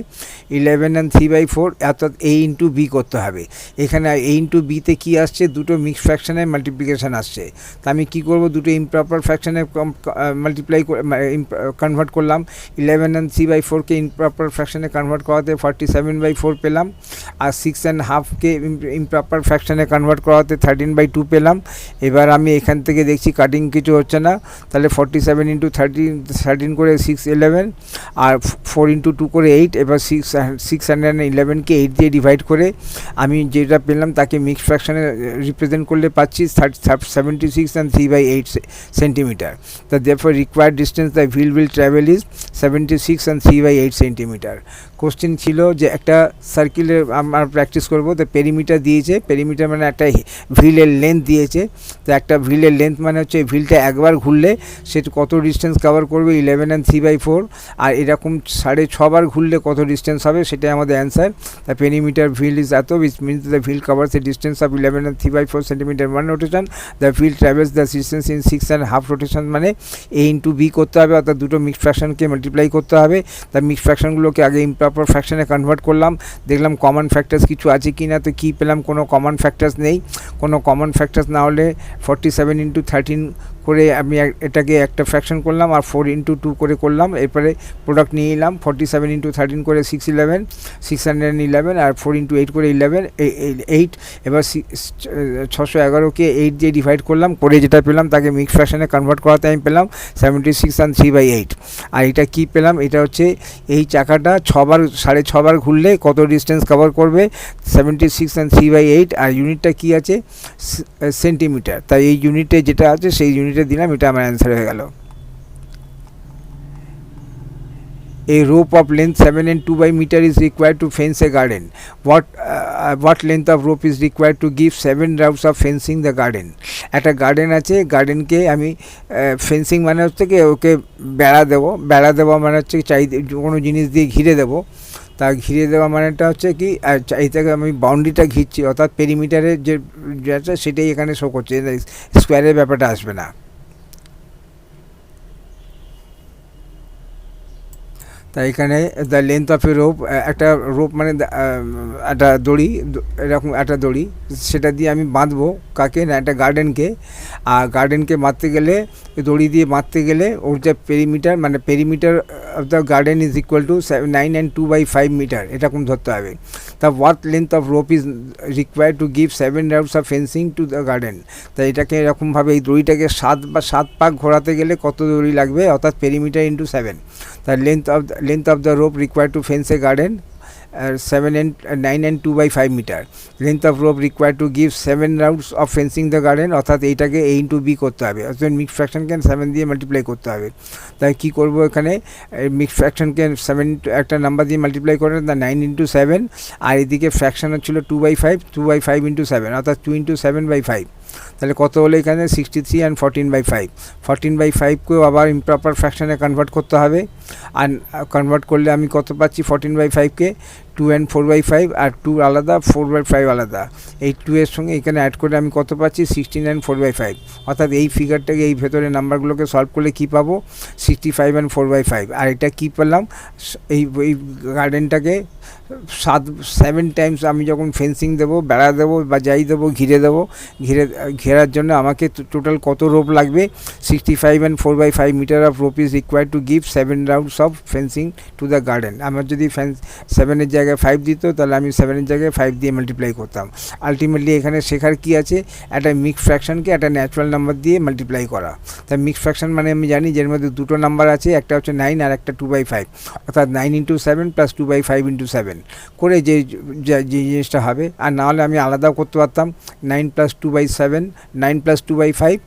11 and 3/4, অর্থাৎ A ইন্টু বি করতে হবে। এখানে A ইন্টু বিতে কী আসছে, দুটো মিক্স ফ্র্যাকশনের মাল্টিপ্লিকেশান আসছে। তা আমি কী করব, দুটো ইমপ্রপার ফ্র্যাকশনে মাল্টিপ্লাই কনভার্ট করলাম। 11 and 3/4কে ইমপ্রপার ফ্র্যাকশনে কনভার্ট করাতে 47/4 পেলাম, আর 6.5কে ইমপ্রপার ফ্র্যাকশনে কনভার্ট করাতে 13/2 পেলাম। এবার আমি এখান থেকে দেখছি কাটিং কিছু হচ্ছে না, তাহলে 47 × 13 করে 611, আর 4 × 2 করে 8। এবার 611কে 8 দিয়ে ডিভাইড করে আমি যেটা পেলাম তাকে মিক্স ফ্র্যাকশনে রিপ্রেজেন্ট করলে পাচ্ছি 76 and 3/8 centimetre. The therefore required distance the wheel will travel is 76 and 3/8 centimetre. Question ছিল যে একটা সার্কেলের আমরা প্র্যাকটিস করবো, তো পেরিমিটার দিয়েছে, পেরিমিটার মানে একটা হুইলের লেন্থ দিয়েছে। তো একটা হুইলের লেন্থ মানে হচ্ছে হুইলটা একবার ঘুরলে সেটা কত ডিস্টেন্স কভার করবে 11 and 3/4, আর এরকম 6.5 বার ঘুরলে কত ডিস্টেন্স হবে সেটাই আমাদের answer. The perimeter wheel is এত, which means the wheel covers a distance of 11 and 3/4 centimetre one rotation. The wheel travels the distance in 6.5 rotation, মানে A ইন্টু বি করতে হবে, অর্থাৎ দুটো মিক্স ফ্র্যাকশনকে মাল্টিপ্লাই করতে হবে। তার মিক্স ফ্র্যাকশনগুলোকে আগে ইমপ্রপার ফ্র্যাকশনে কনভার্ট করলাম, দেখলাম কমন ফ্যাক্টরস কিছু আছে কি না। তো কী পেলাম, কোনো কমন ফ্যাক্টরস নেই। কোনো কমন ফ্যাক্টরস না হলে 47 × 13 করে আমি এটাকে একটা ফ্র্যাকশন করলাম, আর 4 × 2 করে করলাম। এরপরে প্রোডাক্ট নিয়ে নিলাম, 47 × 13 করে 611, আর 4 × 8 করে 8। এবার 611কে 8 দিয়ে ডিভাইড করলাম, করে যেটা পেলাম তাকে মিক্স ফ্র্যাকশনে কনভার্ট করাতে আমি পেলাম 76 and 3/8। আর এটা কি পেলাম, এটা হচ্ছে এই চাকাটা 6.5 বার ঘুরলে কত ডিস্টেন্স কভার করবে 76 and 3/8, আর ইউনিটটা কি আছে সেন্টিমিটার। তাই এই ইউনিটে যেটা আছে সেই ইউনিটে দিলাম, এটা আমার অ্যান্সার হয়ে গেল। A rope of length 7 and 2/2 meter is required to fence a garden. What length of rope is required to give 7 rounds of fencing the garden? একটা গার্ডেন আছে, গার্ডেনকে আমি ফেন্সিং মানে হচ্ছে কি ওকে বেড়া দেবো মানে হচ্ছে কোনো জিনিস দিয়ে ঘিরে দেবো। তা ঘিরে দেওয়া মানেটা হচ্ছে কি, এই থেকে আমি বাউন্ডারিটা ঘিরছি, অর্থাৎ পেরিমিটারের যে আছে সেটাই এখানে শো করছে, স্কোয়ারের ব্যাপারটা আসবে না। তাই এখানে the length of A rope, একটা রোপ মানে একটা দড়ি, এরকম একটা দড়ি, সেটা দিয়ে আমি বাঁধবো কাকে না, একটা গার্ডেনকে। আর গার্ডেনকে মারতে গেলে, দড়ি দিয়ে মারতে গেলে ওর যে পেরিমিটার, মানে perimeter of the garden is equal to 9 and 2/5 metre, এরকম ধরতে হবে। তা what length of rope is required to give 7 rounds of fencing to the garden. তাই এটাকে এরকমভাবে এই দড়িটাকে 7 পাক ঘোরাতে গেলে কত দড়ি লাগবে, অর্থাৎ পেরিমিটার ইন্টু 7। তার length of the rope required to fence a garden 9 and 2/5 meter. Length of rope required to give 7 rounds of fencing the garden, অর্থাৎ এইটাকে A into B করতে হবে, অর্থাৎ মিক্স ফ্র্যাকশনকে 7 দিয়ে মাল্টিপ্লাই করতে হবে। তাই কী করবো, এখানে মিক্স ফ্র্যাকশনকে 7 একটা নাম্বার দিয়ে মাল্টিপ্লাই করে 9 into 7, আর এদিকে ফ্র্যাকশন হচ্ছিল 2/5 into 7, অর্থাৎ 2 into 7/5। তাহলে কত হলো এখানে 63 and 14/5। 14/5কেও আবার ইমপ্রপার ফ্র্যাকশনে কনভার্ট করতে হবে, আর কনভার্ট করলে আমি কত পাচ্ছি 14/5কে 2 and 4/5, আর 2 আলাদা, 4/5 আলাদা। এই 2 এর সঙ্গে এখানে অ্যাড করে আমি কত পাচ্ছি 16 and 4/5, অর্থাৎ এই ফিগারটাকে এই ভেতরে নাম্বারগুলোকে সলভ করলে কী পাবো 65 and 4/5। আর এটা কী পেলাম, এই গার্ডেনটাকে 7 টাইমস আমি যখন ফেন্সিং দেবো, বেড়া দেবো বা যাই দেবো, ঘেরার জন্য আমাকে টোটাল কত রোপ লাগবে 65 and 4/5 metre of rope is required to give 7 rounds of fencing to the garden. আমার যদি 7-এর জায়গায় জায়গায় 5 দিত, তাহলে আমি 7 জায়গায় 5 দিয়ে মাল্টিপ্লাই করতাম। আলটিমেটলি এখানে শেখার কি আছে, একটা মিক্স ফ্র্যাকশনকে একটা ন্যাচুরাল নাম্বার দিয়ে মাল্টিপ্লাই করা। তাই মিক্স ফ্র্যাকশন মানে আমি জানি যে এর মধ্যে দুটো নাম্বার আছে, একটা হচ্ছে 9 আর একটা 2/5, অর্থাৎ 9 × 7 + 2/5 × 7 করে যে জিনিসটা হবে। আর না হলে আমি আলাদাও করতে পারতাম, 9 + 2/7, 9 + 2/5,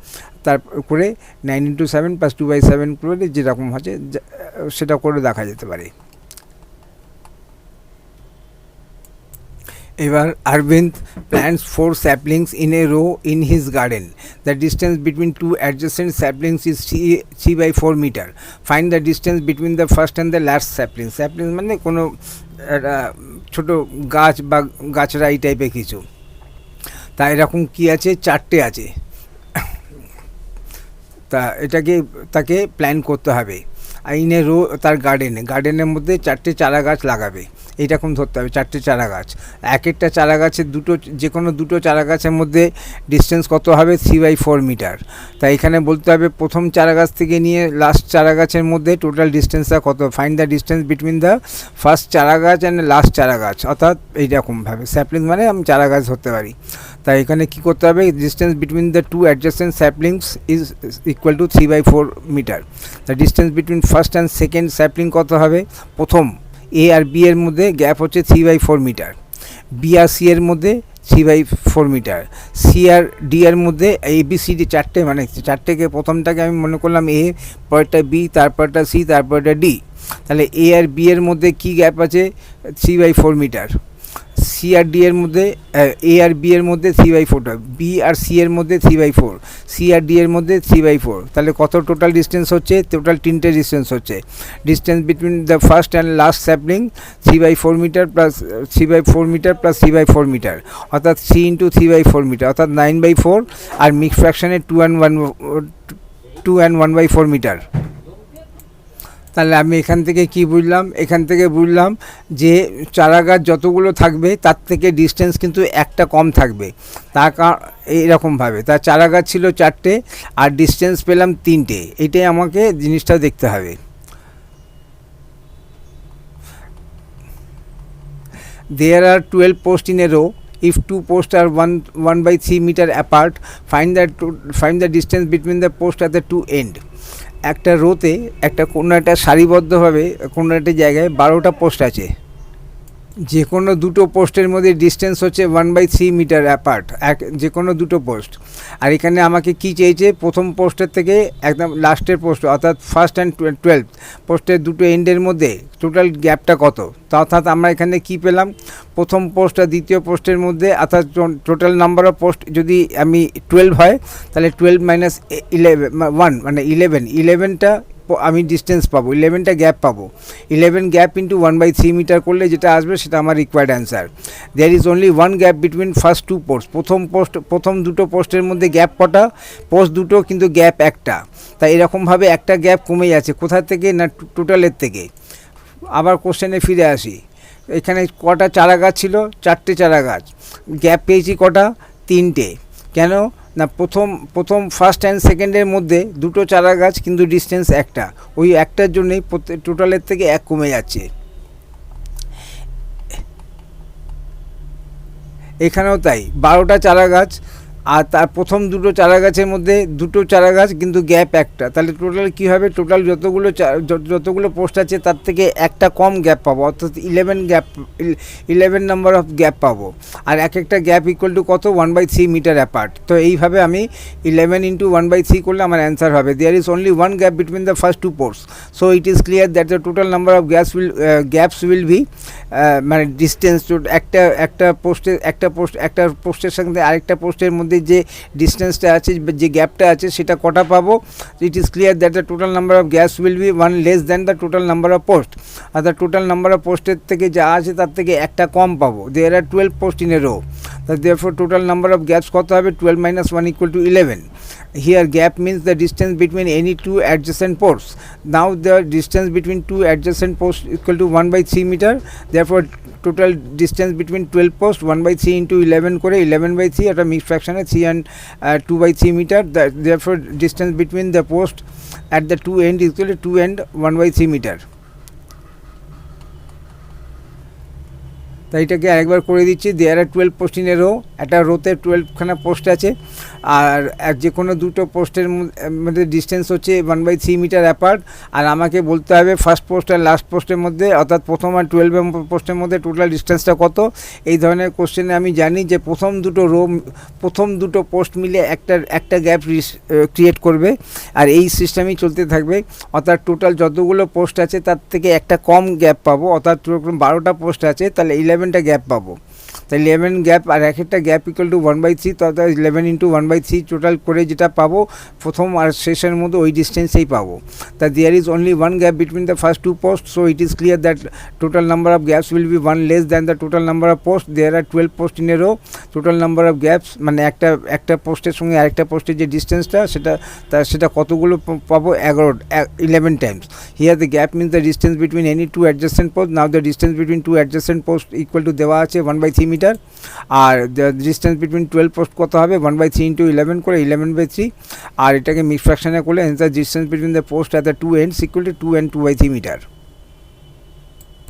তারপরে 9 × 7 + 2/7 করে যেরকম হচ্ছে সেটা করে দেখা যেতে পারে। এবার Arvind plants 4 saplings in a row in his garden. The distance between two adjacent saplings is 3/4 meter. Find the distance between the first and the last sapling. Sapling মানে কোনো ছোট গাছ বা গাছরা এই টাইপের কিছু। তা এরকম কি আছে, 4টে আছে। তা তাকে প্ল্যান করতে হবে। ইন এ রো, তার গার্ডেনের মধ্যে 4টে চারা গাছ লাগাবে, এইরকম ধরতে হবে 4টে চারা গাছ। এক একটা চারা গাছের যে কোনো দুটো চারা গাছের মধ্যে ডিস্টেন্স কত হবে, 3/4 মিটার। তাই এখানে বলতে হবে প্রথম চারা গাছ থেকে নিয়ে লাস্ট চারা গাছের মধ্যে টোটাল ডিস্টেন্সটা কত। Find the distance between the first চারা গাছ অ্যান্ড লাস্ট চারা গাছ, অর্থাৎ এইরকমভাবে স্যাপলিং মানে আমি চারা গাছ ধরতে পারি। তাই এখানে কী করতে হবে, distance between the two adjacent saplings is equal to 3/4 metre. The distance between first and second sapling কত হবে, প্রথম এ আর বি এর মধ্যে গ্যাপ হচ্ছে 3/4 মিটার, বি আর সি এর মধ্যে 3/4 মিটার, সি আর ডি এর মধ্যে ABCD 4টে, মানে 4টেকে প্রথমটাকে আমি মনে করলাম এ, পরেরটা বি, তারপরটা সি, তারপরটা ডি। তাহলে এ আর বি এর মধ্যে কি গ্যাপ আছে, 3/4 মিটার। সি আর ডি এর মধ্যে, এ আর বি এর মধ্যে 3/4, বি আর সি এর মধ্যে 3/4, সি আর ডি এর মধ্যে 3/4। তাহলে কত টোটাল ডিস্টেন্স হচ্ছে, টোটাল 3টে ডিস্টেন্স হচ্ছে। Distance between the first and last sapling 3/4 metre plus 3/4 metre plus 3/4 metre, অর্থাৎ 3 × 3/4 মিটার, অর্থাৎ 9/4। আর মিক্স ফ্র্যাকশনে 2 and 1/4 মিটার। তাহলে আমি এখান থেকে কি বুঝলাম, এখান থেকে বুঝলাম যে চারা গাছ যতগুলো থাকবে তার থেকে ডিস্টেন্স কিন্তু একটা কম থাকবে। এইরকমভাবে তার চারা গাছ ছিল 4টে আর ডিস্টেন্স পেলাম 3টে, এটাই আমাকে জিনিসটা দেখতে হবে। There are 12 posts in a row. If 2 posts are 1/3 meter apart, find the distance between the posts at the two end. একটা রোতে কোনো একটা সারিবদ্ধভাবে কোনো একটা জায়গায় 12টা পোস্ট আছে, যে কোনো দুটো পোস্টের মধ্যে ডিস্টেন্স হচ্ছে 1/3 মিটার অ্যাপার্ট, যে কোনো দুটো পোস্ট। আর এখানে আমাকে কি চেয়েছে, প্রথম পোস্টের থেকে একদম লাস্টের পোস্ট, অর্থাৎ ফার্স্ট অ্যান্ড 12 পোস্টের দুটো এন্ডের মধ্যে টোটাল গ্যাপটা কত। অর্থাৎ আমরা এখানে কি পেলাম, প্রথম পোস্ট আর দ্বিতীয় পোস্টের মধ্যে, অর্থাৎ টোটাল নাম্বার অফ পোস্ট যদি আমি 12 হয়, তাহলে 12 - 1 মানে 11টা আমি ডিস্টেন্স পাবো, 11টা গ্যাপ পাবো। 11 গ্যাপ ইন্টু 1/3 মিটার করলে যেটা আসবে সেটা আমার required answer. There is only 1 gap between first 2 post. প্রথম দুটো পোস্টের মধ্যে গ্যাপ কটা, পোস্ট দুটো কিন্তু গ্যাপ একটা। তাই এরকমভাবে একটা গ্যাপ কমে যাচ্ছে, কোথা থেকে না টোটালের থেকে। আবার কোশ্চেনে ফিরে আসি, এখানে কটা চারা গাছ ছিল, 4টে চারা গাছ, গ্যাপ পেয়েছি কটা, 3টে। কেন না, প্রথম ফার্স্ট অ্যান্ড সেকেন্ডের মধ্যে দুটো চারা গাছ কিন্তু ডিস্টেন্স একটা, ওই একটার জন্যই টোটালের থেকে 1 কমে যাচ্ছে। এখানেও তাই, 12টা চারা গাছ, আর তার প্রথম দুটো চারা গাছের মধ্যে দুটো চারা গাছ কিন্তু গ্যাপ একটা। তাহলে টোটাল কী হবে, টোটাল যতগুলো পোস্ট আছে তার থেকে একটা কম গ্যাপ পাবো, অর্থাৎ 11 নাম্বার অফ গ্যাপ পাবো। আর একটা গ্যাপ ইকুয়াল টু কত, 1/3 মিটার অ্যাপার্ট। তো এইভাবে আমি 11 × 1/3 করলে আমার অ্যান্সার হবে। There is only 1 gap between the first 2 posts, so it is clear that the total number of gaps will be, মানে ডিস্টেন্স একটা পোস্টের সঙ্গে আরেকটা পোস্টের মধ্যে যে ডিস্টেন্সটা আছে, যে গ্যাপটা আছে, সেটা কটা পাবো। It is clear that the total number of gaps will be 1 less than the total number of post. আর দ্য টোটাল নাম্বার অফ পোস্টের থেকে যা আছে তার থেকে একটা কম পাবো। There are 12 post in a row, therefore total number of gaps কত হবে, 12 - 1 = 11. Here gap means the distance between any two adjacent posts. Now the distance between two adjacent posts equal to 1/3 meter. Therefore total distance between 12 posts 1/3 into 11 করে 11/3, একটা mix ফ্র্যাকশনে 3 and 2/3 metre. Therefore distance between the post at the two end is equal to 2 and 1/3 meter. তাই এটাকে আরেকবার করে দিচ্ছি। দেয়ার are 12 post in a rho, একটা রোতে 12খানা post আছে, আর যে কোনো দুটো পোস্টের মধ্যে ডিস্টেন্স হচ্ছে 1/3 মিটার অ্যাপার্ট। আর আমাকে বলতে হবে ফার্স্ট পোস্ট আর লাস্ট পোস্টের মধ্যে, অর্থাৎ প্রথম আর 12 পোস্টের মধ্যে টোটাল ডিস্টেন্সটা কত। এই ধরনের কোশ্চেনে আমি জানি যে প্রথম দুটো পোস্ট মিলে একটা গ্যাপ ক্রিয়েট করবে, আর এই সিস্টেমই চলতে থাকবে। অর্থাৎ টোটাল যতগুলো পোস্ট আছে তার থেকে একটা কম গ্যাপ পাবো, অর্থাৎ 12টা পোস্ট আছে তাহলে 11টা গ্যাপ পাবো। তাই 11 গ্যাপ, আর এক একটা গ্যাপ ইকুয়াল টু 1/3, অর্থাৎ 11 ইন্টু 1/3 টোটাল করে যেটা পাবো প্রথম আর শেষের মধ্যে ওই ডিস্টেন্সেই পাবো। তা there is only one gap between the first two post, so it is clear that total number of gaps will be 1 less than the total number of post. There are 12 post in a row, total number of gaps মানে একটা পোস্টের সঙ্গে আরেকটা পোস্টের যে ডিস্টেন্সটা সেটা কতগুলো পাবো, 11 times. Here the gap means the distance between any two adjacent post. Now the distance between two adjacent post equal to দেওয়া আছে 1/3 মিটার, আর দ্য ডিস্টেন্স বিটুইন 12 পোস্ট কত হবে 1/3 ইন্টু 11 করে 11/3, আর এটাকে মিক্স ফ্র্যাকশনে করলে the distance between the post at the two ends equal to 2 and 2/3 metre.